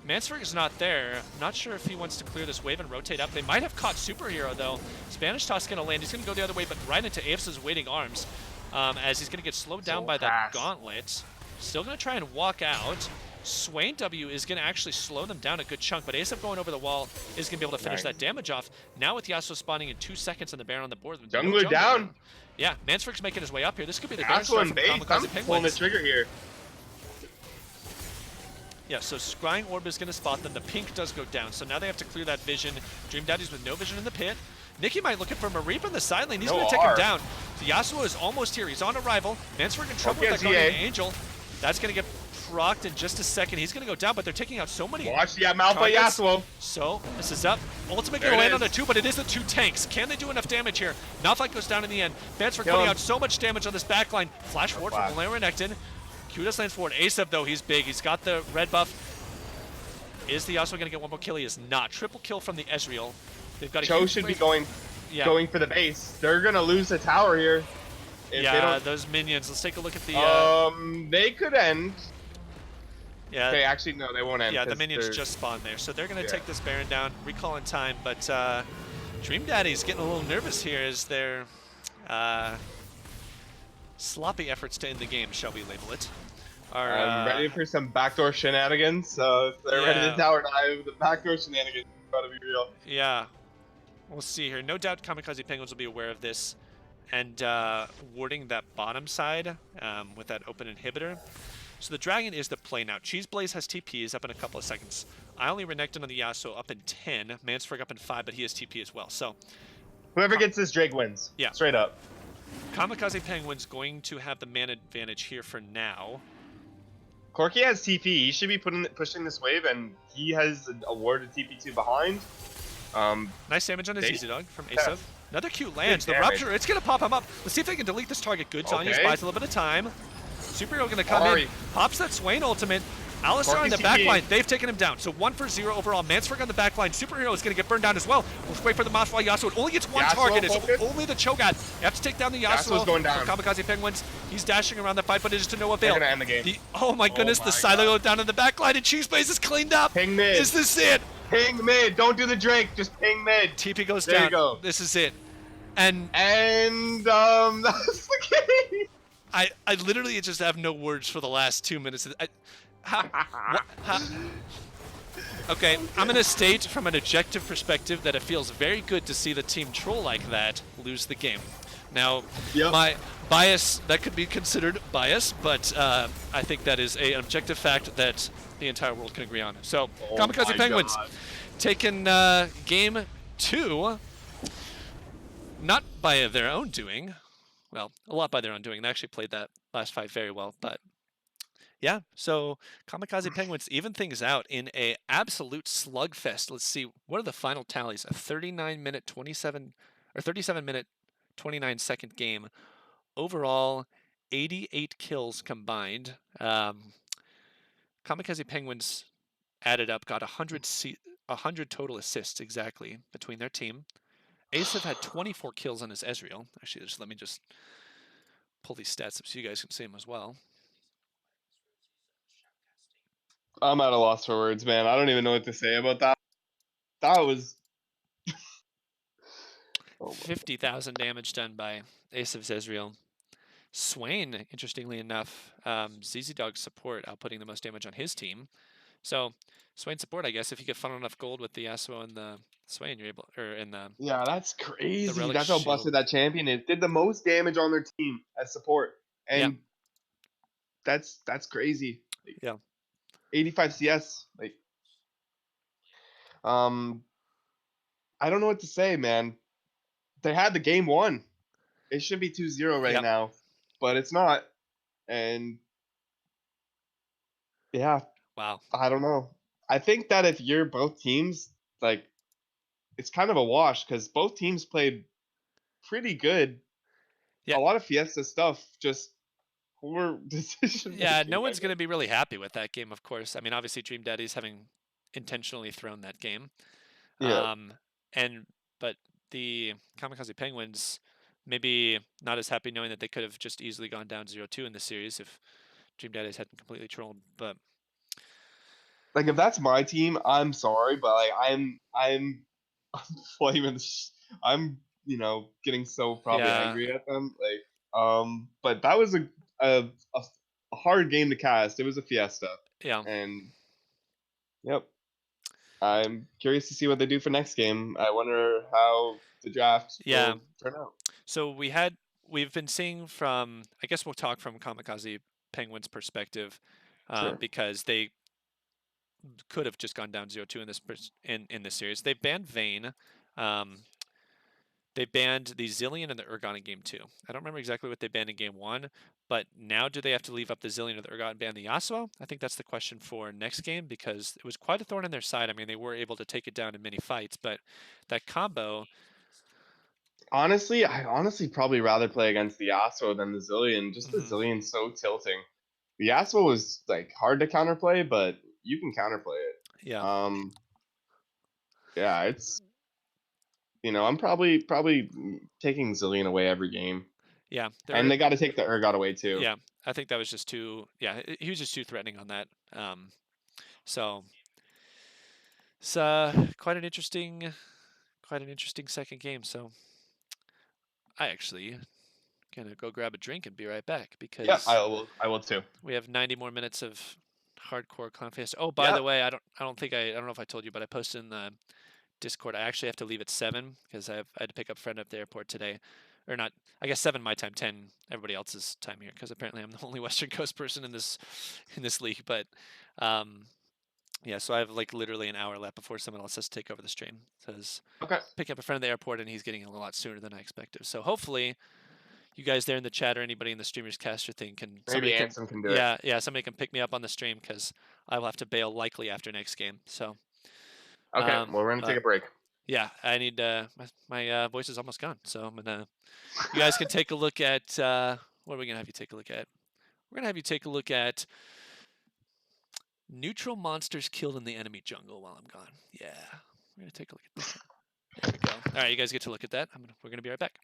Mansford is not there. Not sure if he wants to clear this wave and rotate up. They might have caught Superhero, though. Spanish Toss going to land. He's going to go the other way, but right into Aves' waiting arms, as he's going to get slowed down by that gauntlet. Still going to try and walk out. Swain W is going to actually slow them down a good chunk, but Asap going over the wall is going to be able to finish that damage off. Now with Yasuo spawning in 2 seconds and the Baron on the board. Jungler down. Yeah, Mansford's making his way up here. This could be the Baron start from Kamikaze Penguins. I'm pulling the trigger here. Yeah, so Scrying Orb is going to spot them. The pink does go down, so now they have to clear that vision. Dream Daddies with no vision in the pit. Nikki might looking for Mareep on the side lane. He's going to take him down. So Yasuo is almost here. He's on arrival. Mansford in trouble with that Guardian Angel. That's going to get procced in just a second. He's going to go down, but they're taking out so many Malphite Yasuo. So, this is up. Ultimate going to land on the 2, but it is the 2 tanks. Can they do enough damage here? Malphite goes down in the end. Mansford putting out so much damage on this backline. Flash forward from Valera Renekton. Kudos lands forward. Asap, though, he's big. He's got the red buff. Is the Yasuo going to get one more kill? He is not. Triple kill from the Ezreal. They've got a Cho huge should be wave. going for the base. They're gonna lose the tower here. If they don't, those minions. Let's take a look at the. they could end. Yeah. Okay, actually no, they won't end. Yeah, the minions just spawned there, so they're gonna take this Baron down, recall in time. But Dream Daddy's getting a little nervous here as their sloppy efforts to end the game, shall we label it? I'm ready for some backdoor shenanigans. So if they're ready to tower dive, the backdoor shenanigans gotta be real. Yeah, we'll see here. No doubt Kamikaze Penguins will be aware of this and warding that bottom side with that open inhibitor. So the Dragon is the play now. Cheese Blaze has TP, is up in a couple of seconds. I only Renekton on the Yasuo up in 10. Mansfrog up in 5, but he has TP as well. So whoever gets this Drake wins. Yeah. Straight up. Kamikaze Penguins going to have the man advantage here for now. Corki has TP. He should be pushing this wave, and he has awarded TP2 behind. Nice damage on his Easy Dog from Asav. Another Q lands. The Rupture, it's going to pop him up. Let's see if they can delete this target. Good. Zhonya's buys a little bit of time. Superhero going to come in. Pops that Swain ultimate. Alistar on the backline. They've taken him down. So 1-for-0 overall. Mansfrog on the backline. Superhero is going to get burned down as well. We'll wait for the Maswa Yasuo. It only gets one target. It's only the Cho'Gath. You have to take down the Yasuo. Going down. Kamikaze Penguins. He's dashing around the fight, but it is to no avail. They're going to end the game. Oh my goodness, the silo down in the backline, and Cheese Blaze is cleaned up. Ping mid. Is this it? Ping mid. Don't do the Drake. Just ping mid. TP goes down. There you go. This is it. And that's the game. I literally just have no words for the last 2 minutes. Okay, I'm going to state from an objective perspective that it feels very good to see the team troll like that lose the game. Now, my bias, that could be considered bias, but I think that is an objective fact that the entire world can agree on. So, Kamikaze Penguins taking game 2, not by their own doing. Well, a lot by their own doing. They actually played that last fight very well, but yeah. So Kamikaze Penguins even things out in a absolute slugfest. Let's see, what are the final tallies? A 39-minute 37-minute 29-second game. Overall, 88 kills combined. Kamikaze Penguins added up got 100 total assists exactly between their team. Asav had 24 kills on his Ezreal. Actually, let me just pull these stats up so you guys can see them as well. I'm at a loss for words, man. I don't even know what to say about that. That was 50,000 damage done by Asav's Ezreal. Swain, interestingly enough, ZZ Dog's support outputting the most damage on his team. So Swain support, I guess, if you get funnel enough gold with the Yasuo and the Swain, you're able, or in the that's crazy. That's how busted that champion is. Did the most damage on their team as support, and that's crazy. Like, 85 CS. Like, I don't know what to say, man. They had the game won. It should be 2-0 right now, but it's not. And wow. I don't know. I think that if you're both teams, like, it's kind of a wash because both teams played pretty good. A lot of Fiesta stuff, just poor decision. No one's going to be really happy with that game, of course. I mean, obviously, Dream Daddies having intentionally thrown that game. But the Kamikaze Penguins maybe not as happy knowing that they could have just easily gone down 0-2 in the series if Dream Daddies hadn't completely trolled. But like, if that's my team, I'm sorry, but like I'm flaming. I'm getting so probably angry at them. Like but that was a hard game to cast. It was a Fiesta. And I'm curious to see what they do for next game. I wonder how the draft will turn out. So we've been seeing from, I guess we'll talk from Kamikaze Penguins' perspective, because they could have just gone down 0-2 in this series. They banned Vayne. They banned the Zillion and the Urgot in game 2. I don't remember exactly what they banned in game 1, but now do they have to leave up the Zillion or the Urgot and ban the Yasuo? I think that's the question for next game, because it was quite a thorn in their side. I mean, they were able to take it down in many fights, but that combo... Honestly, I'd probably rather play against the Yasuo than the Zillion. Just the Zillion's so tilting. The Yasuo was like hard to counterplay, but you can counterplay it. It's I'm probably taking Zillion away every game, Yeah, and they got to take the Urgot away too. yeah, I think that was just too. Yeah, he was just too threatening on that. So it's quite an interesting second game. So I actually gonna go grab a drink and be right back Yeah, because I will too. we have 90 more minutes of hardcore Clown Fiesta. Oh, by Yeah. the way, I don't know if I told you, but I posted in the Discord. I actually have to leave at 7 because I had to pick up a friend at the airport today, or not. I guess 7 my time, 10 everybody else's time here because apparently I'm the only Western Coast person in this league. But yeah, so I have like literally an hour left before someone else has to take over the stream. Says Okay. picking up a friend at the airport and he's getting a lot sooner than I expected. So hopefully you guys there in the chat or anybody in the streamers caster thing Maybe Anson can do it. yeah, somebody can pick me up on the stream because I will have to bail likely after next game. So Okay. Well, we're gonna take but a break. yeah, I need my voice is almost gone. So I'm gonna you guys can take a look at what are we gonna have you take a look at? We're gonna have you take a look at neutral monsters killed in the enemy jungle while I'm gone. Yeah, we're gonna take a look at that. There we go. All right, you guys get to look at that. We're gonna be right back.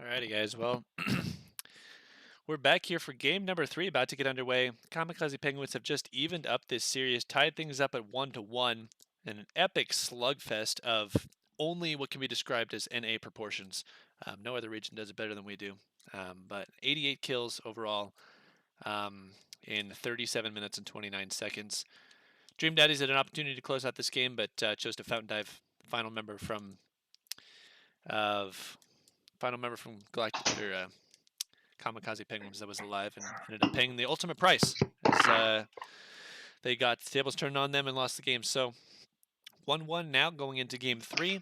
Alrighty, guys. Well, we're back here for game number 3, about to get underway. Kamikaze Penguins have just evened up this series, tied things up at 1-1, in an epic slugfest of only what can be described as NA proportions. No other region does it better than we do. But 88 kills overall in 37 minutes and 29 seconds. Dream Daddies had an opportunity to close out this game, but chose to fountain dive final member from Galactic or Kamikaze Penguins that was alive and ended up paying the ultimate price as they got tables turned on them and lost the game. So 1-1 now going into game 3.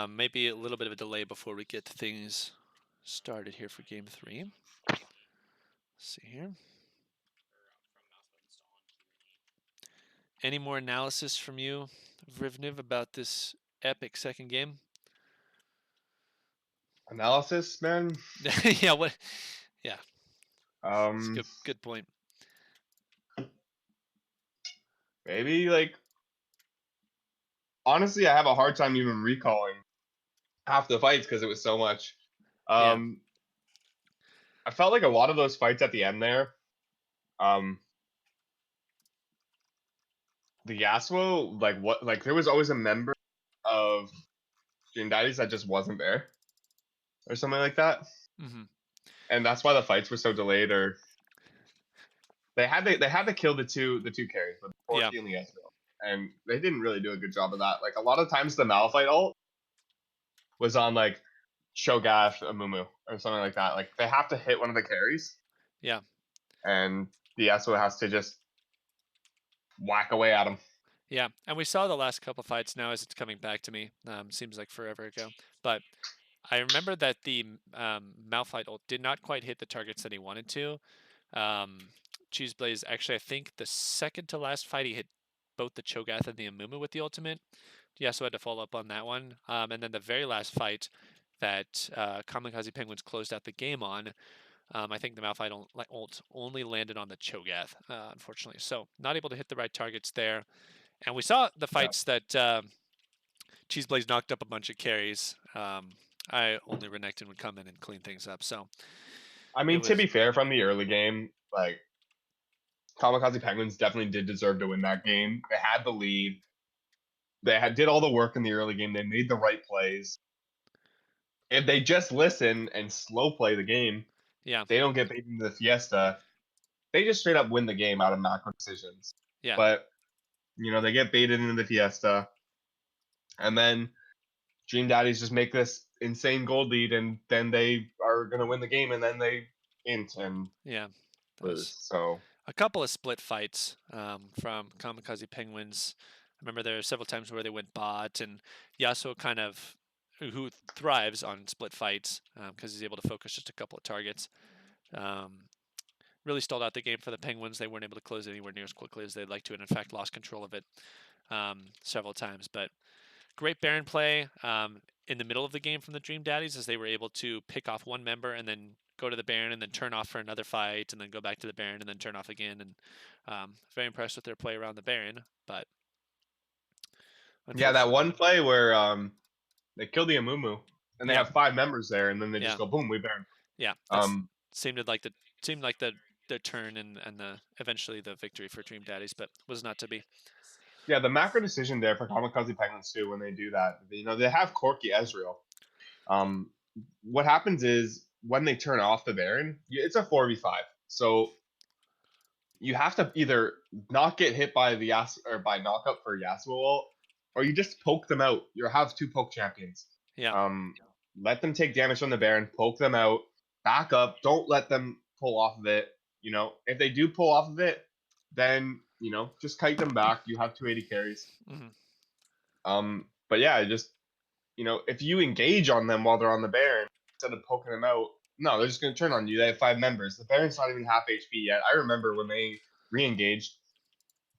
Maybe a little bit of a delay before we get things started here for game 3. Let's see here. Any more analysis from you, Vrivniv, about this epic second game? Analysis, man. Yeah, what? Yeah, it's a Um, good point. maybe like honestly, I have a hard time even recalling half the fights because it was so much. Yeah, I felt like a lot of those fights at the end there. Um, the Yasuo, like there was always a member of Dream Daddies that just wasn't there, or something like that, mm-hmm. and that's why the fights were so delayed. Or they had to kill the two carries, the Yeah, Corki and the Yasuo, and they didn't really do a good job of that. Like a lot of times, the Malphite ult was on like Shogath, Mumu, or something like that. Like they have to hit one of the carries. yeah. and the Yasuo has to just whack away at him. Yeah, and we saw the last couple fights now as it's coming back to me. Seems like forever ago, but I remember that the Malphite ult did not quite hit the targets that he wanted to. Cheese Blaze, actually, I think the second to last fight, he hit both the Cho'Gath and the Amumu with the ultimate. Yeah, so I had to follow up on that one. And then the very last fight that Kamikaze Penguins closed out the game on, I think the Malphite ult only landed on the Cho'Gath, unfortunately. So not able to hit the right targets there. And we saw the Yeah. fights that Cheese Blaze knocked up a bunch of carries. I only Renekton would come in and clean things up. So I it mean, to was, be fair, from the early game, like Kamikaze Penguins definitely did deserve to win that game. They had the lead. They did all the work in the early game. They made the right plays. If they just listen and slow play the game, yeah, they don't get baited into the fiesta. They just straight up win the game out of macro decisions. yeah, But they get baited into the fiesta, and then Dream Daddies just make this insane gold lead, and then they are gonna win the game, and then they int and yeah. That lose. was So a couple of split fights from Kamikaze Penguins. I remember there were several times where they went bot, and Yasuo kind of, who thrives on split fights because he's able to focus just a couple of targets. Um, really stalled out the game for the Penguins. They weren't able to close anywhere near as quickly as they'd like to, and in fact lost control of it several times. But great Baron play in the middle of the game from the Dream Daddies, as they were able to pick off one member and then go to the Baron and then turn off for another fight and then go back to the Baron and then turn off again. And very impressed with their play around the Baron, but yeah, that unfortunately, one play where they kill the Amumu, and they yeah, have 5 members there, and then they just yeah, go boom, we burn. yeah. That's seemed like the turn and the eventually the victory for Dream Daddies, but was not to be. Yeah, the macro decision there for Kamikaze Penguins too when they do that. They have Corki Ezreal. Um, what happens is when they turn off the Baron, it's a 4v5. So you have to either not get hit by the or by knockup for Yasuo, or you just poke them out. You have 2 poke champions. Yeah, Um, let them take damage from the Baron, poke them out, back up. Don't let them pull off of it. If they do pull off of it, then just kite them back. You have 280 carries. hmm, But yeah, just if you engage on them while they're on the Baron instead of poking them out, no, they're just gonna turn on you. They have 5 members. The Baron's not even half HP yet. I remember when they re-engaged,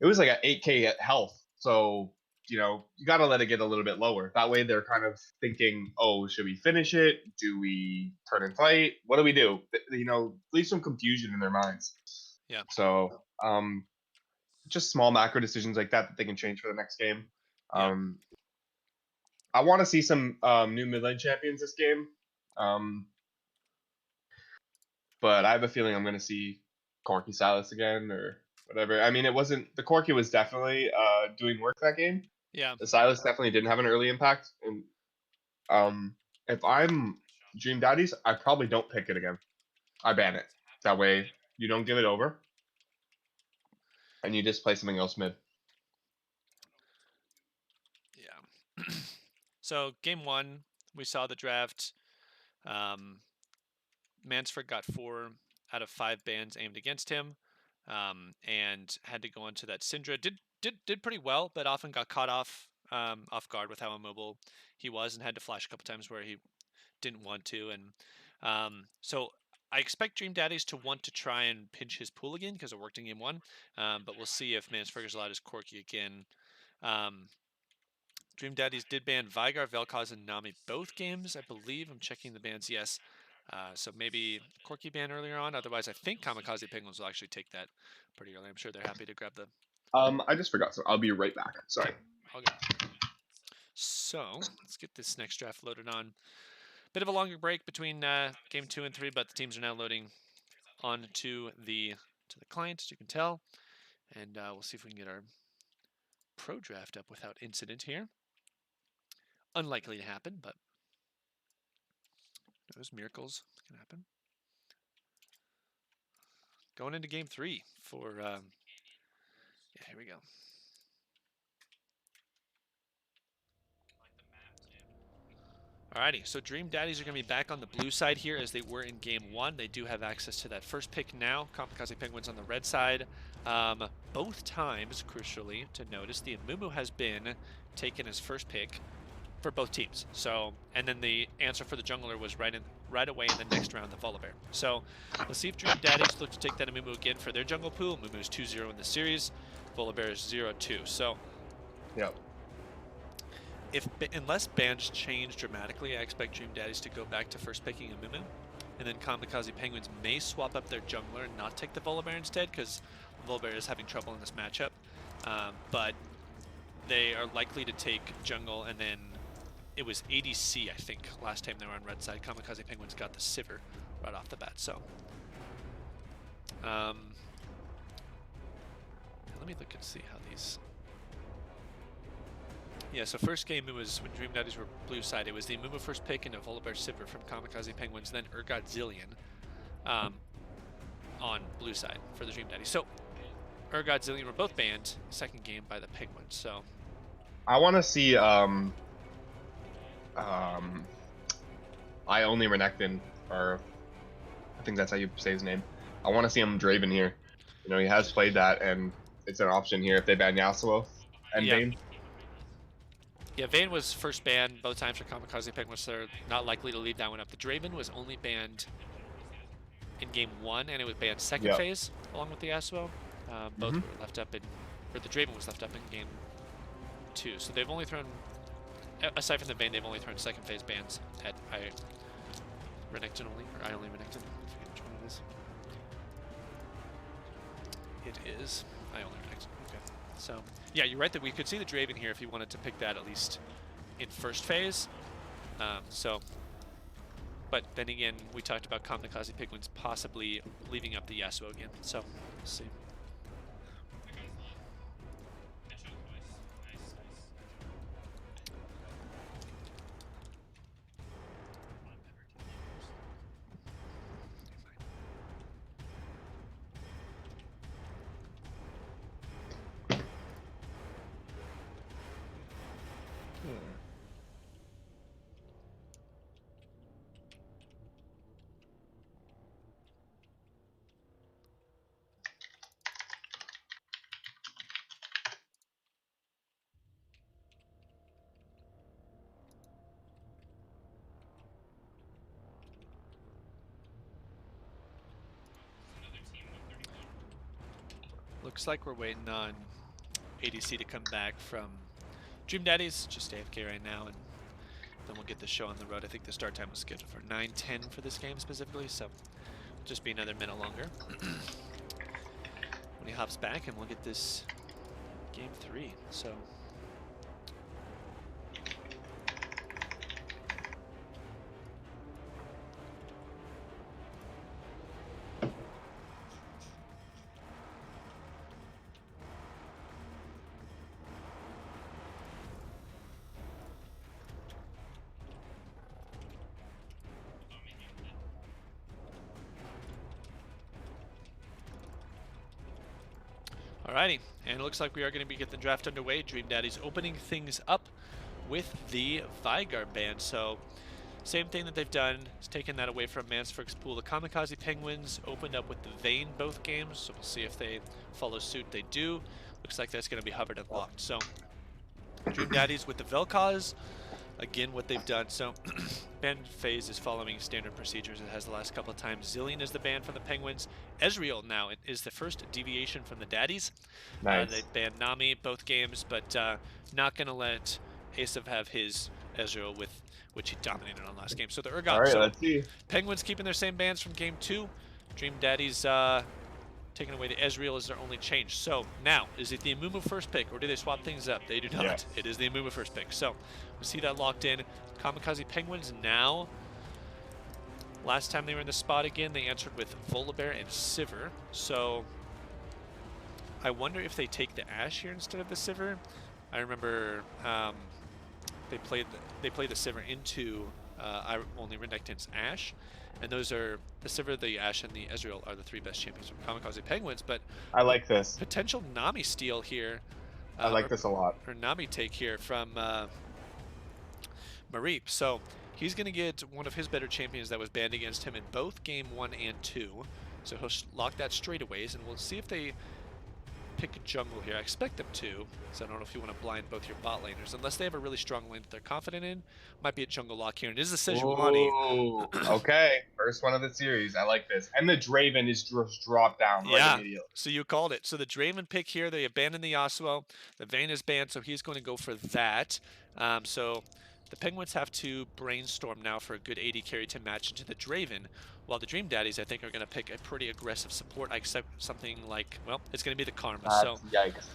it was like at 8k at health. So you gotta let it get a little bit lower. That way they're kind of thinking, oh, should we finish it? Do we turn and fight? What do we do? Leave some confusion in their minds. yeah, So just small macro decisions like that they can change for the next game. yeah, Um, I want to see some new mid lane champions this game, um, but I have a feeling I'm going to see Corki Silas again or whatever. I mean, it wasn't the Corki was definitely doing work that game. yeah, The Silas definitely didn't have an early impact, and if I'm Dream Daddies, I probably don't pick it again. I ban it. That way you don't give it over, and you just play something else mid. yeah. So game one, we saw the draft. Um, Mansford got 4 out of 5 bans aimed against him, and had to go into that Syndra. Did pretty well, but often got caught off guard with how immobile he was, and had to flash a couple times where he didn't want to. And so I expect Dream Daddies to want to try and pinch his pool again because it worked in game one. But we'll see if Mansford is allowed his Corki again. Dream Daddies did ban Vigar, Vel'Koz, and Nami both games, I believe. I'm checking the bans, yes. So maybe Corki ban earlier on. Otherwise, I think Kamikaze Penguins will actually take that pretty early. I'm sure they're happy to grab the... I just forgot, so I'll be right back. Sorry. Okay, all good. So let's get this next draft loaded on. Bit of a longer break between game 2 and 3, but the teams are now loading on to the client, as you can tell. And we'll see if we can get our pro draft up without incident here. Unlikely to happen, but those miracles can happen. Going into game 3 for, yeah, here we go. Alrighty, so Dream Daddies are going to be back on the blue side here as they were in Game 1. They do have access to that first pick now. Kamikaze Penguins on the red side. Both times, crucially, to notice, the Amumu has been taken as first pick for both teams. So, and then the answer for the jungler was right away in the next round, the Volibear. So, let's see if Dream Daddies look to take that Amumu again for their jungle pool. Amumu is 2-0 in the series. Volibear is 0-2. So, Yep. Unless bans change dramatically, I expect Dream Daddies to go back to first picking Amumu. And then Kamikaze Penguins may swap up their jungler and not take the Volibear instead, because Volibear is having trouble in this matchup. But they are likely to take jungle, and then it was ADC, I think, last time they were on red side. Kamikaze Penguins got the Sivir right off the bat, so. Let me look and see how these... Yeah, so first game it was when Dream Daddies were blue side. It was the Amumu first pick and a Volibear Sivir from Kamikaze Penguins, then Zillion on blue side for the Dream Daddies. So Zillion were both banned second game by the Penguins. So I want to see I only Renekton, or I think that's how you say his name. I want to see him Draven here. You know, he has played that, and it's an option here if they ban Yasuo and Vayne. Yeah, Vayne was first banned both times for Kamikaze Penguins, so they're not likely to leave that one up. The Draven was only banned in Game 1, and it was banned second phase, along with the Yasuo. Both were left up in, or the Draven was left up in Game 2. So they've only thrown, aside from the Vayne, they've only thrown second phase bans at Renekton only, or I only Renekton. I forget which one it is. It is I only Renekton. Okay. So, yeah, you're right that we could see the Draven here if he wanted to pick that at least in first phase. But then again, we talked about Kamikaze Penguins possibly leaving up the Yasuo again. So, we'll see. Looks like we're waiting on ADC to come back from Dream Daddies, just AFK right now, and then we'll get the show on the road. I think the start time was scheduled for 9:10 for this game specifically, so just be another minute longer when he hops back, and we'll get this game 3. So. Alrighty, and it looks like we are going to be getting the draft underway. Dream Daddies opening things up with the Veigar ban. So, same thing that they've done is taken that away from Mansfric's pool. The Kamikaze Penguins opened up with the Vayne both games, so we'll see if they follow suit. They do. Looks like that's going to be hovered and locked. So, Dream Daddies with the Vel'Koz. Again, what they've done. So, ban phase is following standard procedures. It has the last couple of times. Zillion is the ban from the Penguins. Ezreal now is the first deviation from the Daddies. Nice. They banned Nami both games, but not going to let Asav have his Ezreal, with which he dominated on last game. So the Urgot. All right, so let's see. Penguins keeping their same bans from Game 2. Dream Daddies taking away the Ezreal is their only change. So now, is it the Amumu first pick, or do they swap things up? They do not. Yes. It is the Amumu first pick. So we see that locked in. Kamikaze Penguins now. Last time they were in the spot again, they answered with Volibear and Sivir. So I wonder if they take the Ashe here instead of the Sivir. I remember they played the Sivir into only Renekton's Ashe. And those are the Sivir, the Ashe, and the Ezreal are the 3 best champions from Kamikaze Penguins. But I like this. Potential Nami steal here. I like this a lot. Or Nami take here from Mareep. So he's going to get one of his better champions that was banned against him in both game 1 and 2. So he'll lock that straightaways, and we'll see if they pick a jungle here. I expect them to, so I don't know if you want to blind both your bot laners, unless they have a really strong lane that they're confident in. Might be a jungle lock here, and it is a Sejuani. Ooh, okay. First one of the series. I like this. And the Draven is just dropped down right Yeah, immediately. so you called it. So the Draven pick here, they abandoned the Yasuo. The Vayne is banned, so he's going to go for that. So the Penguins have to brainstorm now for a good AD carry to match into the Draven, while the Dream Daddies, I think, are going to pick a pretty aggressive support. I expect something like, well, it's going to be the Karma. So Yikes.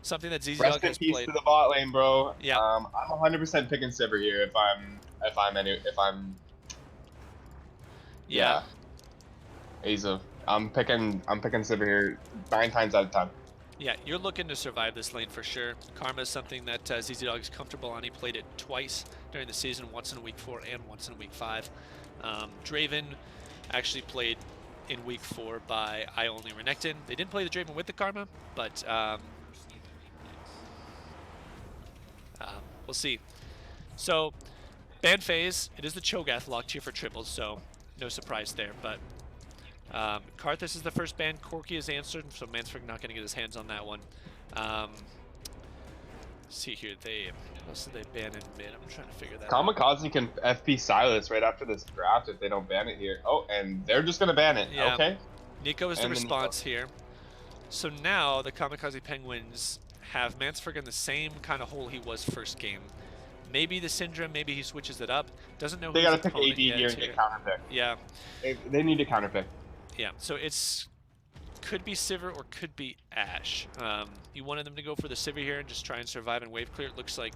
something that ZZ Rest Dog in has peace played. to the bot lane, bro. Yeah. I'm 100% picking Sivir here yeah. I'm picking Sivir here 9 times out of 10. Yeah, you're looking to survive this lane for sure. Karma is something that ZZ Dog is comfortable on. He played it twice during the season, once in week 4 and once in week 5. Draven actually played in week 4 by I Only Renekton. They didn't play the Draven with the Karma, but we'll see. So, ban phase, it is the Cho'Gath locked here for triples, so no surprise there, but Karthus is the first ban. Corki is answered, so Mansford not going to get his hands on that one. See here, what else did they ban in mid? I'm trying to figure that out. Kamikaze can FP Silas right after this draft if they don't ban it here. Oh, and they're just going to ban it. Yeah. Okay. Nico is the response here. So now the Kamikaze Penguins have Mansford in the same kind of hole he was first game. Maybe the Syndrome, maybe he switches it up. Doesn't know. They got to pick AD here and get counterpick. Yeah. They need to counterpick. Yeah, so it's could be Sivir or could be Ashe. You wanted them to go for the Sivir here and just try and survive and wave clear. It looks like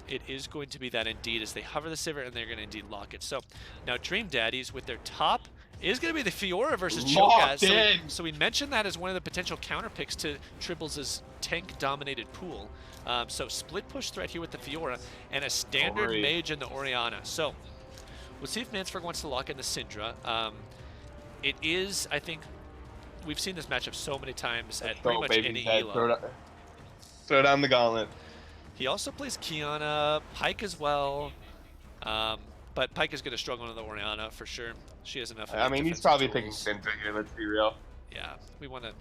it is going to be that indeed as they hover the Sivir and they're going to indeed lock it. So now Dream Daddies with their top is going to be the Fiora versus Cho'Gath. So we mentioned that as one of the potential counter picks to Triples' tank-dominated pool. So split push threat here with the Fiora and a standard mage in the Orianna. So we'll see if Mansford wants to lock in the Syndra. It is, I think, we've seen this matchup so many times at pretty much any elo. Throw down the gauntlet. He also plays Kiana, Pyke as well, but Pyke is going to struggle into the Orianna for sure. She has enough. I mean, he's probably picking Syndra here, let's be real. Yeah, we want to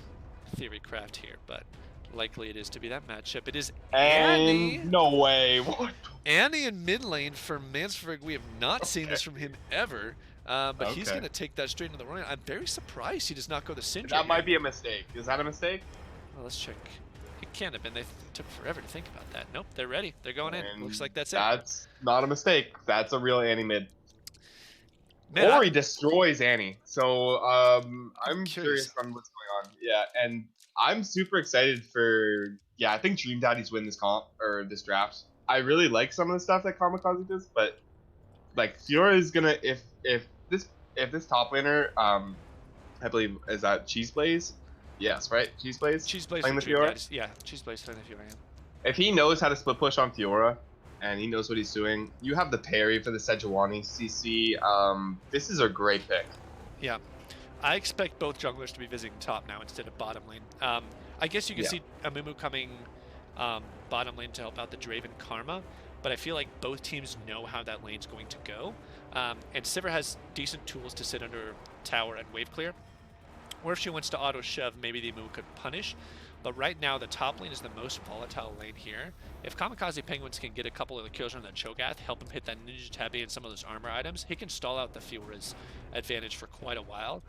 theory craft here, but likely it is to be that matchup. It is Annie. No way. What? Annie in mid lane for Mansford. We have not seen this from him ever. But he's going to take that straight into the run. I'm very surprised he does not go the Syndra. That might be a mistake. Is that a mistake? Well, let's check. It can't have been. They took forever to think about that. Nope, they're ready. They're going in. Looks like that's it. That's not a mistake. That's a real Annie mid. Ori destroys Annie. So I'm curious on what's going on. Yeah, and I'm super excited for. Yeah, I think Dream Daddies win this comp or this draft. I really like some of the stuff that Kamikaze does, but like Fiora is gonna if this top laner, I believe is that Cheese Blaze. Yes, right. Cheese Blaze. Cheese Blaze playing the Fiora. Yeah, Cheese Blaze playing the Fiora. Yeah. If he knows how to split push on Fiora, and he knows what he's doing, you have the parry for the Sejuani CC. This is a great pick. Yeah, I expect both junglers to be visiting top now instead of bottom lane. I guess you can see Amumu coming bottom lane to help out the Draven Karma, but I feel like both teams know how that lane's going to go. And Sivir has decent tools to sit under tower and wave clear. Or if she wants to auto shove, maybe the Amumu could punish. But right now, the top lane is the most volatile lane here. If Kamikaze Penguins can get a couple of the kills on that Cho'Gath, help him hit that Ninja Tabi and some of those armor items, he can stall out the Fiora's advantage for quite a while.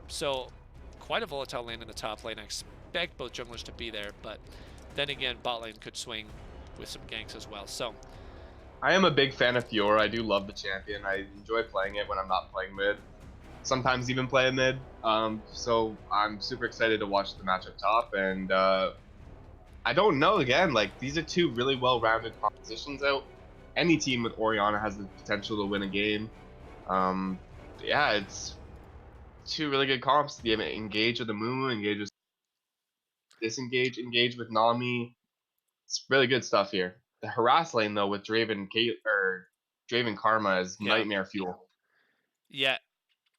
So, quite a volatile lane in the top lane. I expect both junglers to be there, but then again, bot lane could swing with some ganks as well. So, I am a big fan of Fiora. I do love the champion. I enjoy playing it when I'm not playing mid. Sometimes even play mid. So I'm super excited to watch the match up top. And I don't know, again, like these are two really well-rounded compositions out. Any team with Orianna has the potential to win a game. Yeah, it's two really good comps. You engage with the Mumu, engage with disengage, engage with Nami. It's really good stuff here. The harass lane though with Draven Karma is nightmare fuel. Yeah,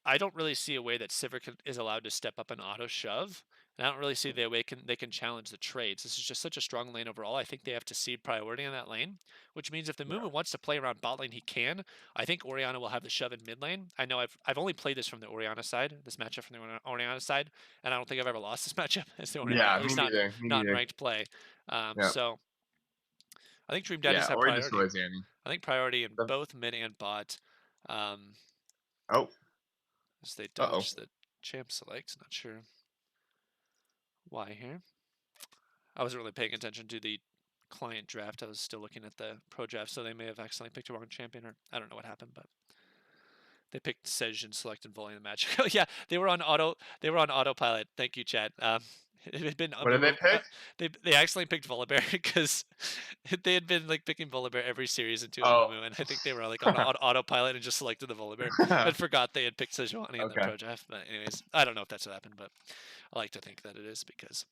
I don't really see a way that Sivir is allowed to step up and auto shove. And I don't really see the way they can challenge the trades. This is just such a strong lane overall. I think they have to cede priority on that lane, which means if the Yeah. movement wants to play around bot lane, he can. I think Orianna will have the shove in mid lane. I know I've only played this from the Orianna side, this matchup from the Orianna side, and I don't think I've ever lost this matchup as the Orianna, Yeah, at me least not neither. Me not in neither. ranked play. Yeah. So I think Dream Daddies Yeah, have Ori priority. destroys Annie. I think priority in The- both mid and bot. Um, Oh. as they Uh-oh. dodge the champ select. Not sure why here. I wasn't really paying attention to the client draft. I was still looking at the pro draft, so they may have accidentally picked a wrong champion, or I don't know what happened, but they picked Sej and selected volley in the match. Yeah, they were on auto. They were on autopilot. Thank you, Chad. It had been a What did they move. pick? They accidentally picked Volibear because they had been like picking Volibear every series into Oh. Amumu, and I think they were like on autopilot and just selected the Volibear and forgot they had picked Sejuani in the Okay. pro draft. But anyways, I don't know if that's what happened, but I like to think that it is because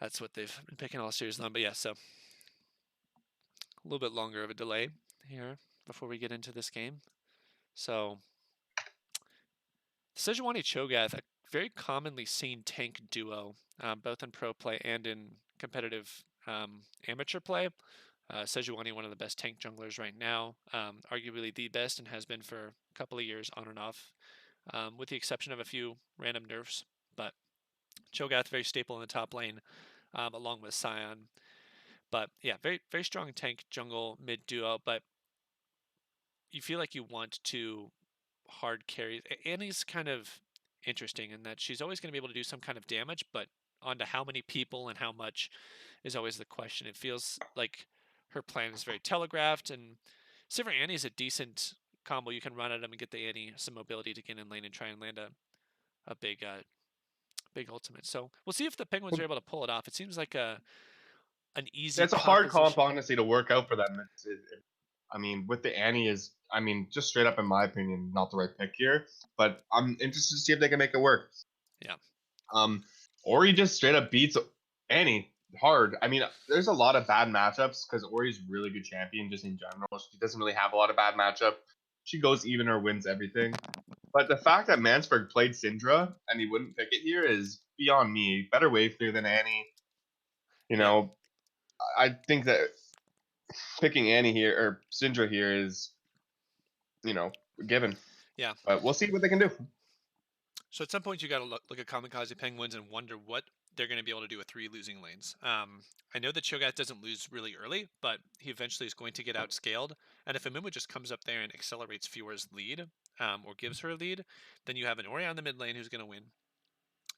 that's what they've been picking all series long. But yeah, so a little bit longer of a delay here before we get into this game. So Sejuani Cho'Gath, a very commonly seen tank duo, both in pro play and in competitive amateur play. Sejuani, one of the best tank junglers right now, arguably the best, and has been for a couple of years on and off, with the exception of a few random nerfs. But Cho'Gath very staple in the top lane, along with Sion. But yeah, very very strong tank jungle mid duo. But you feel like you want to hard carry. Annie's kind of interesting in that she's always going to be able to do some kind of damage, but onto how many people and how much is always the question. It feels like her plan is very telegraphed, and Sivir Annie is a decent combo. You can run at him and get the Annie some mobility to get in lane and try and land a big big ultimate. So we'll see if the Penguins are able to pull it off. It seems like an easy It's a hard comp, composition. honestly, to work out for them. I mean, with the Annie is, I mean, just straight up, in my opinion, not the right pick here. But I'm interested to see if they can make it work. Yeah. Ori just straight up beats Annie hard. I mean, there's a lot of bad matchups because Ori's really good champion just in general. She doesn't really have a lot of bad matchup. She goes even or wins everything. But the fact that Mansberg played Syndra and he wouldn't pick it here is beyond me. Better wave clear than Annie. You Yeah. know, I think that picking Annie here or Syndra here is, given. Yeah. But we'll see what they can do. So at some point you got to look at Kamikaze Penguins and wonder what they're going to be able to do with 3 losing lanes. I know that Cho'Gath doesn't lose really early, but he eventually is going to get outscaled. And if Amumu just comes up there and accelerates Fior's lead, or gives her a lead, then you have an Ori on the mid lane who's going to win.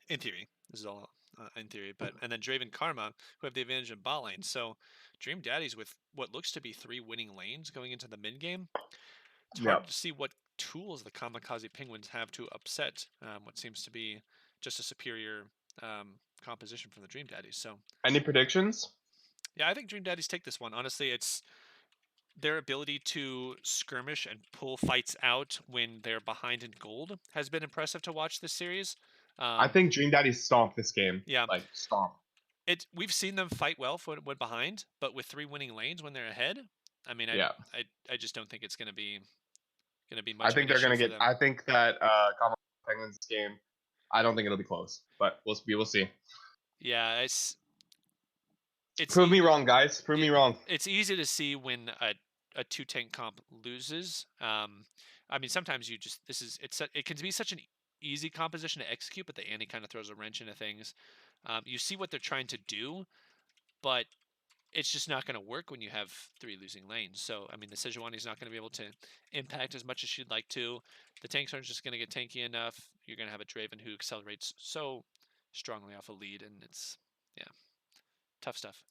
In theory, this is all in theory, but and then Draven Karma who have the advantage in bot lane. So Dream Daddies with what looks to be 3 winning lanes going into the mid game. It's Yeah. hard to see what tools the Kamikaze Penguins have to upset what seems to be just a superior composition from the Dream Daddies. So, Any predictions? yeah, I think Dream Daddies take this one. Honestly, it's their ability to skirmish and pull fights out when they're behind in gold has been impressive to watch this series. I think Dream Daddy stomped this game. Yeah, Like, stomp. we've seen them fight well when behind, but with 3 winning lanes when they're ahead, I mean, Yeah. I just don't think it's going to be I much of think an they're issue gonna for get. them. I think that Commonwealth Penguins game. I don't think it'll be close, but we'll see. Yeah, it's Prove me wrong, guys. Prove me wrong. it's easy to see when a 2 tank comp loses. I mean, sometimes you just it can be such an easy composition to execute, but the Annie kind of throws a wrench into things. You see what they're trying to do, but it's just not going to work when you have 3 losing lanes. So, I mean, the Sejuani is not going to be able to impact as much as she'd like to. The tanks aren't just going to get tanky enough. You're going to have a Draven who accelerates so strongly off a lead, and it's, yeah, tough stuff.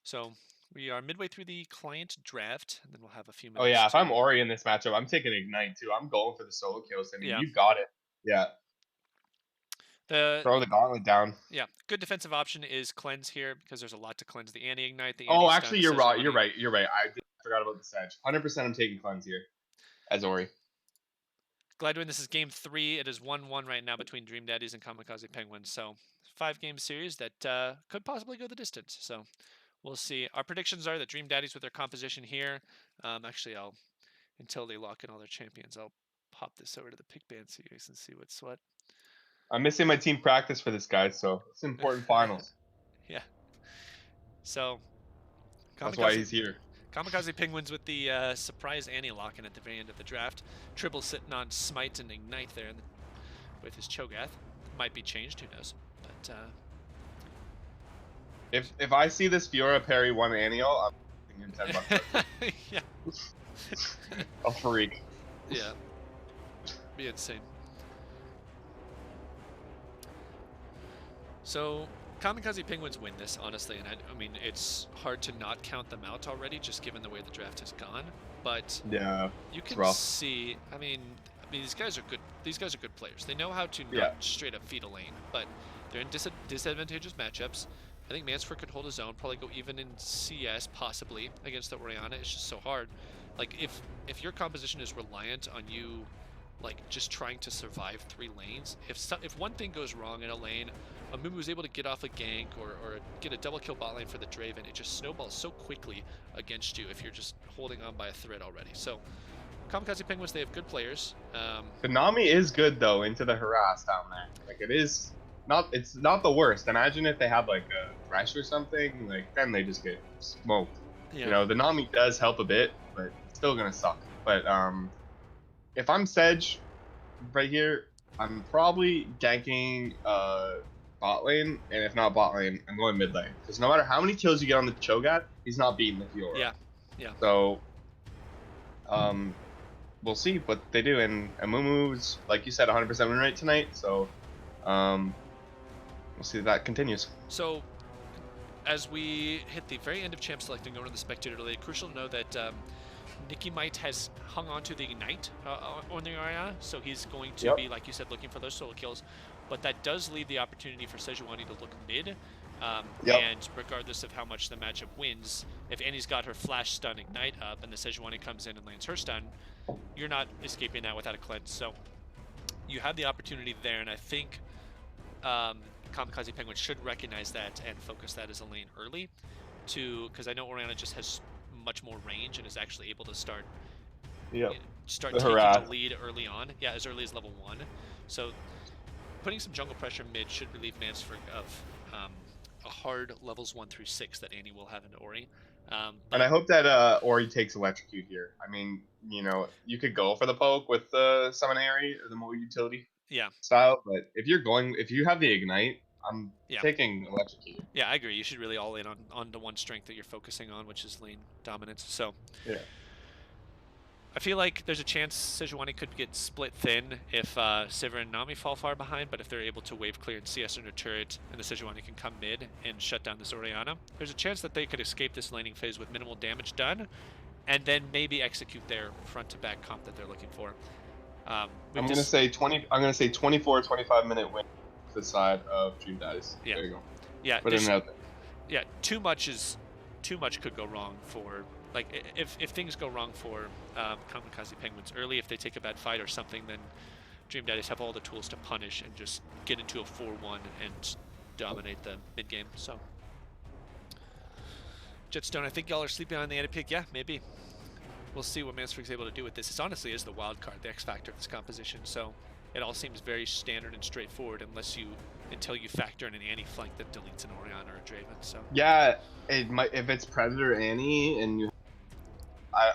So we are midway through the client draft, and then we'll have a few Oh minutes yeah, if I'm to. Ori in this matchup, I'm taking Ignite too. I'm going for the solo kills. I mean, Yeah, you got it. Yeah, the throw the gauntlet down. yeah good defensive option is cleanse here because there's a lot to cleanse. The anti ignite, the anti Oh, stun, actually, the you're right. You're Sejuani. right. You're right. Forgot about the Sedge. 100%. I'm taking cleanse here as Ori. Gladwin, this is game 3. It is 1-1 right now between Dream Daddies and Kamikaze Penguins. So 5-game series that could possibly go the distance. So we'll see. Our predictions are that Dream Daddies with their composition here. Actually, until they lock in all their champions, I'll pop this over to the pick band so you guys can see what's what. I'm missing my team practice for this, guy. So it's important finals. Yeah. So That's why Kamikaze he's here. Kamikaze Penguins with the surprise Annie lock-in at the very end of the draft. Tribble sitting on Smite and Ignite there with his Cho'Gath. Might be changed, who knows? But if I see this Fiora parry one Annual, I'm giving him $10. yeah. A freak. Yeah. Be insane. So Kamikaze Penguins win this, honestly, and I mean it's hard to not count them out already, just given the way the draft has gone. But yeah, you can see. I mean, these guys are good. These guys are good players. They know how to not straight up feed a lane, but they're in disadvantageous matchups. I think Mansford could hold his own, probably go even in CS possibly against the Orianna. It's just so hard. Like if your composition is reliant on you, like just trying to survive 3 lanes, if one thing goes wrong in a lane, Amumu's able to get off a gank or get a double kill bot lane for the Draven, it just snowballs so quickly against you if you're just holding on by a thread already. So Kamikaze Penguins, they have good players. The Nami is good though into the harass down there. Like it's not the worst. Imagine if they had like a Thresh or something, like then they just get smoked. Yeah. You know, the Nami does help a bit, but it's still gonna suck. But if I'm Sedge right here, I'm probably ganking bot lane, and if not bot lane, I'm going mid lane. Because no matter how many kills you get on the Cho'Gath, he's not beating the Fiora. Yeah, yeah. So, we'll see what they do. And Amumu's, like you said, 100% win rate tonight. So, we'll see if that continues. So, as we hit the very end of Champ Select and go into the Spectator League, crucial to know that Nicky Might has hung on to the Ignite on the Orianna, so he's going to be, like you said, looking for those solo kills. But that does leave the opportunity for Sejuani to look mid. And regardless of how much the matchup wins, if Annie's got her Flash Stun Ignite up and the Sejuani comes in and lands her stun, you're not escaping that without a cleanse. So you have the opportunity there, and I think Kamikaze Penguin should recognize that and focus that as a lane early, because I know Orianna just has much more range and is actually able to start taking the lead early on. Yeah, as early as level 1. So putting some jungle pressure mid should relieve Mansford of a hard levels 1 through 6 that Annie will have in Ori. And I hope that Ori takes Electrocute here. I mean, you know, you could go for the poke with the Summon Aerie or the more utility style, but if you have the Ignite, I'm taking Electrocute. Yeah, I agree. You should really all in on the one strength that you're focusing on, which is lane dominance. So yeah. I feel like there's a chance Sejuani could get split thin if Sivir and Nami fall far behind, but if they're able to wave clear and CS under turret, and the Sejuani can come mid and shut down this Orianna, there's a chance that they could escape this laning phase with minimal damage done, and then maybe execute their front-to-back comp that they're looking for. I'm gonna say 24, 25 minute win to the side of Dream Daddies. Yeah. There you go. Yeah. Put it out there. Yeah. Too much could go wrong for. Like, if things go wrong for Kamikaze Penguins early, if they take a bad fight or something, then Dream Daddies have all the tools to punish and just get into a 4-1 and dominate the mid-game. So, Jetstone, I think y'all are sleeping on the Annie pick. Yeah, maybe. We'll see what Mansford's able to do with this. It honestly is the wild card, the X factor of this composition. So, it all seems very standard and straightforward until you factor in an Annie flank that deletes an Orianna or a Draven. So yeah, it might, if it's Predator Annie and you.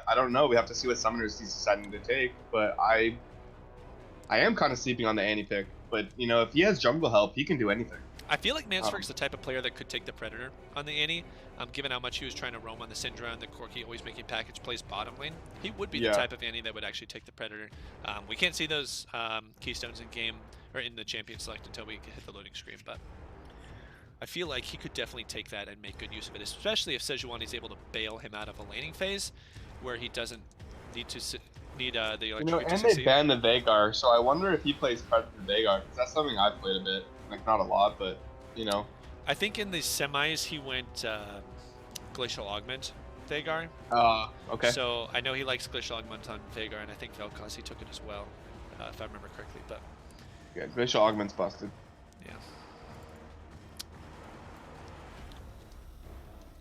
I don't know. We have to see what summoners he's deciding to take, but I am kind of sleeping on the Annie pick. But you know, if he has jungle help, he can do anything. I feel like Mansford's the type of player that could take the Predator on the Annie, given how much he was trying to roam on the Syndra and the Corki always making package plays bottom lane. He would be the type of Annie that would actually take the Predator. We can't see those keystones in game or in the champion select until we hit the loading screen, but I feel like he could definitely take that and make good use of it, especially if Sejuani is able to bail him out of a laning phase where he doesn't need the electricity. And they banned the Veigar, so I wonder if he plays Predator Veigar, because that's something I've played a bit. Like, not a lot, but, you know. I think in the semis he went Glacial Augment Veigar. Okay. So I know he likes Glacial Augment on Veigar, and I think Vel'Koz took it as well, if I remember correctly. But yeah, Glacial Augment's busted. Yeah.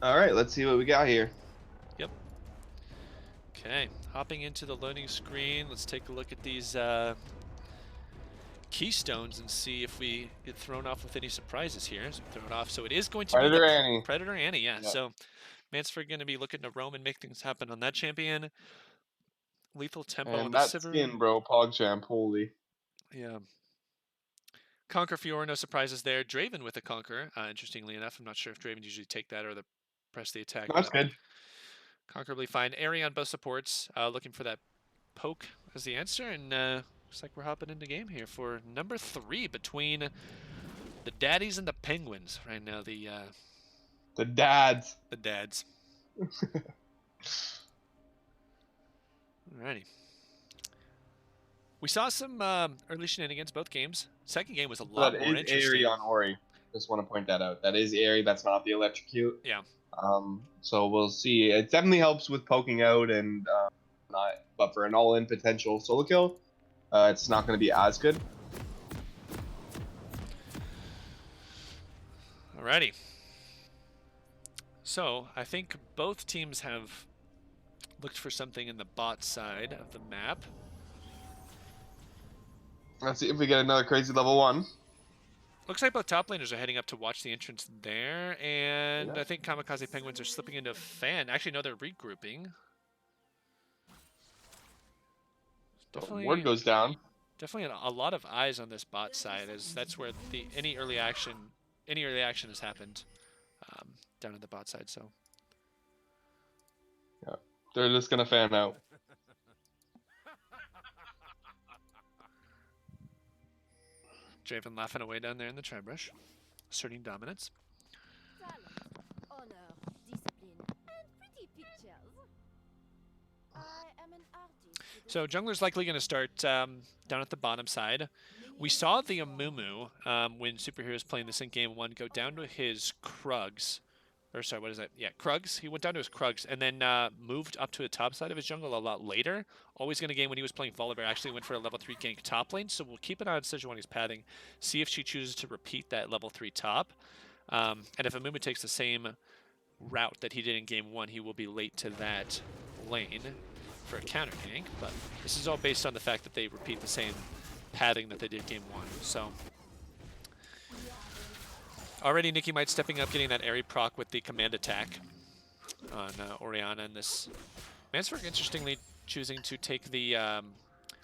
All right, let's see what we got here. Yep. Okay, hopping into the loading screen. Let's take a look at these keystones and see if we get thrown off with any surprises here. So throw it off. So it is going to Predator be the Annie. Predator Annie, yeah. Yeah. So Mansford going to be looking to roam and make things happen on that champion. Lethal tempo on And the that Sivir. skin, bro, PogChamp, holy. Yeah. Conquer Fiora, no surprises there. Draven with a Conquer, interestingly enough. I'm not sure if Draven usually take that or press the attack. That's but good. Conquerably fine. Airy on both supports, looking for that poke as the answer, and looks like we're hopping into game here for number 3 between the Daddies and the Penguins right now. The dads. the Dads. Alrighty. We saw some early shenanigans both games. Second game was a lot That more is interesting. Airy on Ori. Just want to point that out. That is Airy. That's not the electrocute. Yeah. So we'll see. It definitely helps with poking out and not. But for an all-in potential solo kill, it's not going to be as good. Alrighty. So I think both teams have looked for something in the bot side of the map. Let's see if we get another crazy level 1. Looks like both top laners are heading up to watch the entrance there, and Yeah. I think Kamikaze Penguins are slipping into fan. Actually, no, they're regrouping. Definitely, Ward goes down. definitely a lot of eyes on this bot side, as that's where any early action has happened down on the bot side. So Yeah, they're just gonna fan out. Draven laughing away down there in the tri-brush, asserting dominance. Honor, discipline, and pretty pictures. I am an artist. So jungler's likely going to start down at the bottom side. We saw the Amumu when Superhero was playing this in game 1 go down to his Krugs. Or sorry, what is that? Yeah, Krugs. He went down to his Krugs and then moved up to the top side of his jungle a lot later. Always going to game when he was playing Volibear. Actually went for a level 3 gank top lane. So we'll keep an eye on Sejuani's pathing. See if she chooses to repeat that level 3 top. And if Amumu takes the same route that he did in game 1, he will be late to that lane for a counter gank, but this is all based on the fact that they repeat the same pathing that they did game 1. So already Nikki might stepping up, getting that airy proc with the command attack on Orianna, and this Mansford interestingly choosing to take the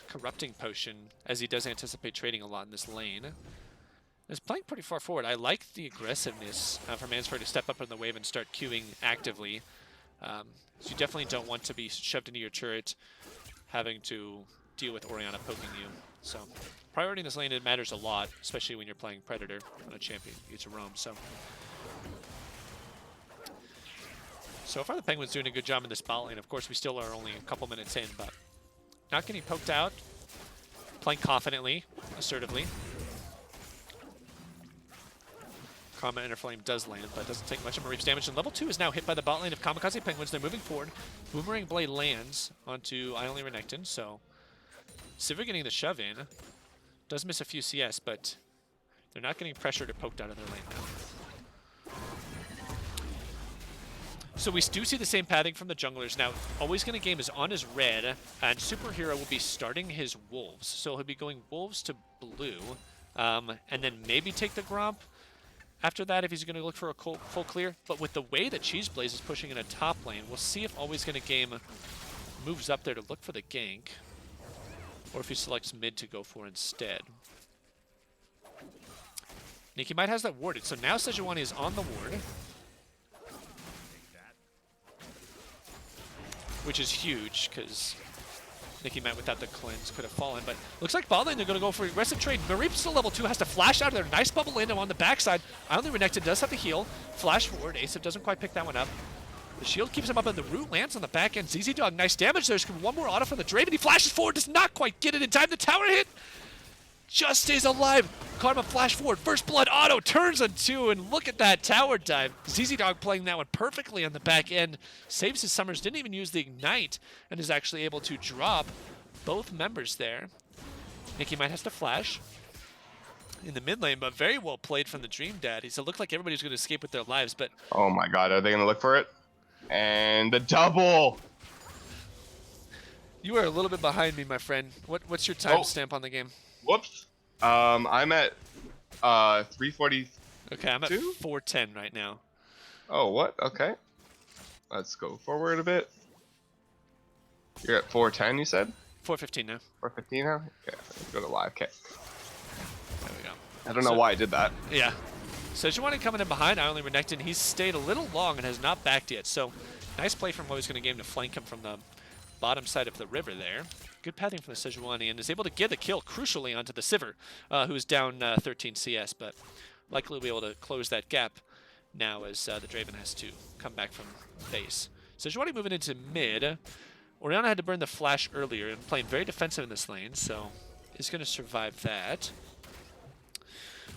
corrupting potion, as he does anticipate trading a lot in this lane. Is playing pretty far forward. I like the aggressiveness for Mansford to step up in the wave and start queuing actively. So you definitely don't want to be shoved into your turret, having to deal with Orianna poking you. So priority in this lane, it matters a lot, especially when you're playing Predator on a champion. You get to roam. So far the Penguins doing a good job in this bot lane. Of course, we still are only a couple minutes in, but not getting poked out. Playing confidently, assertively. Karma Inner Flame does land, but doesn't take much of Mareep's damage. And level 2 is now hit by the bot lane of Kamikaze Penguins. They're moving forward. Boomerang Blade lands onto Only Renekton, so Sivir getting the shove in. Does miss a few CS, but they're not getting pressured or poked out of their lane now. So we do see the same pathing from the junglers. Now, Always Gonna Game is on his red, and Superhero will be starting his Wolves. So he'll be going Wolves to blue, and then maybe take the Gromp after that if he's going to look for a full clear. But with the way that Cheeseblaze is pushing in a top lane, we'll see if Always Gonna Game moves up there to look for the gank, or if he selects mid to go for instead. Nikki might has that warded, so now Sejuani is on the ward, which is huge because Nikki Might without the cleanse could have fallen, but looks like bot lane they're going to go for aggressive trade. Mareep's still level 2, has to flash out of there. Nice bubble in on the backside. Only Renekton does have to heal. Flash forward. Asif doesn't quite pick that one up. The shield keeps him up, and the root lands on the back end. ZZ Dog, nice damage. There's one more auto from the Draven. He flashes forward, does not quite get it in time. The tower hit just stays alive. Karma flash forward. First blood auto turns on 2, and look at that tower dive. ZZ Dog playing that one perfectly on the back end. Saves his summers, didn't even use the ignite, and is actually able to drop both members there. Nikki might has to flash in the mid lane, but very well played from the Dream Daddies. It looked like everybody's going to escape with their lives, but Oh my god, are they going to look for it? And the double! you are a little bit behind me, my friend. What's your timestamp on the game? Whoops. I'm at 340. Okay, I'm at Two? 410 right now. Oh, what? Okay. Let's go forward a bit. You're at 410, you said? 415 now. 415 now? Okay, let's go to live. Okay. There we go. I don't know why I did that. Yeah. So Sejuani coming in behind, only Renekton. He's stayed a little long and has not backed yet. So nice play from what he's going to game to flank him from the bottom side of the river there. Good pathing from the Sejuani and is able to get the kill crucially onto the Sivir, who's down 13 CS, but likely will be able to close that gap now as the Draven has to come back from base. Sejuani moving into mid. Orianna had to burn the flash earlier and playing very defensive in this lane, so is going to survive that.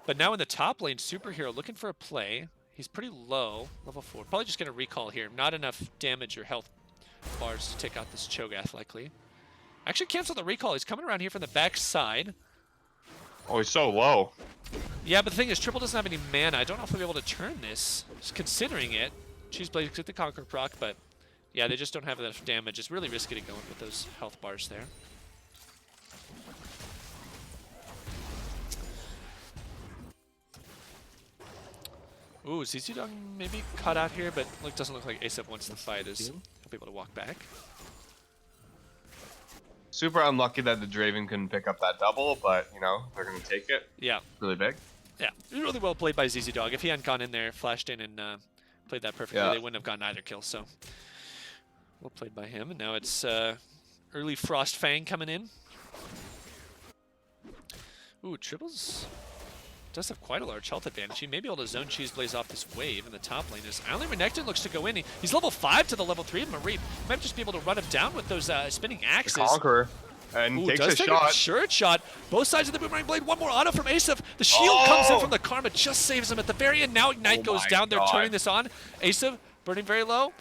But now in the top lane, Superhero looking for a play. He's pretty low, level 4. Probably just going to recall here. Not enough damage or health bars to take out this Cho'Gath, likely. Actually cancel the recall. He's coming around here from the back side. Oh, he's so low. Yeah, but the thing is, Triple doesn't have any mana. I don't know if we'll be able to turn this. Just considering it. Cheeseblade gets the Conquer proc, but yeah, they just don't have enough damage. It's really risky to go in with those health bars there. Ooh, ZZ Dog maybe caught out here, but doesn't look like ASAP wants to fight as he'll be able to walk back. Super unlucky that the Draven couldn't pick up that double, but, you know, they're going to take it. Yeah. Really big. Yeah, really well played by ZZ Dog. If he hadn't gone in there, flashed in, and played that perfectly, they wouldn't have gotten either kill. So, well played by him. And now it's early Frost Fang coming in. Ooh, Triples does have quite a large health advantage. He may be able to zone Cheeseblaze off this wave in the top lane. As only Renekton looks to go in. He's level 5 to the level 3 of Mareep. Might just be able to run him down with those spinning axes. The Conqueror. And takes a shot. Sure shot. Both sides of the Boomerang Blade. One more auto from Asif. The shield comes in from the Karma, just saves him at the very end. Now Ignite goes down. They're turning this on. Asif, burning very low,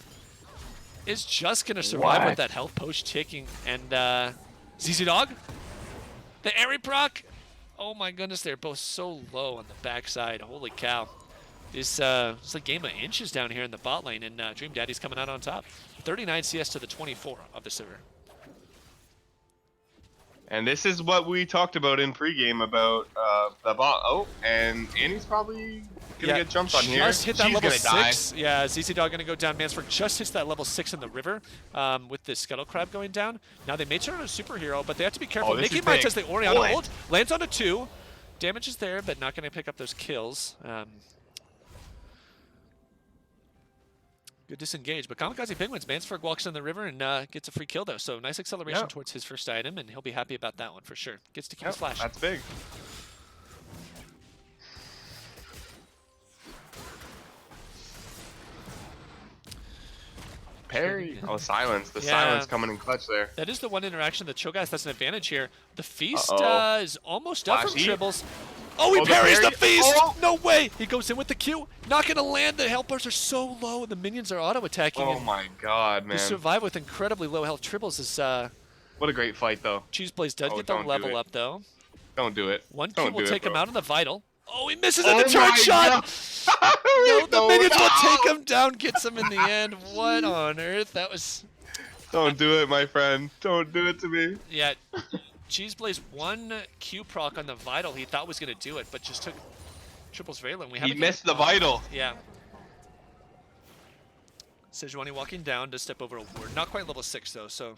is just going to survive with that health post ticking. And ZZ Dog, the Airy proc. Oh my goodness, they're both so low on the backside. Holy cow. It's a game of inches down here in the bot lane, and Dream Daddy's coming out on top. 39 CS to the 24 of the Sivir. And this is what we talked about in pregame about the bot. Oh, and Annie's probably gonna get jumped on here. Just hit that She's level gonna 6. Die. Yeah, ZZ Dog gonna go down. Mansford just hits that level 6 in the river with the Scuttle Crab going down. Now they may turn on a superhero, but they have to be careful. Nikki Might says the Orianna ult lands on a 2. Damage is there, but not gonna pick up those kills. Good disengage, but Kamikaze Penguins, Mansford walks in the river and gets a free kill though, so nice acceleration towards his first item, and he'll be happy about that one for sure. Gets to keep his flash. That's big. Parry. Oh, silence. The silence coming in clutch there. That is the one interaction that Cho'Gath has an advantage here. The feast is almost up from Tribbles. Oh, he parries the feast! Oh. No way! He goes in with the Q. Not going to land. The health bars are so low, and the minions are auto-attacking. Oh my god, man. To survive with incredibly low health. Tribbles is... what a great fight, though. Cheeseblaze does get the level up, though. Don't do it. One Q will take him out on the Vital. Oh, he misses at the turn shot! No, the minions will take him down, gets him in the end. What on earth? That was... Don't do it, my friend. Don't do it to me. Yeah. Cheeseblaze one Q proc on the Vital he thought was going to do it, but just took Triples very low. He missed the Vital. Yeah. Sejuani walking down to step over a ward. Not quite level 6 though, so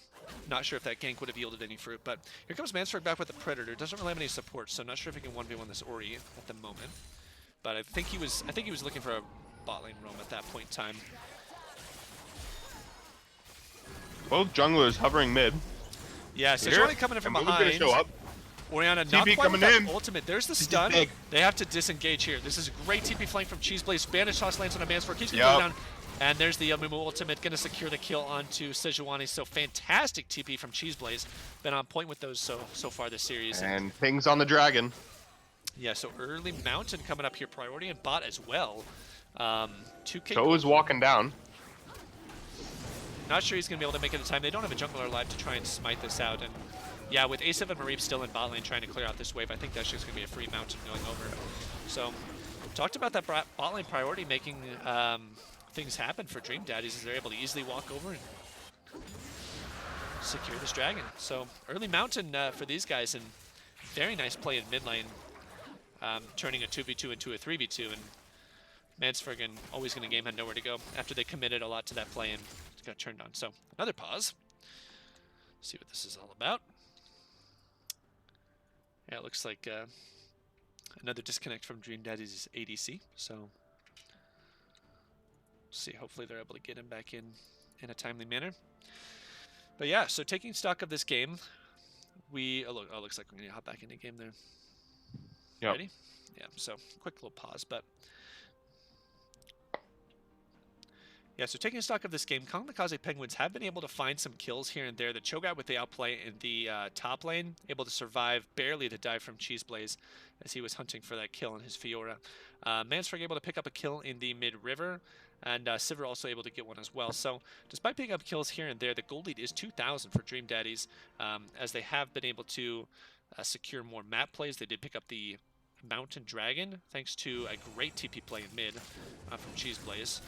not sure if that gank would have yielded any fruit. But here comes Mansford back with the Predator. Doesn't really have any support, so not sure if he can 1v1 this Ori at the moment. But I think he was looking for a bot lane roam at that point in time. Both junglers hovering mid. Yeah, Sejuani coming in from behind. Show up. Orianna not TP quite with that in. ultimate. There's the stun. They have to disengage here. This is a great TP flank from Cheeseblaze. Spanish toss lands on a Mansford. He's going to go down. And there's the Mumu ultimate. Going to secure the kill onto Sejuani. So fantastic TP from Cheeseblaze. Been on point with those so far this series. And pings on the dragon. Yeah, so early Mountain coming up here. Priority and bot as well. 2K. So is walking down. Not sure he's going to be able to make it in time. They don't have a jungler alive to try and smite this out. And yeah, with Asif and Mareep still in bot lane trying to clear out this wave, I think that's just going to be a free Mountain going over. So, talked about that bot lane priority making things happen for Dream Daddies as they're able to easily walk over and secure this dragon. So, early Mountain for these guys, and very nice play in mid lane, turning a 2v2 into a 3v2, and Mansfergen always going to game had nowhere to go after they committed a lot to that play and got turned on. So another pause. See what this is all about. Yeah, it looks like another disconnect from Dream Daddies' ADC. So see, hopefully they're able to get him back in a timely manner. But yeah, so taking stock of this game, looks like we're going to hop back into game there. Yep. Ready? Yeah, so quick little pause, but yeah, so taking stock of this game, Kamikaze Penguins have been able to find some kills here and there. The Cho'Gath with the outplay in the top lane, able to survive, barely to die from Cheeseblaze as he was hunting for that kill on his Fiora. Mansferg able to pick up a kill in the mid-river, and Sivir also able to get one as well. So despite picking up kills here and there, the gold lead is 2,000 for Dream Daddies, as they have been able to secure more map plays. They did pick up the Mountain Dragon, thanks to a great TP play in mid from Cheeseblaze.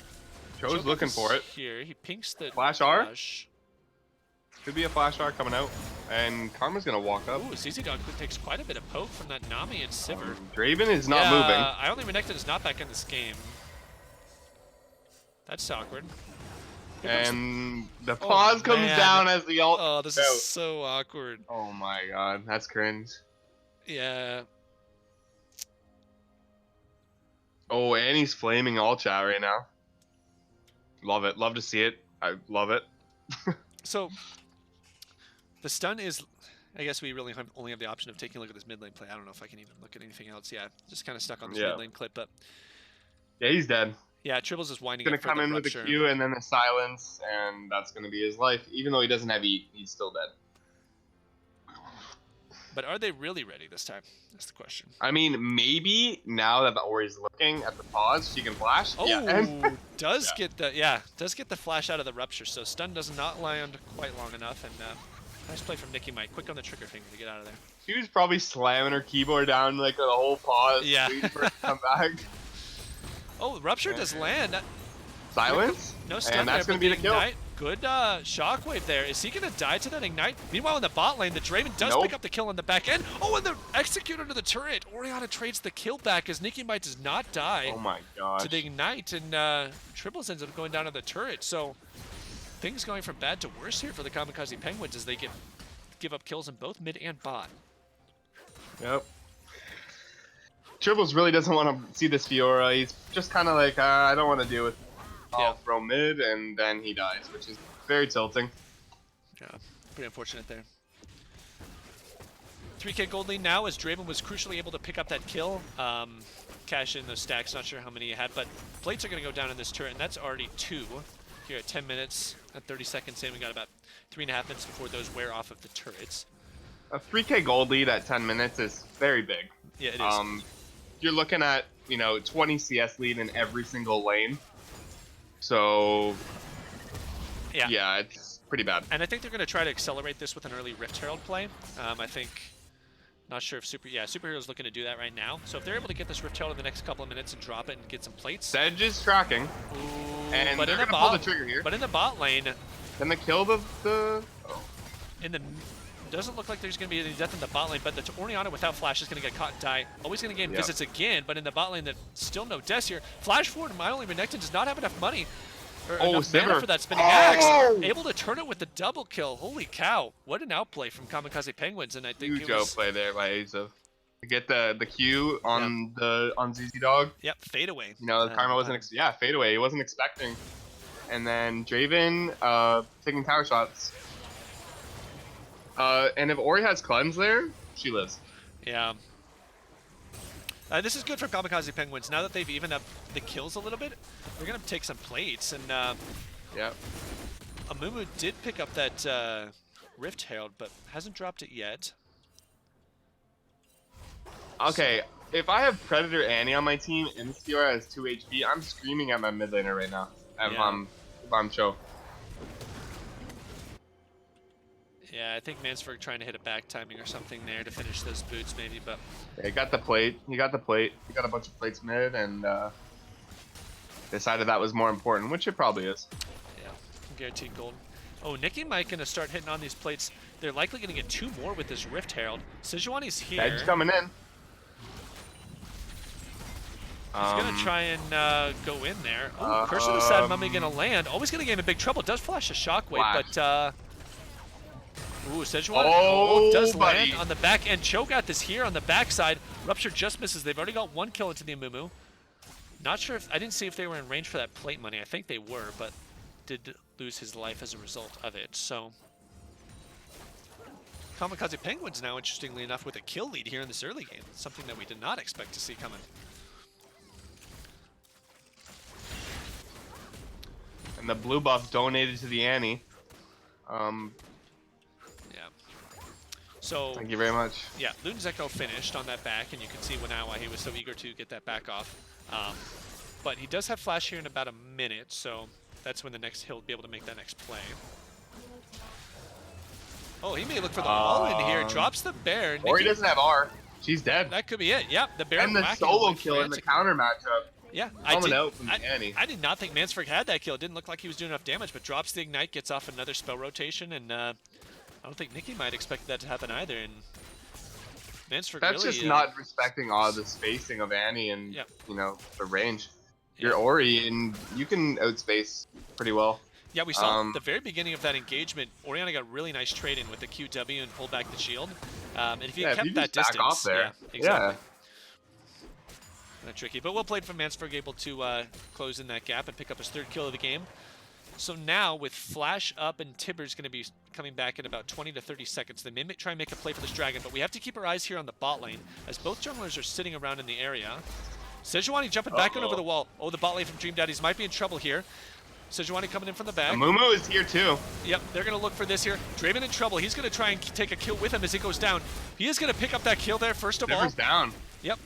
Joe's looking for it. Here, he pinks the Flash R? rush. Could be a flash R coming out. And Karma's going to walk up. Ooh, ZZ Dog takes quite a bit of poke from that Nami and Sivir. Draven is not moving. I only Renekton is not back in this game. That's awkward. And the pause comes down as the ult. Oh, this is so awkward. Oh my god, that's cringe. Yeah. Oh, and he's flaming all chat right now. Love it. Love to see it. I love it. So, the stun is... I guess we really only have the option of taking a look at this mid lane play. I don't know if I can even look at anything else. Yeah, just kind of stuck on this mid lane clip, but... Yeah, he's dead. Yeah, Tribbles is winding He's up going to come in rupture. with the Q and then the silence, and that's going to be his life. Even though he doesn't have E, he's still dead. But are they really ready this time? That's the question. I mean, maybe now that the Ori's looking at the pause, she can flash. Oh, yeah. does get the flash out of the rupture. So stun does not land quite long enough, and nice play from Nikki Mike. Quick on the trigger finger to get out of there. She was probably slamming her keyboard down like the whole pause. Yeah. Waiting for it to come back. Oh, rupture does land. Silence. No stun and that's there, going to be the kill. Ignite. Good shockwave there. Is he going to die to that ignite? Meanwhile, in the bot lane, the Draven does pick up the kill on the back end. Oh, and the execute under the turret. Orianna trades the kill back as Nikki Mike does not die. Oh my gosh. To the ignite, and Triples ends up going down to the turret. So things going from bad to worse here for the Kamikaze Penguins as they give up kills in both mid and bot. Yep. Triples really doesn't want to see this Fiora. He's just kind of like, I don't want to deal with it. I'll throw mid, and then he dies, which is very tilting. Yeah, pretty unfortunate there. 3K gold lead now as Draven was crucially able to pick up that kill. Cash in those stacks, not sure how many he had, but plates are going to go down in this turret, and that's already 2 here at 10 minutes and 30 seconds in. We got about 3.5 minutes before those wear off of the turrets. A 3K gold lead at 10 minutes is very big. Yeah, it is. You're looking at, 20 CS lead in every single lane. So, yeah, it's pretty bad. And I think they're going to try to accelerate this with an early Rift Herald play. I think, not sure if Superhero's looking to do that right now. So if they're able to get this Rift Herald in the next couple of minutes and drop it and get some plates. Sedge is tracking. Ooh, And but they're in going to pull the trigger here. But in the bot lane. Then they kill the Doesn't look like there's going to be any death in the bot lane, but the Orianna without flash is going to get caught and die. Always going to gain visits again, but in the bot lane, there's still no deaths here. Flash forward, my only Renekton does not have enough money. Or enough mana for that spinning axe. Able to turn it with the double kill. Holy cow. What an outplay from Kamikaze Penguins. And I think huge outplay there by Aza. To get the Q on on ZZ Dog. Yep, fade away. Karma wasn't fade away. He wasn't expecting. And then Draven taking tower shots. And if Ori has cleanse there, she lives. Yeah. This is good for Kamikaze Penguins. Now that they've evened up the kills a little bit, they're going to take some plates. And Amumu did pick up that Rift Herald, but hasn't dropped it yet. Okay, if I have Predator Annie on my team and this Fiora has 2 HP, I'm screaming at my mid laner right now. If I'm Cho. Yeah, I think Mansferg trying to hit a back timing or something there to finish those boots maybe, but... Yeah, he got the plate. He got a bunch of plates mid and decided that was more important, which it probably is. Yeah, guaranteed gold. Oh, Nikki might gonna start hitting on these plates. They're likely gonna get 2 more with this Rift Herald. Sejuani's here. Edge coming in. He's gonna try and go in there. Oh, Curse of the Sad Mummy gonna land. Always gonna get him in big trouble. Does flash a shockwave, but ooh, Sejuani does land on the back end. Cho'Gath is here on the backside. Rupture just misses. They've already got 1 kill into the Amumu. Not sure if I didn't see if they were in range for that plate money. I think they were, but did lose his life as a result of it. So Kamikaze Penguins now, interestingly enough, with a kill lead here in this early game. Something that we did not expect to see coming. And the blue buff donated to the Annie. Yeah. So Thank you very much. yeah, Lunzeko finished on that back, and you can see now why he was so eager to get that back off. But he does have flash here in about a minute, so that's when he'll be able to make that next play. Oh, he may look for the wall in here. Drops the bear. Or he doesn't have R. She's dead. That could be it. Yep, the bear And the solo kill in the counter matchup. Yeah, Coming out from the Annie. I did not think Mansford had that kill. It didn't look like he was doing enough damage, but drops the ignite, gets off another spell rotation, and I don't think Nikki might expect that to happen either. And Mansford That's really, just not respecting all the spacing of Annie and you know, the range. You're Yeah. Ori, and you can outspace pretty well. Yeah, we saw at the very beginning of that engagement, Orianna got really nice trade in with the QW and pulled back the shield. And if you kept that just distance, back off there. yeah, exactly. Yeah. Kind of tricky, but well played from Mansford, able to close in that gap and pick up his 3rd kill of the game. So now with Flash up and Tibbers going to be coming back in about 20 to 30 seconds. They may try and make a play for this dragon, but we have to keep our eyes here on the bot lane as both junglers are sitting around in the area. Sejuani jumping back in over the wall. Oh, the bot lane from Dream Daddies might be in trouble here. Sejuani coming in from the back. Amumu is here too. Yep, they're going to look for this here. Draven in trouble. He's going to try and take a kill with him as he goes down. He is going to pick up that kill there first of all. Down. Yep.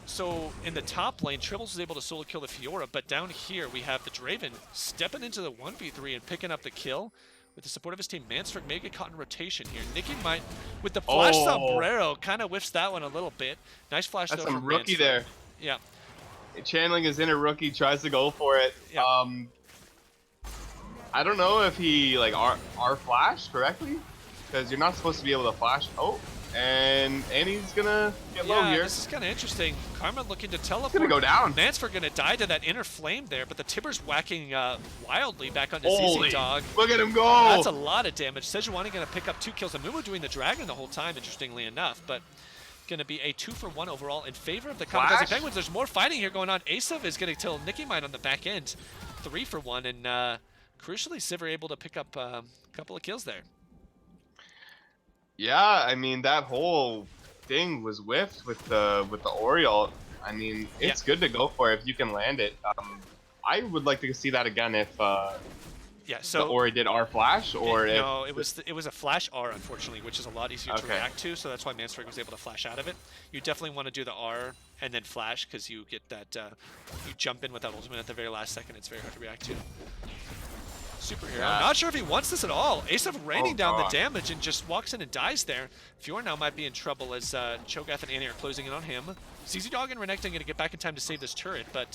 So in the top lane, Tribbles is able to solo kill the Fiora, but down here we have the Draven stepping into the 1v3 and picking up the kill. With the support of his team, Mansford may get caught in rotation here. Nikki might, with the flash sombrero, kind of whiffs that one a little bit. Nice flash That's though some from rookie Mansford. there. Yeah. Channeling his inner rookie, tries to go for it. Yeah. I don't know if he like R flashed correctly, because you're not supposed to be able to flash. Oh, and Annie's gonna get low here. This is kind of interesting. Karma looking to teleport. He's gonna go down. Mansford gonna die to that inner flame there, but the Tibbers whacking wildly back onto Holy, ZZ Dog. look at him go! That's a lot of damage. Sejuani gonna pick up 2 kills. And Mumu doing the dragon the whole time, interestingly enough, but gonna be a 2-for-1 overall in favor of the Kamikaze Penguins. There's more fighting here going on. Asav is gonna kill Nikki Mine on the back end. 3-for-1, and crucially, Sivir able to pick up a couple of kills there. Yeah, I mean that whole thing was whiffed with the Oriole. I mean, it's good to go for it if you can land it. I would like to see that again if so the Ori did R flash, or if no, it was a flash R, unfortunately, which is a lot easier to react to. So that's why Mansford was able to flash out of it. You definitely want to do the R and then flash, because you get that you jump in with that ultimate at the very last second. It's very hard to react to. Superhero. Yeah. Not sure if he wants this at all. Asav raining down the damage and just walks in and dies there. Fiora now might be in trouble as Cho'Gath and Annie are closing in on him. ZZ Dog and Renekton going to get back in time to save this turret, but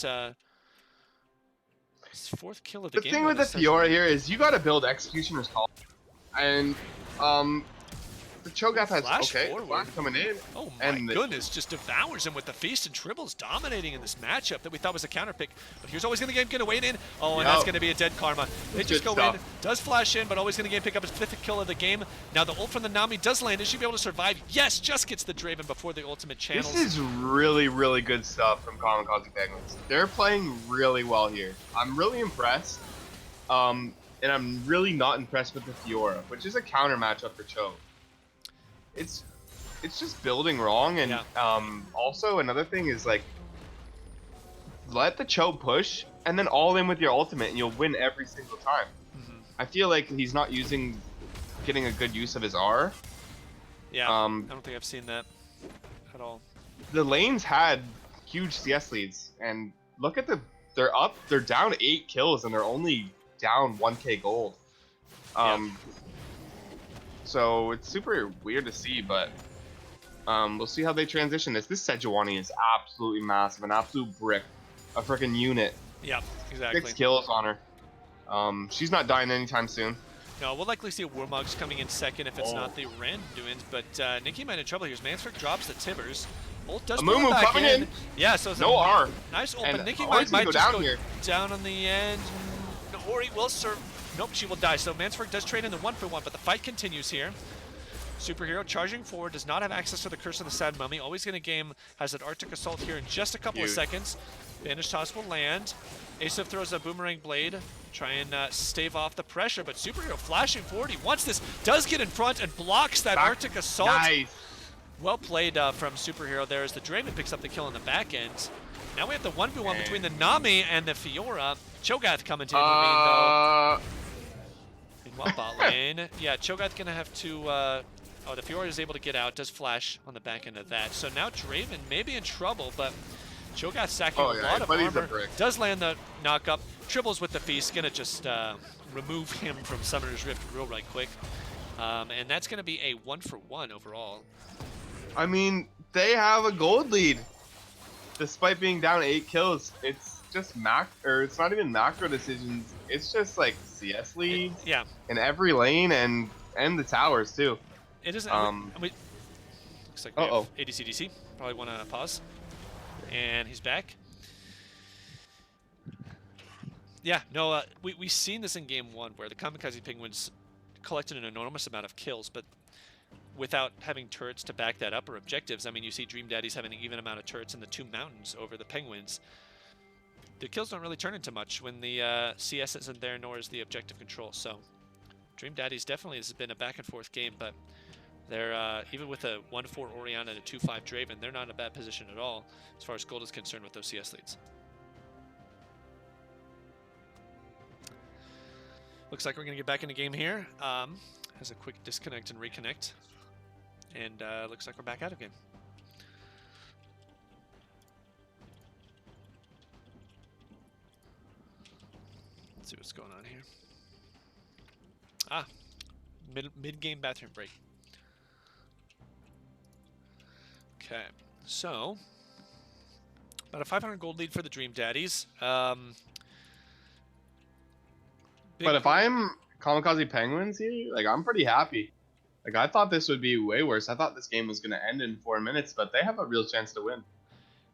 his 4th kill of the game. The thing with the Fiora here is you got to build Executioner's Call, and the Cho'Gath has flash coming in. Oh my goodness, just devours him with the feast, and Tribbles dominating in this matchup that we thought was a counter pick. But here's always going to game get wait in. Oh, and that's going to be a dead Karma. They just go in, does flash in, but always going to game pick up his 5th kill of the game. Now the ult from the Nami does land. Is she be able to survive? Yes, just gets the Draven before the ultimate channels. This is really, really good stuff from Kamikaze Penguins. They're playing really well here. I'm really impressed. And I'm really not impressed with the Fiora, which is a counter matchup for Cho. It's just building wrong, and also another thing is like let the Cho push and then all in with your ultimate and you'll win every single time. I feel like he's not getting a good use of his R. Yeah, I don't think I've seen that at all. The lanes had huge CS leads, and look at they're down 8 kills and they're only down 1k gold. So it's super weird to see, but we'll see how they transition this. This Sejuani is absolutely massive, an absolute brick, a freaking unit. Yeah, exactly. 6 kills on her. She's not dying anytime soon. No, we'll likely see a Warmogs coming in second if it's not the Randuins, but Nikki might in trouble here. Mansford drops the Tibbers. Ult does pull him back coming in. Yeah, so it's No R. nice ult, And but Nikki Ori's might gonna just go down here. down on the end. No, Ori will serve. Nope, she will die. So Mansford does trade in the 1-for-1, but the fight continues here. Superhero charging forward, does not have access to the Curse of the Sad Mummy. Always gonna game, has an Arctic Assault here in just a couple of seconds. Bandage Toss will land. Asif throws a Boomerang Blade, try and stave off the pressure, but Superhero flashing forward. He wants this, does get in front and blocks that Arctic Assault. Nice. Well played from Superhero there as the Draven picks up the kill on the back end. Now we have the 1v1 between the Nami and the Fiora. Cho'Gath coming to intervene though. In what bot lane? Yeah, Cho'Gath gonna have to, oh, the Fiora is able to get out, does flash on the back end of that. So now Draven may be in trouble, but Cho'Gath sacking a lot of armor. Does land the knock-up, triples with the feast, gonna just remove him from Summoner's Rift real right quick. And that's gonna be a 1-for-1 overall. I mean, they have a gold lead. Despite being down 8 kills, it's just it's not even macro decisions. It's just like CS leads. Yeah. In every lane and the towers too. It isn't. Looks like we have ADCDC. Probably want to pause. And he's back. Yeah, no, we've seen this in game 1 where the Kamikaze Penguins collected an enormous amount of kills, but without having turrets to back that up or objectives. I mean, you see Dream Daddies having an even amount of turrets in the 2 mountains over the Penguins. The kills don't really turn into much when the CS isn't there, nor is the objective control. So Dream Daddies definitely has been a back and forth game, but they're even with a 1-4 Orianna and a 2-5 Draven, they're not in a bad position at all as far as gold is concerned with those CS leads. Looks like we're going to get back in the game here. Has a quick disconnect and reconnect. And looks like we're back out of game. Let's see what's going on here. Ah, mid-game bathroom break. Okay, so about a 500 gold lead for the Dream Daddies. But if I'm Kamikaze Penguins here, like, I'm pretty happy. Like, I thought this would be way worse. I thought this game was going to end in 4 minutes, but they have a real chance to win.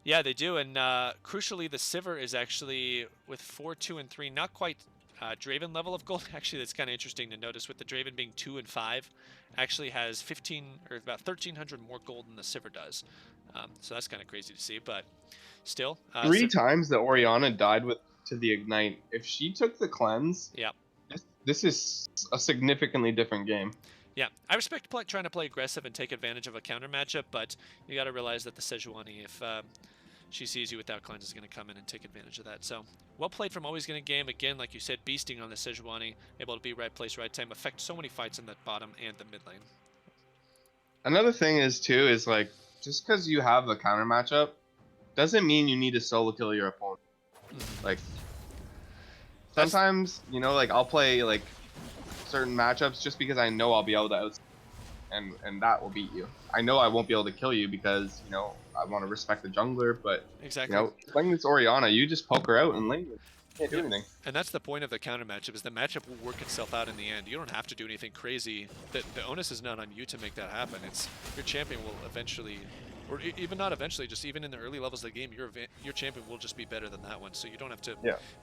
Yeah, they do, and crucially, the Sivir is actually with 4, 2, and 3, not quite Draven level of gold. Actually, that's kind of interesting to notice. With the Draven being 2 and 5, actually has 15 or about 1,300 more gold than the Sivir does. So that's kind of crazy to see, but still. 3 times that Orianna died to the Ignite. If she took the cleanse, yeah, this is a significantly different game. Yeah, I respect trying to play aggressive and take advantage of a counter matchup, but you got to realize that the Sejuani, if she sees you without cleanse, is going to come in and take advantage of that. So, well played from Always Gonna Game. Again, like you said, beasting on the Sejuani, able to be right place, right time, affect so many fights in the bottom and the mid lane. Another thing is like, just because you have the counter matchup, doesn't mean you need to solo kill your opponent. Like, sometimes, you know, like, I'll play, like, certain matchups just because I know I'll be able to out and that will beat you. I know I won't be able to kill you because, you know, I want to respect the jungler, but exactly. You know, playing this Orianna, you just poke her out and lane. You can't do anything. And that's the point of the counter matchup, is the matchup will work itself out in the end. You don't have to do anything crazy. The onus is not on you to make that happen. It's your champion will eventually, or even not eventually, just even in the early levels of the game, your champion will just be better than that one. So you don't have to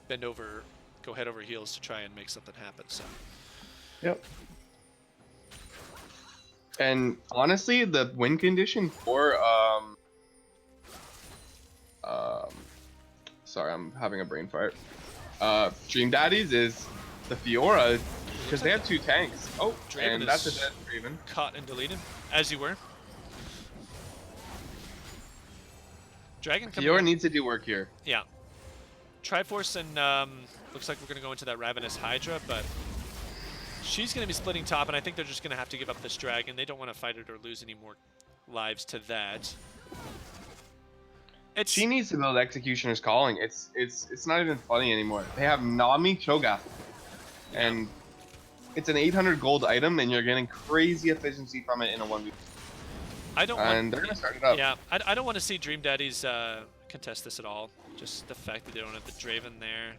bend over, go head over heels to try and make something happen. So. Yep. And honestly, the win condition for sorry, I'm having a brain fart. Dream Daddies is the Fiora, because they have 2 tanks. Oh, Draven, and that's a dead Draven. Caught and deleted, as you were. Dragon Fiora needs to do work here. Yeah. Triforce and looks like we're gonna go into that Ravenous Hydra, but she's going to be splitting top, and I think they're just going to have to give up this dragon. They don't want to fight it or lose any more lives to that. She needs to build Executioner's Calling. It's not even funny anymore. They have Nami Cho'Gath, and it's an 800 gold item, and you're getting crazy efficiency from it in a 1v. They're going to start it up. Yeah, I don't want to see Dream Daddies contest this at all. Just the fact that they don't have the Draven there.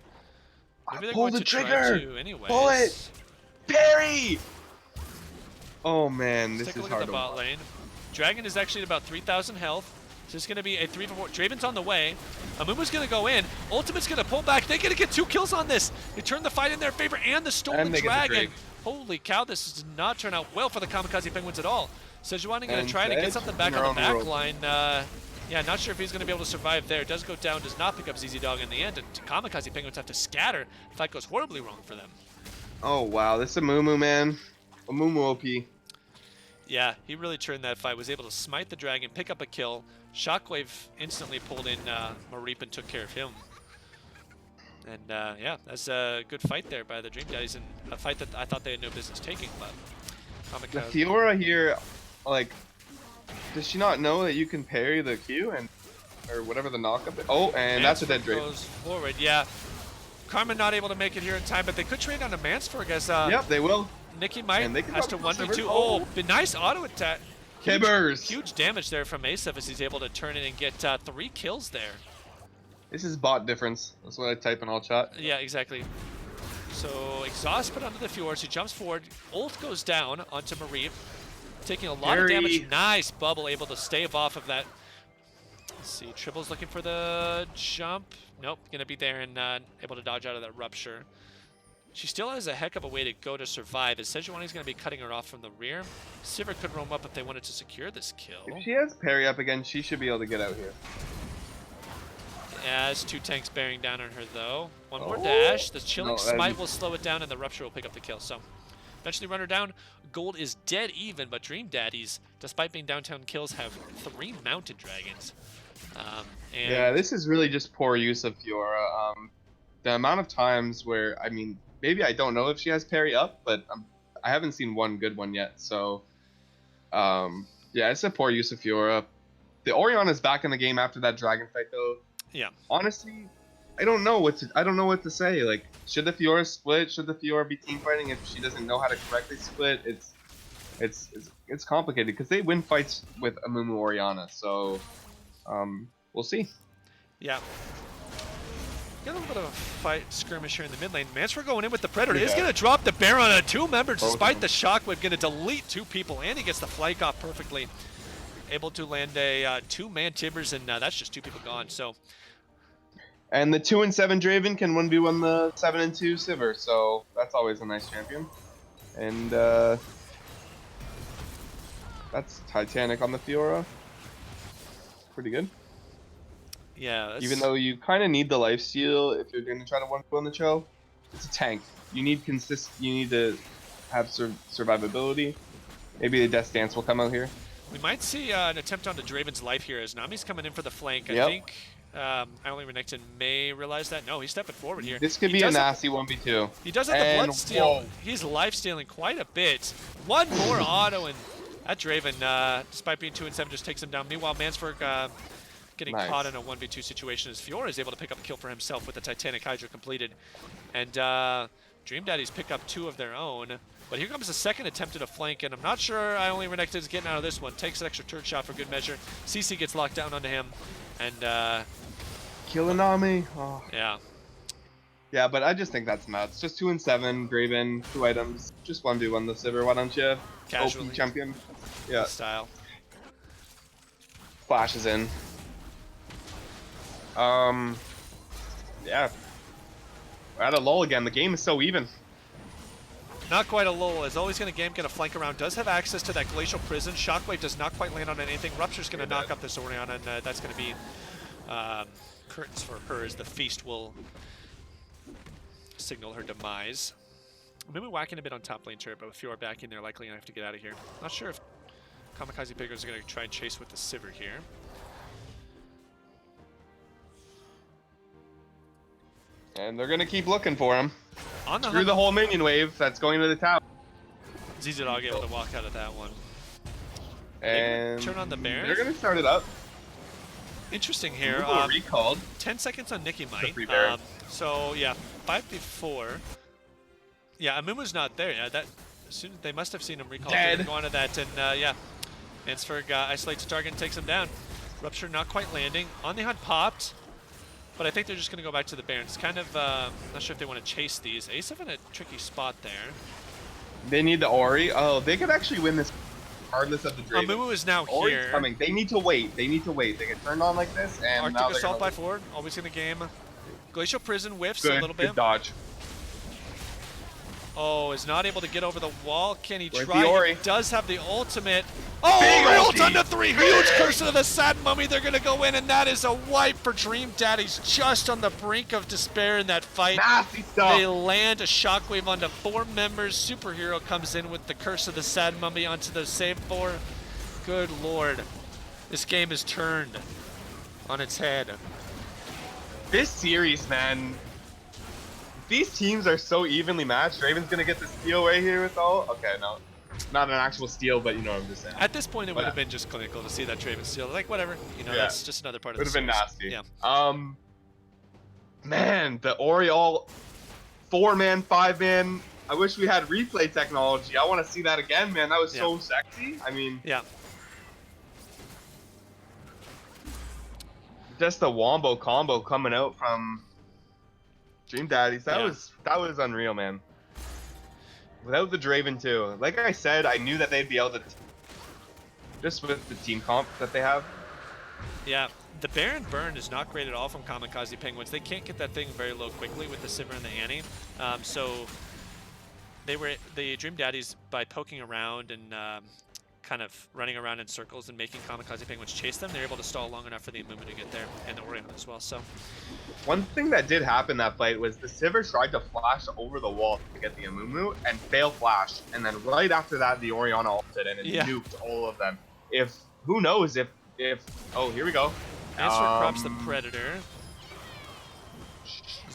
Maybe they're Pull going the to trigger! try to anyways. Pull it! Parry! Oh man, Let's this take a is look at hard the to bot watch. lane. Dragon is actually at about 3,000 health. So it's going to be a 3-for-4. Draven's on the way. Amumu's going to go in. Ultimate's going to pull back. They're going to get 2 kills on this. They turn the fight in their favor and the stolen And they get the dragon. Drake. Holy cow, this does not turn out well for the Kamikaze Penguins at all. Sejuani going to And try to get Sedge something in back their on the own back world. line. Yeah, not sure if he's going to be able to survive there. Does go down, does not pick up ZZ Dog in the end. And Kamikaze Penguins have to scatter. The fight goes horribly wrong for them. Oh wow, this is Amumu, man. Amumu OP. Yeah, he really turned that fight, was able to smite the dragon, pick up a kill. Shockwave instantly pulled in Mareep and took care of him. And yeah, that's a good fight there by the Dream Daddies, and a fight that I thought they had no business taking, but The Kamikaze. Fiora here, like, does she not know that you can parry the Q and or whatever the knockup is? Oh, and that's a dead Mansford Drake. goes forward, yeah. Carmen not able to make it here in time, but they could trade on to Mansford as Yep, they will. Nikki might And they can has to probably 1v2. Sivert. Oh, but nice auto attack. Kibbers. Huge damage there from Asef as he's able to turn it and get 3 kills there. This is bot difference. That's what I type in all chat. Yeah, exactly. So exhaust put onto the Fjords. He jumps forward. Ult goes down onto Mareep, taking a lot of damage. Nice bubble, able to stave off of that. Let's see, Tribble's looking for the jump. Nope, gonna be there and able to dodge out of that rupture. She still has a heck of a way to go to survive, as Sejuani's going to be cutting her off from the rear. Sivir could roam up if they wanted to secure this kill. If she has parry up again, she should be able to get out here. As 2 tanks bearing down on her, though. One more Oh. dash. The Chilling No, that'd Smite be- will slow it down, and the Rupture will pick up the kill. So, eventually run her down. Gold is dead even, but Dream Daddies, despite being downtown kills, have 3 mounted dragons. And Yeah, this is really just poor use of Fiora. The amount of times where, I mean, maybe I don't know if she has parry up, but I haven't seen one good one yet. So, yeah, it's a poor use of Fiora. The Orion is back in the game after that dragon fight, though. yeah, Honestly, I don't know what to say. Like, should the Fiora split? Should the Fiora be team fighting if she doesn't know how to correctly split? It's complicated because they win fights with Amumu Oriana. So, we'll see. yeah. Got a little bit of a fight skirmish here in the mid lane. Mansford going in with the Predator. He's Yeah. going to drop the Baron on 2 members Both of despite them. the Shockwave. Going to delete 2 people, and he gets the flank off perfectly. Able to land a 2-man Tibbers, and that's just 2 people gone. So, And the 2 and 7 Draven can 1v1 the 7 and 2 Sivir, so that's always a nice champion. And that's Titanic on the Fiora. Pretty good. yeah. That's, Even though you kind of need the lifesteal if you're going to try to 1v1 the Cho. It's a tank. You need You need to have survivability. Maybe the Death Dance will come out here. we might see an attempt on the Draven's life here as Nami's coming in for the flank. I Yep. think Only Renekton may realize that. No, he's stepping forward here. This could He be a does have- nasty 1v2. He does have the And blood steal. whoa. He's life stealing quite a bit. One more auto, and that Draven, despite being 2 and 7, just takes him down. Meanwhile, Mansford getting Nice. caught in a 1v2 situation as Fiora is able to pick up a kill for himself with the Titanic Hydra completed. And Dream Daddies pick up 2 of their own. But here comes the second attempt at a flank, and I'm not sure Only Renekton is getting out of this one. Takes an extra turret shot for good measure. CC gets locked down onto him, and Killinami. Oh. yeah. Yeah, but I just think that's nuts. Just 2 and 7, Draven, 2 items. Just 1v1 the Sivir, why don't you? Casually. OP champion. Yeah, Style. flashes in. Yeah. We're at a lull again. The game is so even. Not quite a lull, as always going to game, going to flank around, does have access to that Glacial Prison. Shockwave does not quite land on anything. Rupture's going to knock up this Orion, and that's going to be curtains for her as the Feast will signal her demise. Maybe whacking a bit on top lane turret, but with Fiora back in there, likely going to have to get out of here. Not sure if Kamikaze Pickers are going to try and chase with the Sivir here. And they're going to keep looking for him. On the Through hunt, the whole minion wave that's going to the tower. ZZ Dog able to walk out of that one. And turn on the Baron? They're going to start it up. Interesting here. Ooh, recalled. 10 seconds on Nikki Might. free Baron. So yeah, 5v4. Yeah, Amumu's not there. Yeah, that soon they must have seen him recall. Dead. Go on to that, and yeah, Mansford isolates the target and takes him down. Rupture not quite landing. On the hunt popped, but I think they're just going to go back to the Baron. It's kind of not sure if they want to chase these. Asef in a tricky spot there. They need the Ori. Oh, they could actually win this regardless of the Draven. Amumu is now Ori's here. coming. They need to wait. They need to wait. They get turned on like this, and Arctic now they're Assault gonna by 4, always going to game. Glacial Prison whiffs good, a little bit. good dodge. Oh, is not able to get over the wall. Can he Where's try? the Ori? He does have the ultimate. Oh, Big real ulti. under 3. Huge Curse of the Sad Mummy. They're going to go in, and that is a wipe for Dream Daddies just on the brink of despair in that fight. Nasty stuff. They land a shockwave onto 4 members. Superhero comes in with the Curse of the Sad Mummy onto the save 4. Good lord. This game is turned on its head. This series, man. These teams are so evenly matched. Draven's gonna get the steal right here with all. Okay, no, not an actual steal, but you know what I'm just saying. At this point, it would have been just clinical to see that Draven steal. Like, whatever. You know, that's just another part of the Would have been series. nasty. Yeah. Man, the Ori all 4-man, 5-man. I wish we had replay technology. I want to see that again, man. That was so sexy. I mean, Yeah. just the wombo combo coming out from Dream Daddies. That was unreal, man. Without the Draven too. Like I said, I knew that they'd be able to just with the team comp that they have. Yeah. The Baron burn is not great at all from Kamikaze Penguins. They can't get that thing very low quickly with the Sivir and the Annie. So the Dream Daddies, by poking around and kind of running around in circles and making Kamikaze Penguins chase them, they're able to stall long enough for the Amumu to get there, and the Orion as well. So one thing that did happen that fight was the Sivir tried to flash over the wall to get the Amumu and fail flash, and then right after that the Oriana ulted and it nuked all of them. Who knows if oh, here we go. Answer crops the Predator.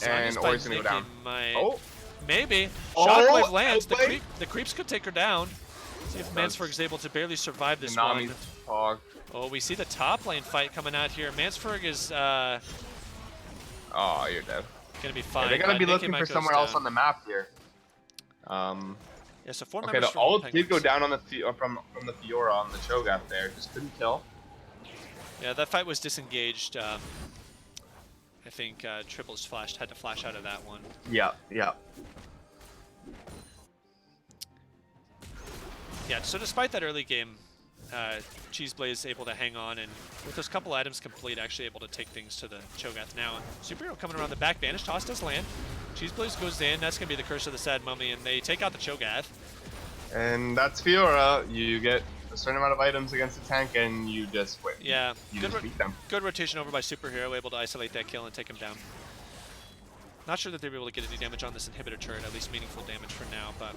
And Ori's gonna go down. Oh, maybe. Oh, Shockwave lands. okay. The creeps could take her down. See if Mansford is able to barely survive this Nami's one. hog. Oh, we see the top lane fight coming out here. Mansford is oh, you're dead. Gonna be fine. Yeah, they're gonna be Nikki looking for goes somewhere else down. on the map here. Yeah, so 4 Okay, members the from ult Penguins. did go down on the from the Fiora on the Cho'Gath there. Just couldn't kill. Yeah, that fight was disengaged. I think Triples had to flash out of that one. Yeah, yeah. Yeah, so despite that early game, Cheeseblaze able to hang on, and with those couple items complete, actually able to take things to the Cho'Gath now. And Superhero coming around the back, Vanish Toss does land. Cheeseblaze goes in, that's going to be the Curse of the Sad Mummy, and they take out the Cho'Gath. And that's Fiora. You get a certain amount of items against the tank, and you just win. Yeah, you just beat them. Good rotation over by Superhero, able to isolate that kill and take him down. Not sure that they'll be able to get any damage on this inhibitor turret, at least meaningful damage for now, but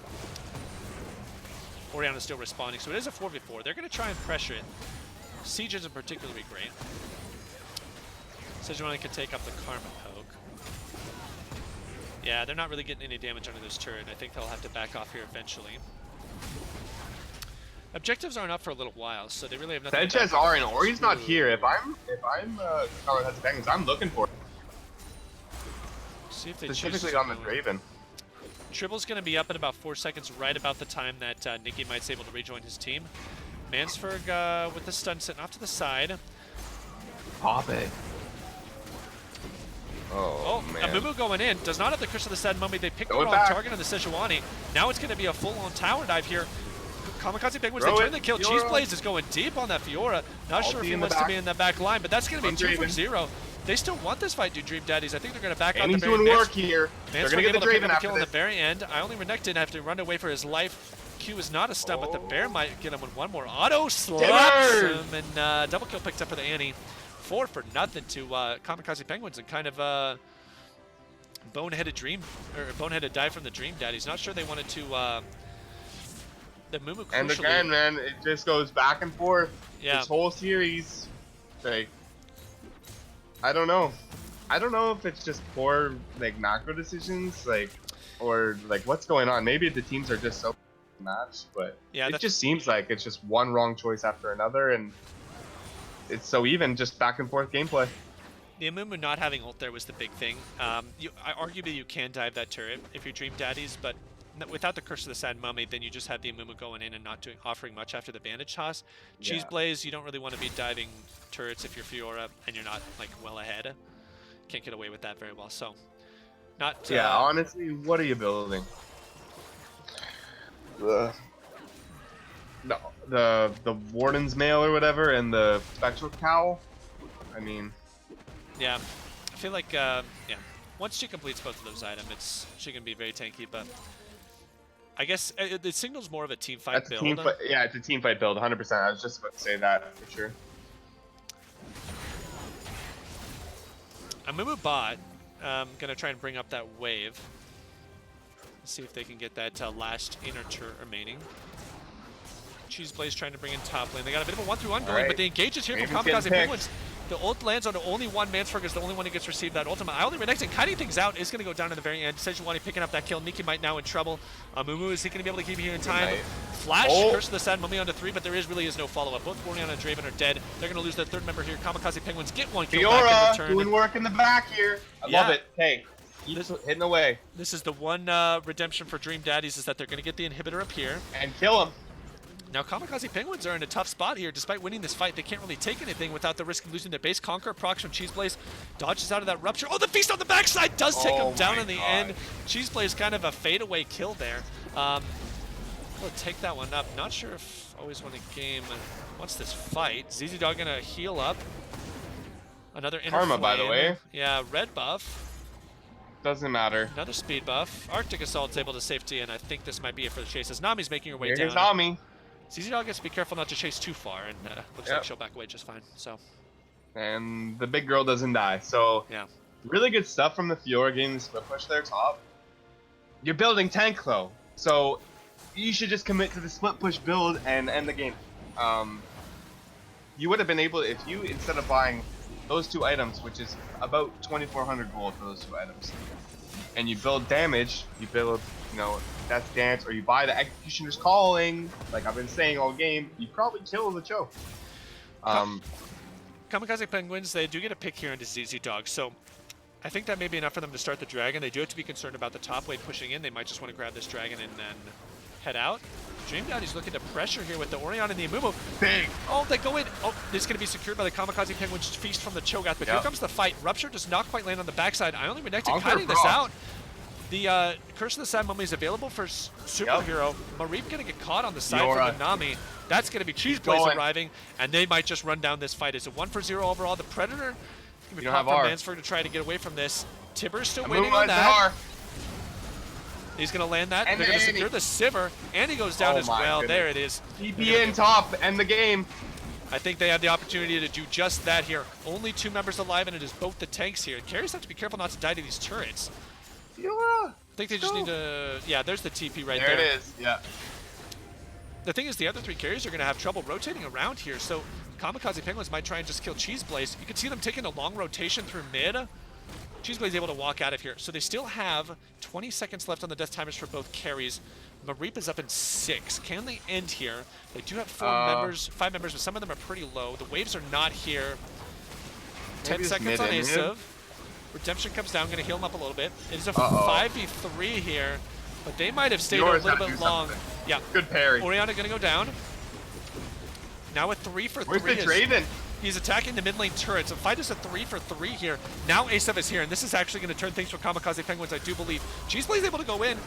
Oriana's still responding, so it is a 4v4. They're going to try and pressure it. Siege isn't particularly great. Sejuani can take up the Karma Poke. Yeah, they're not really getting any damage under this turret. I think they'll have to back off here eventually. Objectives aren't up for a little while, so they really have nothing. Sanchez are, and Ori's not here. If I'm Kamikaze Penguins, I'm looking for it. See if they specifically on the Draven. Tribble's going to be up in about 4 seconds, right about the time that Nikki might's able to rejoin his team. Mansford with the stun sitting off to the side. Pop it. Oh, man. Amumu going in. Does not have the Curse of the Sad Mummy. They picked the Going wrong back. target on the Sejuani. Now it's going to be a full-on tower dive here. Kamikaze Penguins, Throw they turn it, the kill. Fiora. Cheeseblaze is going deep on that Fiora. Not sure if he in the wants to back. be in that back line, but that's going to be 2 for Draven. 0. They still want this fight, dude, Dream Daddies. I think they're going to back out And the he's very doing next. work here. They're going to get the able pick Draven up a after kill on the this. very end. I only Renekton didn't have to run away for his life. Q is not a stun, but the Bear might get him with one more. Auto slaps him, and double kill picked up for the Annie. 4 for nothing to Kamikaze Penguins, and kind of boneheaded dive from the Dream Daddies. Not sure they wanted to. The Mumu And crucially. again, man, it just goes back and forth. Yeah. This whole series, like, I don't know. I don't know if it's just poor like macro decisions, like, or like what's going on. Maybe the teams are just so matched, but Yeah, it just seems like it's just one wrong choice after another, and it's so even, just back and forth gameplay. The Amumu not having ult there was the big thing. Arguably, you can dive that turret if you're Dream Daddies, but without the Curse of the Sad Mummy, then you just have the Amumu going in and not offering much after the bandage toss. Yeah. Cheeseblaze, you don't really want to be diving turrets if you're Fiora and you're not like well ahead. Can't get away with that very well. So, not. Yeah, honestly, what are you building? the Warden's Mail or whatever, and the Spectral Cowl. I mean, Yeah, I feel like yeah, once she completes both of those items, she can be very tanky. But I guess it signals more of a team fight that's build. a team fight. Yeah, it's a team fight build, 100%. I was just about to say that for sure. Amumu bot, gonna try and bring up that wave. See if they can get that last inner turret remaining. Cheese Blaze trying to bring in top lane. They got a bit of a 1-3-1 going, but the engage is here from Kamikaze Penguins. The ult lands on only one. Mansford is the only one who gets received that ultimate. I only Renekton kiting things out is going to go down to the very end. Sejuani picking up that kill. Nikki might now in trouble. Amumu, is he going to be able to keep it here in time? Flash, Curse of the Sad Mummy onto 3, but there really is no follow-up. Both Oriana and Draven are dead. They're going to lose their third member here. Kamikaze Penguins get one kill back in return. Doing work in the back here. I love it. Hey, he's hitting away. This is the one redemption for Dream Daddies, is that they're going to get the inhibitor up here. And kill him. Now, Kamikaze Penguins are in a tough spot here. Despite winning this fight, they can't really take anything without the risk of losing their base. Conquer procs from Cheese Blaze, dodges out of that rupture. Oh, the feast on the backside does take him down in the end. Cheese Blaze kind of a fadeaway kill there. We'll take that one up. Not sure if always win a game wants this fight. ZZ Dog gonna heal up. Another inner Karma, flame. by the way. Yeah, red buff. Doesn't matter. Another speed buff. Arctic Assault's able to safety, and I think this might be it for the chase as Nami's making her way down. Here's Nami. ZZ Dog has to be careful not to chase too far, and looks like she'll back away just fine. So, and the big girl doesn't die. So yeah, really good stuff from the Fiora getting the split push there top. You're building tank though, so you should just commit to the split push build and end the game. You would have been able, if you, instead of buying those two items, which is about 2,400 gold for those two items, and you build damage, you build, you know, that's dance, or you buy the Executioner's Calling, like I've been saying all game, you probably kill the choke. Kamikaze Penguins, they do get a pick here into ZZ Dog, so I think that may be enough for them to start the dragon. They do have to be concerned about the top lane pushing in. They might just want to grab this dragon and then head out. Dream Daddy's looking to pressure here with the Orion and the Amumu. Big! Oh, they go in. Oh, this is going to be secured by the Kamikaze Penguins feast from the Cho'Gath, but here comes the fight. Rupture does not quite land on the backside. I only Renekton kiting this out. The Curse of the Sad Mummy is available for Superhero. Mareep going to get caught on the side from the Nami. That's going to be Cheese Blaze arriving, and they might just run down this fight. It's a 1-for-0 overall. The Predator going to be caught from Mansford to try to get away from this. Tibbers still waiting on that. He's going to land that. They're going to secure the Sivir, and he goes down as well. Goodness. There it is. TP in top, end the game. I think they have the opportunity to do just that here. Only 2 members alive, and it is both the tanks here. Carries have to be careful not to die to these turrets. I think they just need to... Yeah, there's the TP right there. There it is, yeah. The thing is, the other 3 carriers are going to have trouble rotating around here, so Kamikaze Penguins might try and just kill Cheese Blaze. You can see them taking a long rotation through mid. Cheese Blaze able to walk out of here. So they still have 20 seconds left on the death timers for both carries. Mareep is up in 6. Can they end here? They do have 5 members, but some of them are pretty low. The waves are not here. 10 seconds on Asav. Redemption comes down, going to heal him up a little bit. It is a 5v3 here, but they might have stayed a little bit long. Yeah. Good parry. Oriana going to go down. Now with 3 for 3. Where's the Draven? He's attacking the mid lane turret. So fight is a 3 for 3 here. Now Asav is here, and this is actually going to turn things for Kamikaze Penguins, I do believe. Cheese Blaze able to go in.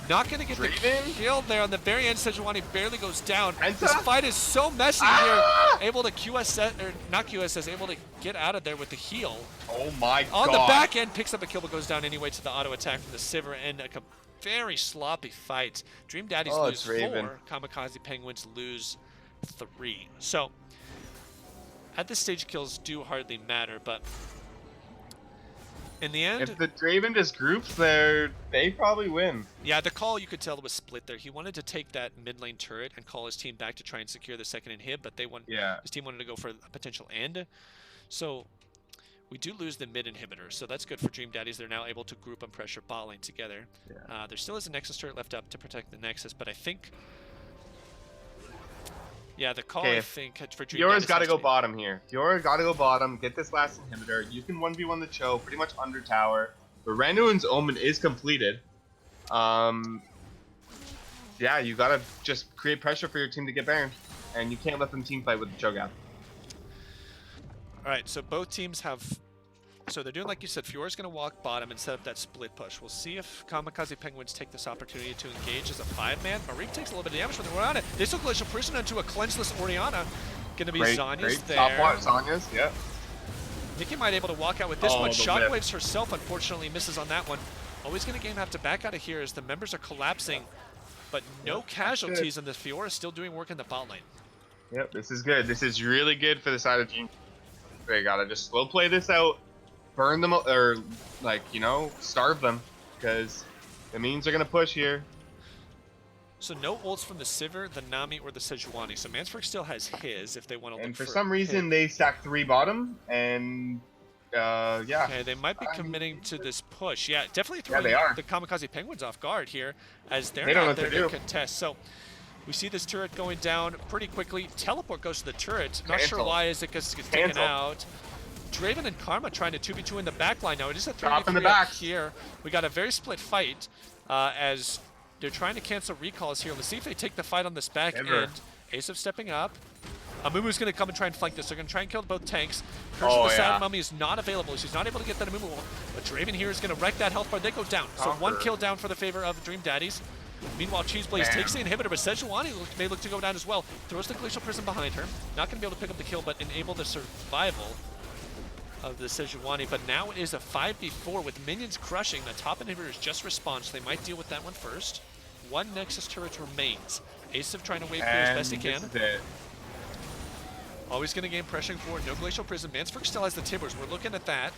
Not going to get the kill there. On the very end, Sejuani barely goes down. This fight is so messy here. Able to QSS, or not QSS, able to get out of there with the heal. Oh my god. On the back end, picks up a kill, but goes down anyway to the auto attack from the Sivir, and a very sloppy fight. Dream Daddies lose 4. Kamikaze Penguins lose 3. So, at this stage, kills do hardly matter, but in the end, if the Draven just groups there, they probably win. Yeah, the call you could tell was split there. He wanted to take that mid lane turret and call his team back to try and secure the second inhib, but his team wanted to go for a potential end. So we do lose the mid inhibitor, so that's good for Dream Daddies. They're now able to group and pressure bot lane together. Yeah. There still is a Nexus turret left up to protect the Nexus, but I think... Yeah, the call, I think, for Dream Daddies... Fiora's got to go bottom here. Fiora's got to go bottom, get this last inhibitor. You can 1v1 the Cho, pretty much under tower. But Randuin's Omen is completed. Yeah, you got to just create pressure for your team to get Baron. And you can't let them team fight with the Cho'Gath. Alright, so both teams have So they're doing like you said, Fiora's going to walk bottom and set up that split push. We'll see if Kamikaze Penguins take this opportunity to engage as a 5-man. Marik takes a little bit of damage from the Oriana. They still Glacial Prison into a cleanseless Oriana. Going to be Zanya's there. Top part, Zanya's, yeah. Nikki might be able to walk out with this one. The Shockwaves herself, unfortunately, misses on that one. Always going to have to back out of here as the members are collapsing, but no casualties, and the Fiora still doing work in the bot lane. Yep, this is good. This is really good for the side of Team. They gotta just slow play this out, burn them, or like, you know, starve them, because the means are gonna push here. So no ults from the Sivir, the Nami, or the Sejuani. So Mansford still has his if they want to look And for for some reason, they stack 3 bottom, and yeah. Okay, they might be committing to this push. Yeah, definitely throwing they are. the Kamikaze Penguins off guard here, as they're They don't know not what there to to do. contest. So we see this turret going down pretty quickly. Teleport goes to the turret. Not sure Cancel. why, as it gets taken Cancel. out. Draven and Karma trying to 2v2 in the back line now. It is a Drop in 3v3 the back. up here. We got a very split fight as they're trying to cancel recalls here. Let's see if they take the fight on this back end. Asif stepping up. Amumu's going to come and try and flank this. They're going to try and kill both tanks. Curse of the Sad Mummy is not available. She's not able to get that Amumu. But Draven here is going to wreck that health bar. They go down. So 1 kill down for the favor of Dream Daddies. Meanwhile, Cheeseblaze takes the inhibitor, but Sejuani may look to go down as well. Throws the Glacial Prison behind her. Not going to be able to pick up the kill, but enable the survival of the Sejuani. But now it is a 5v4 with minions crushing. The top inhibitor is just respawned, so they might deal with that one first. 1 Nexus turret remains. Asif trying to wave clear as best he can. Always going to gain pressure forward. No Glacial Prison. Mansford still has the Tibbers. We're looking at that.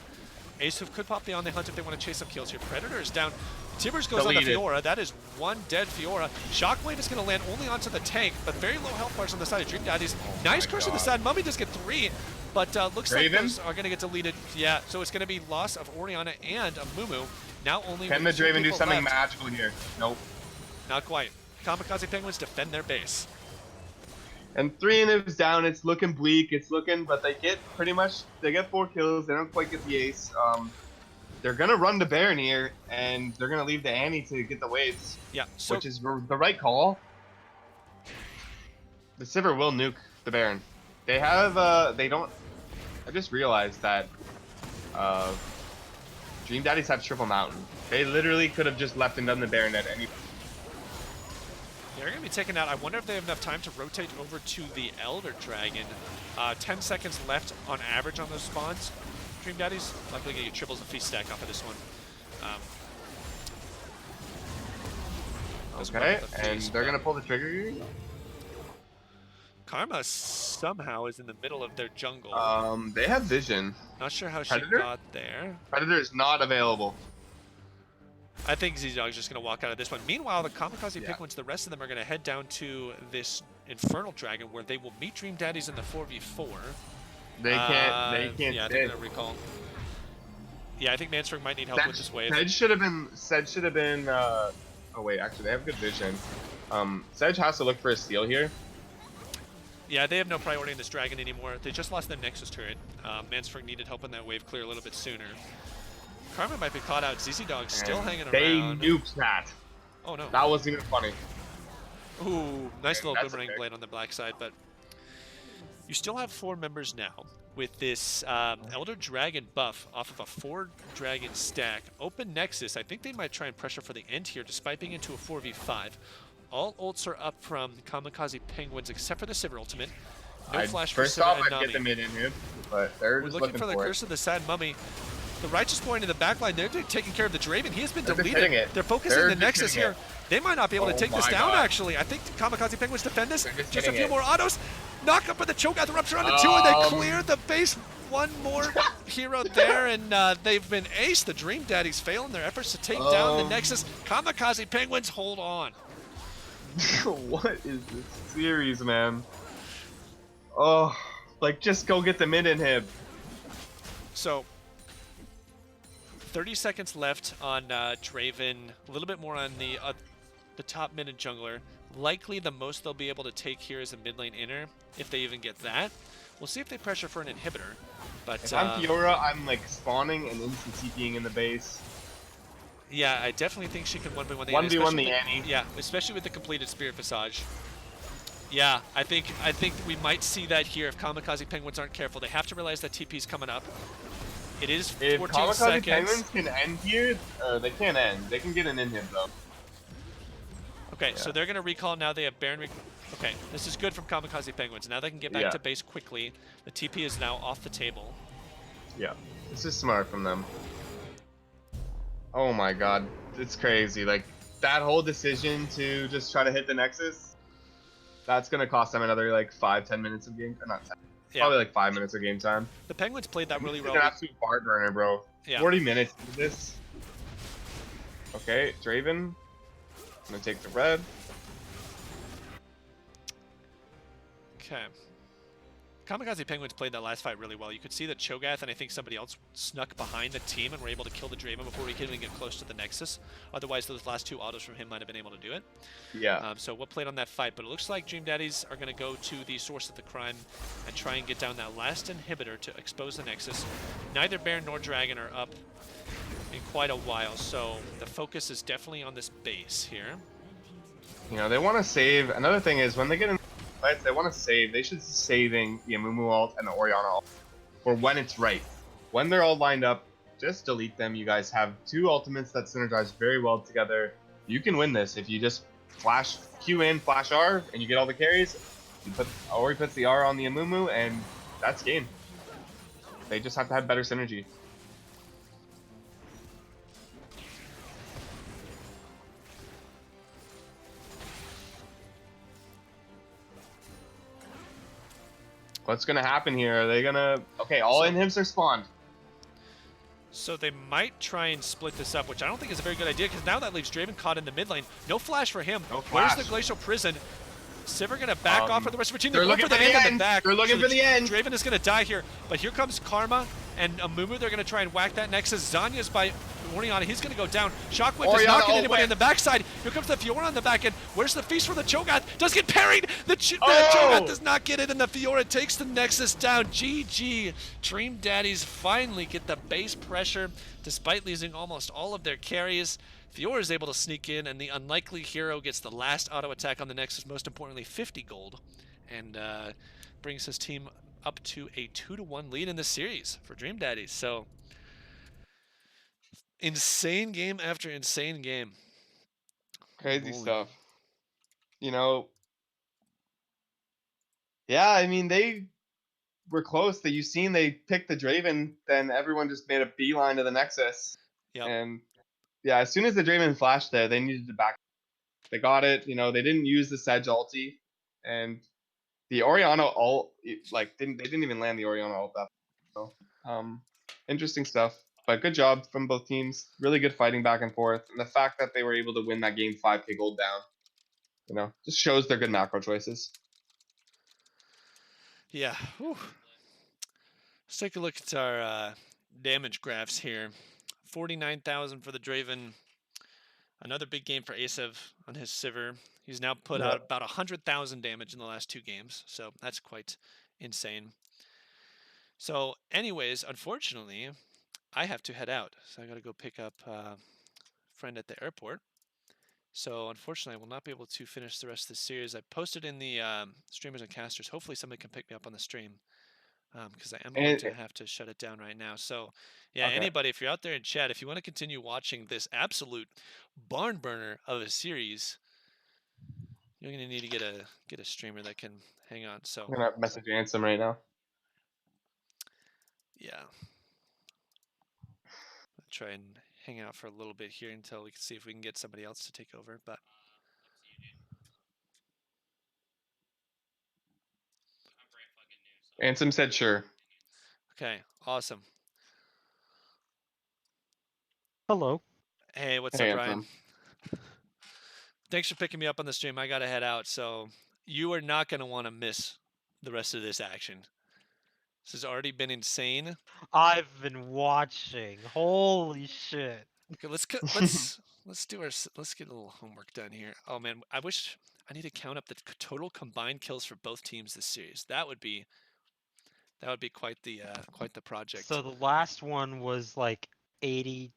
Asif could pop the On the Hunt if they want to chase some kills here. Predator is down. Tibbers goes on the Fiora. That is 1 dead Fiora. Shockwave is going to land only onto the tank, but very low health bars on the side of Dream Daddies. Nice Curse of the Sad Mummy does get 3, but looks like those are going to get deleted. Yeah, so it's going to be loss of Oriana and Amumu. Now only Can the with 2 Draven do people something left. magical here? Nope. Not quite. Kamikaze Penguins defend their base. And 3 inhibs down, it's looking bleak, it's looking, but they get 4 kills, they don't quite get the ace. They're gonna run the Baron here, and they're gonna leave the Annie to get the waves. Yeah, so which is the right call. The Sivir will nuke the Baron. They have, they don't, I just realized that, Dream Daddies have Triple Mountain. They literally could have just left and done the Baron at any point. they're going to be taken out. I wonder if they have enough time to rotate over to the Elder Dragon. 10 seconds left on average on those spawns. Dream Daddies, luckily get triples and feast stack off of this one. Okay, and they're going to pull the trigger here? Karma somehow is in the middle of their jungle. They have vision. Not sure how Predator? she got there. Predator is not available. I think Z-Dog's just going to walk out of this one. Meanwhile, the Kamikaze Penguins, the rest of them are going to head down to this Infernal Dragon where they will meet Dream Daddies in the 4v4. They can't Yeah, stay. they're going to recall. Yeah, I think Mansford might need help with this wave. Sedge should have been, oh wait, actually they have good vision. Sedge has to look for a steal here. Yeah, they have no priority in this dragon anymore. They just lost their Nexus turret. Mansford needed help on that wave clear a little bit sooner. Karma might be caught out. ZZ Dog's still hanging They around. nuked that. Oh no. That wasn't even funny. Ooh, nice little that's boomerang okay. blade on the black side, but you still have 4 members now with this Elder Dragon buff off of a 4 dragon stack. Open Nexus, I think they might try and pressure for the end here despite being into a 4v5. All ults are up from Kamikaze Penguins except for the Sivir ultimate. No flash for First Sivir off, and I'd Nami. get the mid in here, but they're We're just looking for the it. Curse of the Sad Mummy. The Righteous Boy in the backline, they're taking care of the Draven. He has been They're just deleted. hitting it. They're focusing They're the just Nexus hitting here. They might not be able to take this my down, God. actually. I think the Kamikaze Penguins defend this. They're just Just a hitting few it. more autos. Knock up with the choke at the rupture onto 2, and they clear the base. One more hero there, and they've been aced. The Dream Daddies fail in their efforts to take down the Nexus. Kamikaze Penguins hold on. What is this series, man? Oh, like just go get the mid inhib. So, 30 seconds left on Draven. A little bit more on the top mid and jungler. Likely the most they'll be able to take here is a mid lane inner, if they even get that. We'll see if they pressure for an inhibitor. But If I'm Fiora, I'm like spawning and instant TPing in the base. yeah, I definitely think she can 1v1 the 1v1 the Annie. Yeah, especially with the completed Spirit Visage. Yeah, I think we might see that here if Kamikaze Penguins aren't careful. They have to realize that TP's coming up. It is If 14 Kamikaze seconds. Penguins can end here, they can't end. They can get an inhib though. Okay, Yeah. so they're going to recall now. They have Baron. Okay, this is good from Kamikaze Penguins. Now they can get back Yeah. to base quickly. The TP is now off the table. Yeah, this is smart from them. Oh my god, it's crazy. Like, that whole decision to just try to hit the Nexus, that's gonna cost them another like 5-10 minutes of game, or not 10, Yeah. probably like 5 minutes of game time. The Penguins played that really This is well. an absolute fart burner, bro. Yeah. 40 minutes into this. Okay, Draven, gonna take the red. Okay. Kamikaze Penguins played that last fight really well. You could see that Cho'Gath and I think somebody else snuck behind the team and were able to kill the Draven before we could even get close to the Nexus. Otherwise, those last two autos from him might have been able to do it. Yeah. So what played on that fight? But it looks like Dream Daddies are going to go to the source of the crime and try and get down that last inhibitor to expose the Nexus. Neither Baron nor Dragon are up in quite a while, so the focus is definitely on this base here. You know, they want to save. Another thing is, when they get in fights, they want to save. They should be saving the Amumu ult and the Orianna ult for when it's right. When they're all lined up, just delete them. You guys have two ultimates that synergize very well together. You can win this if you just flash Q in, flash R, and you get all the carries. You put Ori puts the R on the Amumu, and that's game. They just have to have better synergy. What's gonna happen here? Are they gonna... Okay, all inhibs are spawned. So they might try and split this up, which I don't think is a very good idea, because now that leaves Draven caught in the mid lane. No flash for him. No flash. Where's the Glacial Prison? Sivir gonna back off for the rest of the team. They're looking for the end in end. the back. They're looking for the end. Draven is gonna die here, but here comes Karma and Amumu. They're gonna try and whack that Nexus. Zanya's by Orianna. He's gonna go down. Shockwave does not get anybody on the backside. Here comes the Fiora on the back end. Where's the feast for the Cho'Gath? Does get parried. The Cho'Gath does not get it, and the Fiora takes the Nexus down. GG. Dream Daddies finally get the base pressure despite losing almost all of their carries. Fiora is able to sneak in, and the unlikely hero gets the last auto attack on the Nexus, most importantly 50 gold, and brings his team up to a 2-1 lead in the series for Dream Daddies. So, insane game after insane game. Crazy Holy. stuff. You know, yeah, I mean, they were close. That you've seen they picked the Draven, then everyone just made a beeline to the Nexus. Yep. And yeah, as soon as the Draven flashed there, they needed to back. They got it. You know, they didn't use the Sedge ulti, and the Orianna ult, like, they didn't even land the Orianna ult that. So, interesting stuff. But good job from both teams. Really good fighting back and forth. And the fact that they were able to win that game 5k gold down, you know, just shows their good macro choices. Yeah. Whew. Let's take a look at our damage graphs here. 49,000 for the Draven. Another big game for Asev on his Sivir. He's now put out about 100,000 damage in the last 2 games, so that's quite insane. So anyways, unfortunately, I have to head out. So I got to go pick up a friend at the airport. So unfortunately, I will not be able to finish the rest of the series. I posted in the streamers and casters. Hopefully somebody can pick me up on the stream, because I am going to have to shut it down right now. So yeah, anybody, if you're out there in chat, if you want to continue watching this absolute barn burner of a series, you're going to need to get a streamer that can hang on. So I'm gonna message Ansem right now. yeah, I'll try and hang out for a little bit here until we can see if we can get somebody else to take over. But Ansem said sure. okay, awesome. Hello. Hey, what's Hey, up, Ryan? Ansem. Thanks for picking me up on the stream. I gotta head out, so you are not gonna want to miss the rest of this action. This has already been insane. I've been watching. Holy shit. Okay, let's do let's get a little homework done here. Oh man, I need to count up the total combined kills for both teams this series. That would be quite the project. So the last one was like 82